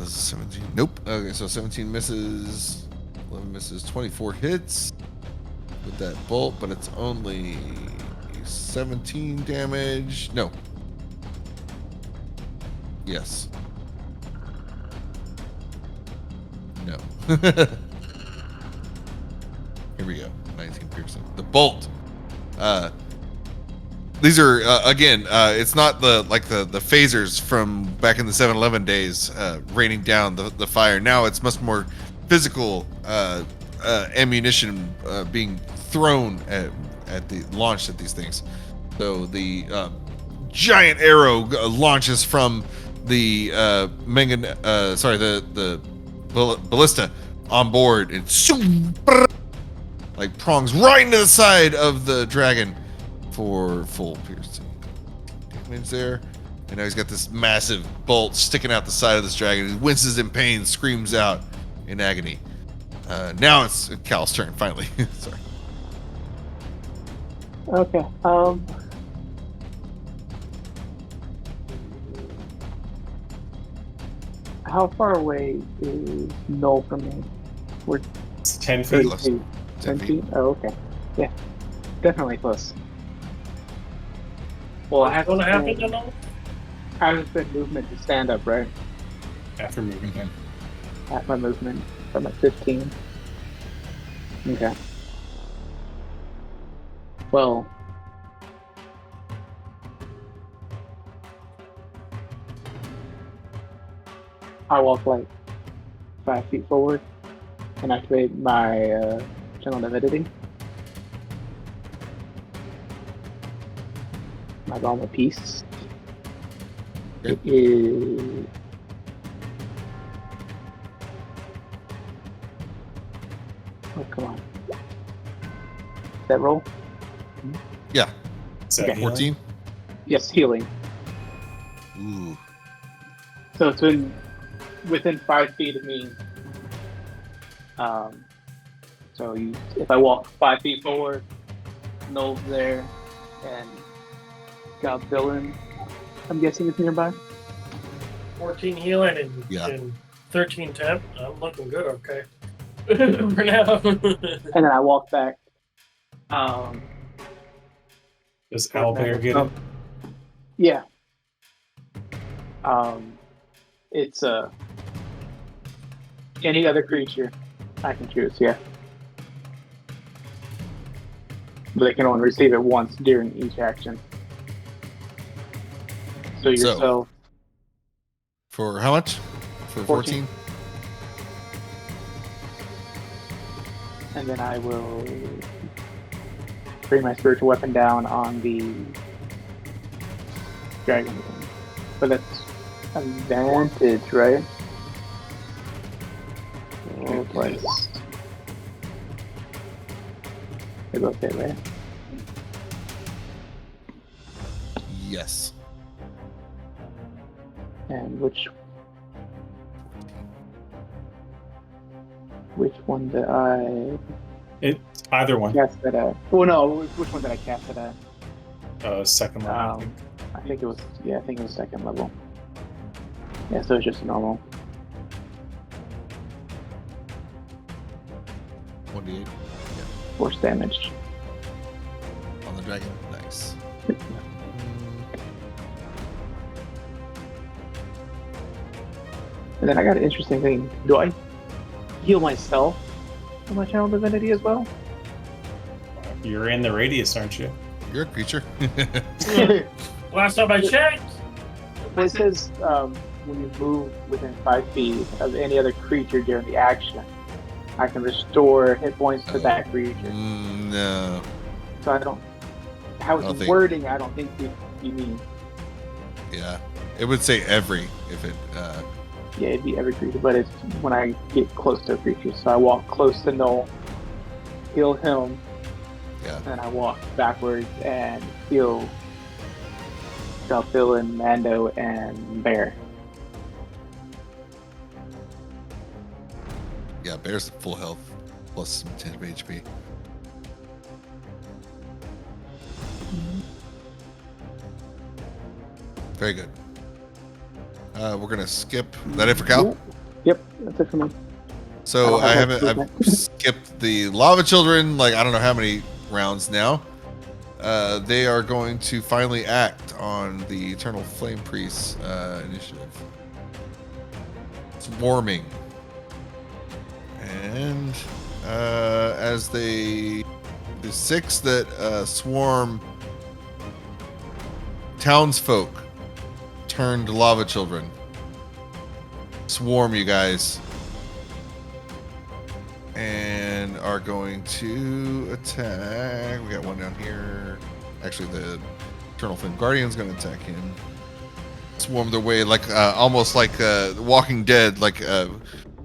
17? Nope. Okay, so 17 misses. 11 misses. 24 hits with that bolt, but it's only 17 damage. No. Yes. No. Here we go. 19 piercing. The bolt. These are again. It's not the phasers from back in the 7-Eleven days, raining down the fire. Now it's much more physical ammunition being thrown launched at these things. So the giant arrow launches from the the ballista on board and like prongs right into the side of the dragon for full piercing damage there. And now he's got this massive bolt sticking out the side of this dragon. He winces in pain, screams out in agony. Now it's Cal's turn, finally. Sorry. Okay. How far away is Null from me? We're It's 10 feet. 30 feet. 10 feet? Oh, okay. Yeah. Definitely close. Well, I What's going to happen to Null? I haven't spent movement to stand up, right? After moving him. At my movement. I'm at 15. Okay. Well. I walk like 5 feet forward and activate my channel divinity. My Balm of Peace. Okay. It is. Oh, come on. That roll? Yeah. Is that Okay. 14. Yes, healing. Ooh. So it's within 5 feet of me. So if I walk 5 feet forward, Null's there, and Ghelryn, I'm guessing it's nearby. 14 healing and, Yeah. and 13 temp. I'm looking good, okay. For now. And then I walk back. Does Owlbear get it? Yeah. It's any other creature I can choose, yeah. But they can only receive it once during each action. So yourself. For how much? For 14? And then I will bring my spiritual weapon down on the dragon. But that's advantage, right? Oh, place. It's okay, right? Yes. And which one did I Either one. cast that at? Well, no, which one did I cast it at? Second level. I think it was second level. Yeah, so it's just normal. 1d8. Force damage. On the dragon. Nice. And then I got an interesting thing. Do I heal myself of my channel divinity as well? You're in the radius, aren't you? You're a creature. Last time I checked. Well, it says when you move within 5 feet of any other creature during the action, I can restore hit points to that creature. No. So I don't. How it's wording, I don't think you mean. Yeah. It would say every if it. Yeah, it'd be every creature, but it's when I get close to a creature. So I walk close to Null, heal him, Yeah. and I walk backwards and heal Galphil and Mando and Bear. Yeah, Bear's full health plus some 10 HP. Very good. We're gonna skip. Is that it for Cal? Yep, that's it for me. So I've movement. skipped the Lava Children, like I don't know how many rounds now. They are going to finally act on the Eternal Flame Priest's initiative. Swarming. And as the 6 that swarm townsfolk turned lava children. Swarm, you guys. And are going to attack. We got one down here. Actually, the Eternal Flame Guardian's going to attack him. Swarm their way like almost like Walking Dead, like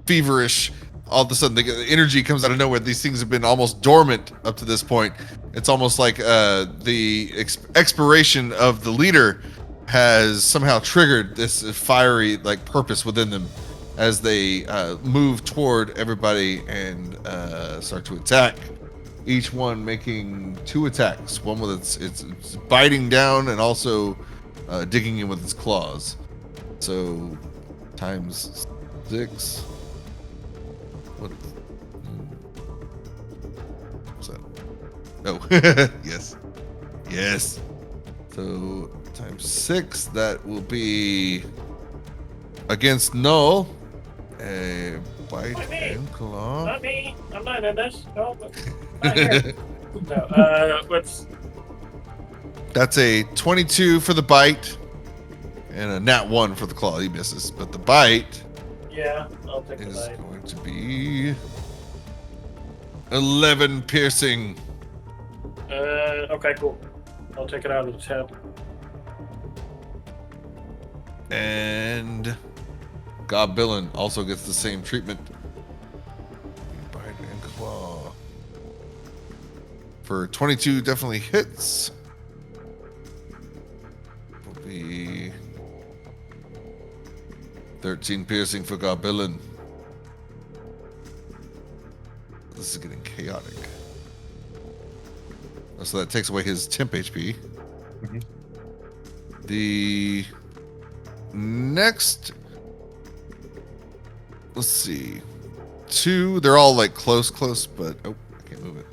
feverish. All of a sudden, the energy comes out of nowhere. These things have been almost dormant up to this point. It's almost like the expiration of the leader has somehow triggered this fiery like purpose within them as they move toward everybody and start to attack. Each one making 2 attacks. One with its biting down and also digging in with its claws. So times 6. What's that? Oh, yes. So times 6. That will be against Null. A bite and claw. Not me. I'm not in this. No, not here. No. What's? That's a 22 for the bite and a nat 1 for the claw. He misses, but the bite. Yeah, I'll take the Is bite. going to be 11 piercing. Okay, cool. I'll take it out of the tab. And Goblin also gets the same treatment. Bite and claw. For 22, definitely hits. Will be 13 piercing for Goblin. This is getting chaotic. So that takes away his temp HP. Mhm. The next, let's see, 2. They're all like close, but oh, I can't move it.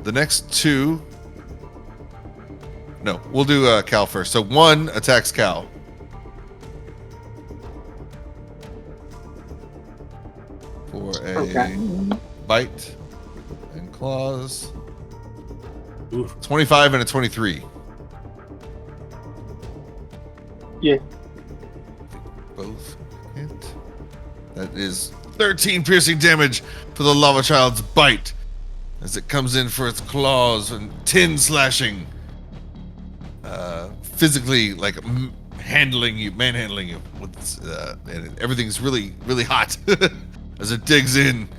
The next 2. No, we'll do Cal first. So 1 attacks Cal. For a bite and claws. Ooh. 25 and a 23. Yeah. Both hit. That is 13 piercing damage for the lava child's bite as it comes in for its claws and 10 slashing. Physically, like manhandling you with its, and everything's really, really hot as it digs in.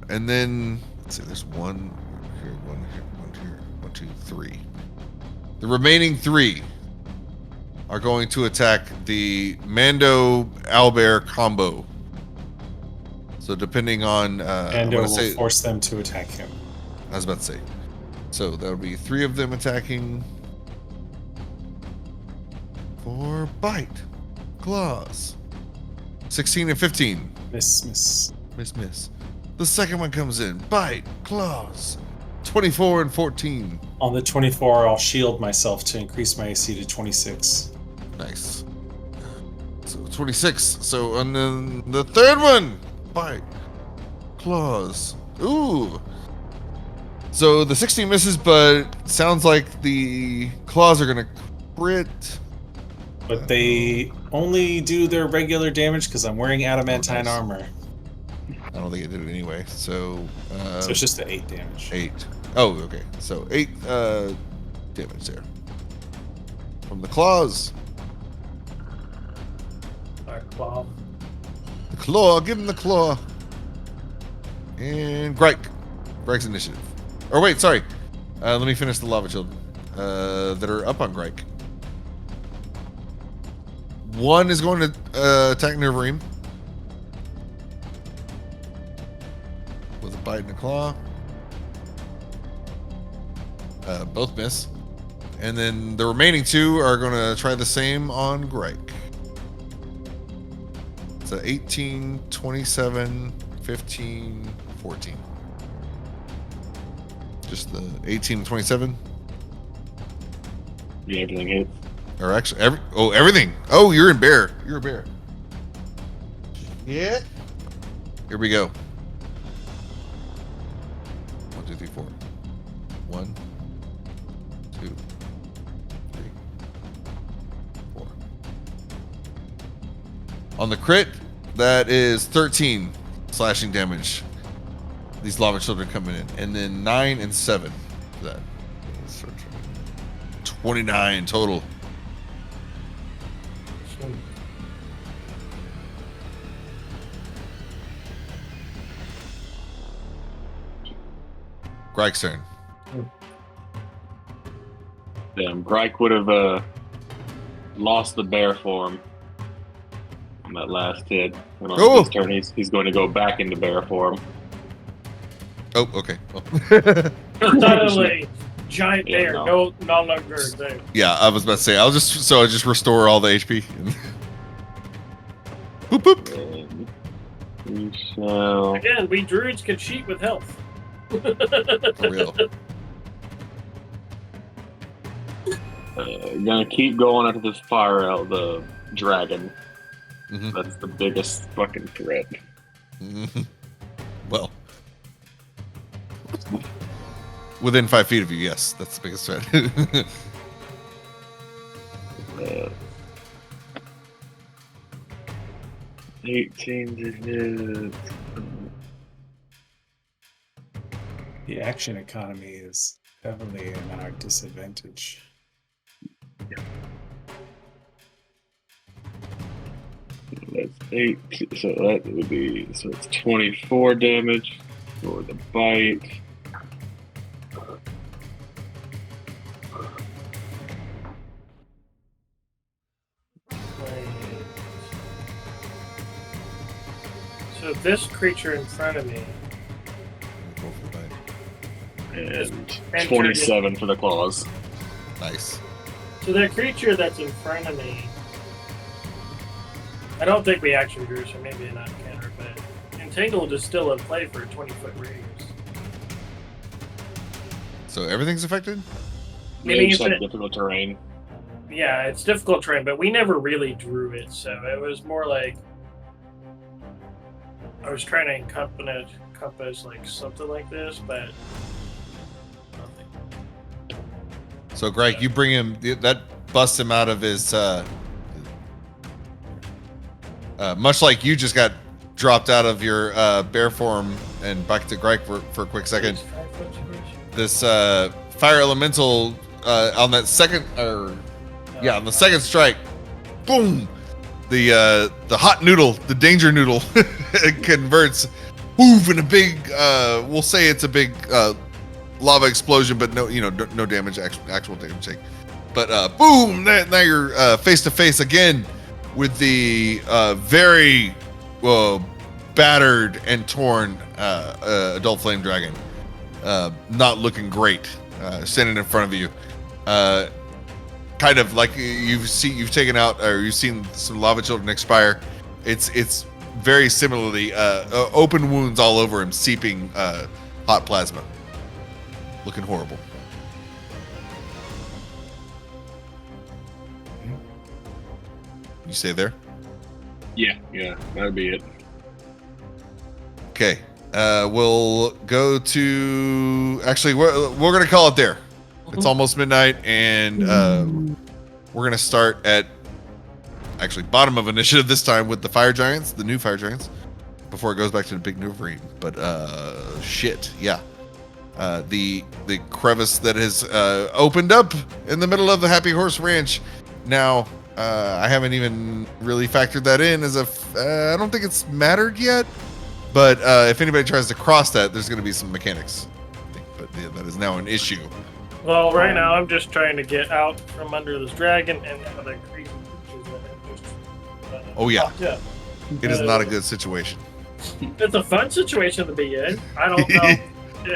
And then let's see, there's 1 here, 1 here, 1 here, 1, 2, 3. The remaining 3 are going to attack the Mando Owlbear combo. So depending on and it will force them to attack him. I was about to say. So that would be 3 of them attacking for bite, claws. 16 and 15. Miss. Miss. The second one comes in, bite, claws. 24 and 14. On the 24, I'll shield myself to increase my AC to 26. Nice. So 26. So and then the third one, bite, claws. Ooh. So the 16 misses, but sounds like the claws are gonna crit. But they only do their regular damage because I'm wearing adamantine nice. armor. I don't think it did it anyway. So So it's just an 8 damage. 8. Oh, okay. So 8 damage there from the claws. Our claw. The claw. Give him the claw. And Gryke. Gryke's initiative. Or wait, sorry. Let me finish the lava children that are up on Gryke. One is going to attack Neverweakened with a bite and a claw. Both miss. And then the remaining 2 are going to try the same on Gryke. So 18, 27, 15, 14. Just the 18 and 27? Yeah, everything hits. Or actually, everything. Oh, you're in bear. You're a bear. Yeah. Here we go. 1, 2, 3, 4. 1, 2, 3, 4. On the crit, that is 13 slashing damage. These lava children coming in, and then 9 and 7. That 29 total. Gryke's turn. Damn, Gryke would have lost the bear form on that last hit. And on his turn, he's going to go back into bear form. Oh, okay. Well. Suddenly, giant Yeah, bear, no. no longer there. Yeah, I was about to say, I'll just restore all the HP. Boop, boop. And we shall... Again, we druids can cheat with health. For real. Gonna keep going after this fire out the dragon. Mhm. That's the biggest fucking threat. Mhm. Well, within 5 feet of you, yes, that's the biggest threat. 18 to hit. The action economy is definitely in our disadvantage. That's 8. So that would be, so it's 24 damage for the bite. So this creature in front of me, And And 27 for the claws. Nice. so that creature that's in front of me, I don't think we actually drew, so maybe not counter, but Entangled is still in play for a 20-foot radius. So everything's affected? Maybe Meaning just if like it- difficult terrain. Yeah, it's difficult terrain, but we never really drew it, so it was more like I was trying to encompass like something like this, but nothing. So, Gryke, you bring him, that busts him out of his, much like you just got dropped out of your bear form and back to Gryke for a quick second. This fire elemental on that second, on the second strike, boom! The hot noodle, the danger noodle, converts, move in a big. We'll say it's a big lava explosion, but no damage, actual damage take. But boom! Now you're face to face again with the very battered and torn adult flame dragon. Not looking great, standing in front of you. Kind of like you've taken out, or you've seen some lava children expire. It's very similarly open wounds all over him, seeping hot plasma. Looking horrible. You stay there? Yeah, that'd be it. Okay. We'll go to. Actually, we're gonna call it there. It's almost midnight, and we're gonna start at actually bottom of initiative this time with the fire giants, the new fire giants, before it goes back to the big new green. But shit, yeah. The crevice that has opened up in the middle of the Happy Horse Ranch. Now, I haven't even really factored that in as I don't think it's mattered yet. But if anybody tries to cross that, there's going to be some mechanics. I think, but yeah, that is now an issue. Well, right now I'm just trying to get out from under this dragon and out of that crazy creatures that have just. Oh yeah, Yeah. it is not a good situation. It's a fun situation to be in. I don't know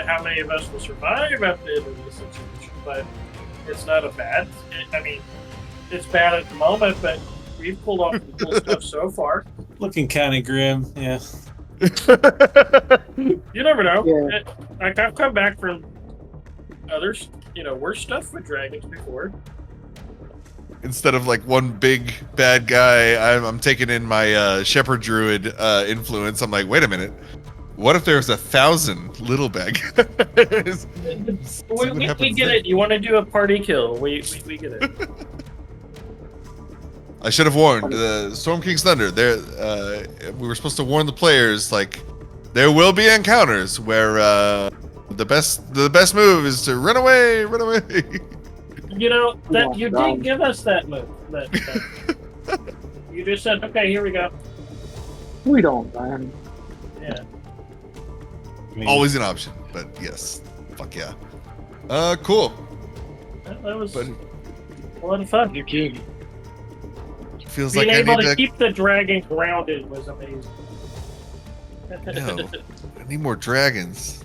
how many of us will survive at the end of this situation, but it's not a bad. I mean, it's bad at the moment, but we've pulled off the cool stuff so far. Looking kind of grim, yeah. You never know. Yeah. Like I've come back from others, worse stuff with dragons before. Instead of like one big bad guy, I'm taking in my shepherd druid influence. I'm like, wait a minute. What if there's 1,000 little bad guys? we get it. You want to do a party kill? We get it. I should have warned the Storm King's Thunder. We were supposed to warn the players like there will be encounters where the best move is to run away. That you did give us that move. You just said, okay, here we go. We don't run. Yeah. I mean, Always an option, but yes, fuck yeah. Cool. That was But a lot of fun. You kid. feels Being like I able need to to. keep the dragon grounded was amazing. No, I need more dragons.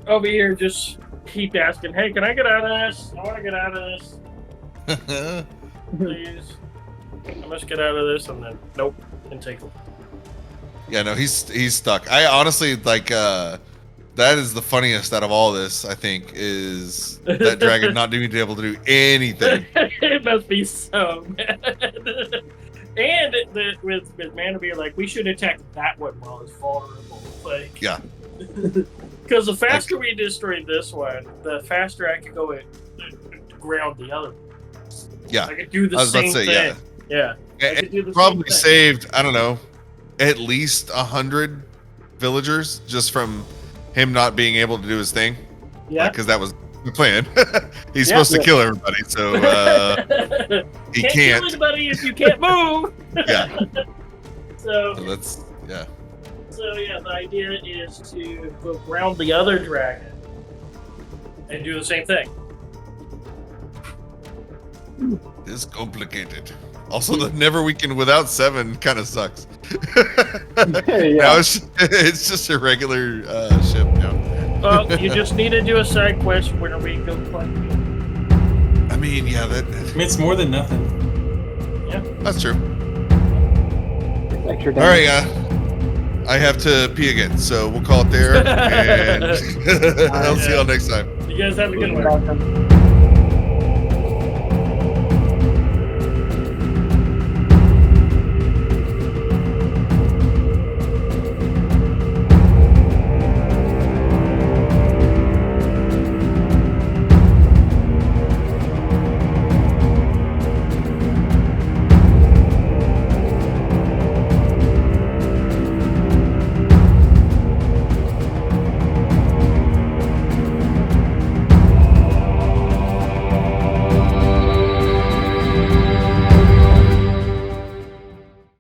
Over here, just keep asking, hey, can I get out of this? I want to get out of this. Please. I must get out of this, and then, nope, and take it. Yeah, no, he's stuck. I honestly like that is the funniest out of all this. I think is that dragon not being able to do anything. It must be so mad. And with Manabir, like, we should attack that one while it's vulnerable. Like, Yeah. Because the faster we destroy this one, the faster I can go and ground the other one. Yeah, I could do the I was about same to say thing. Yeah. I could do the It probably same thing. saved, I don't know, at least 100 villagers just from him not being able to do his thing. Yeah. Because that was the plan. He's Yeah. supposed to kill everybody, so he Can't can't. kill anybody if you can't move. Yeah. So So that's yeah. The idea is to go ground the other dragon and do the same thing. It's complicated. Also, the Neverweakened without 7 kind of sucks. Now it's just a regular ship now. Well, you just need to do a side quest where we go play. I mean, yeah, it's more than nothing. that's true. Extra All right, I have to pee again, so we'll call it there, and I'll see y'all next time. You guys have a good one. Welcome.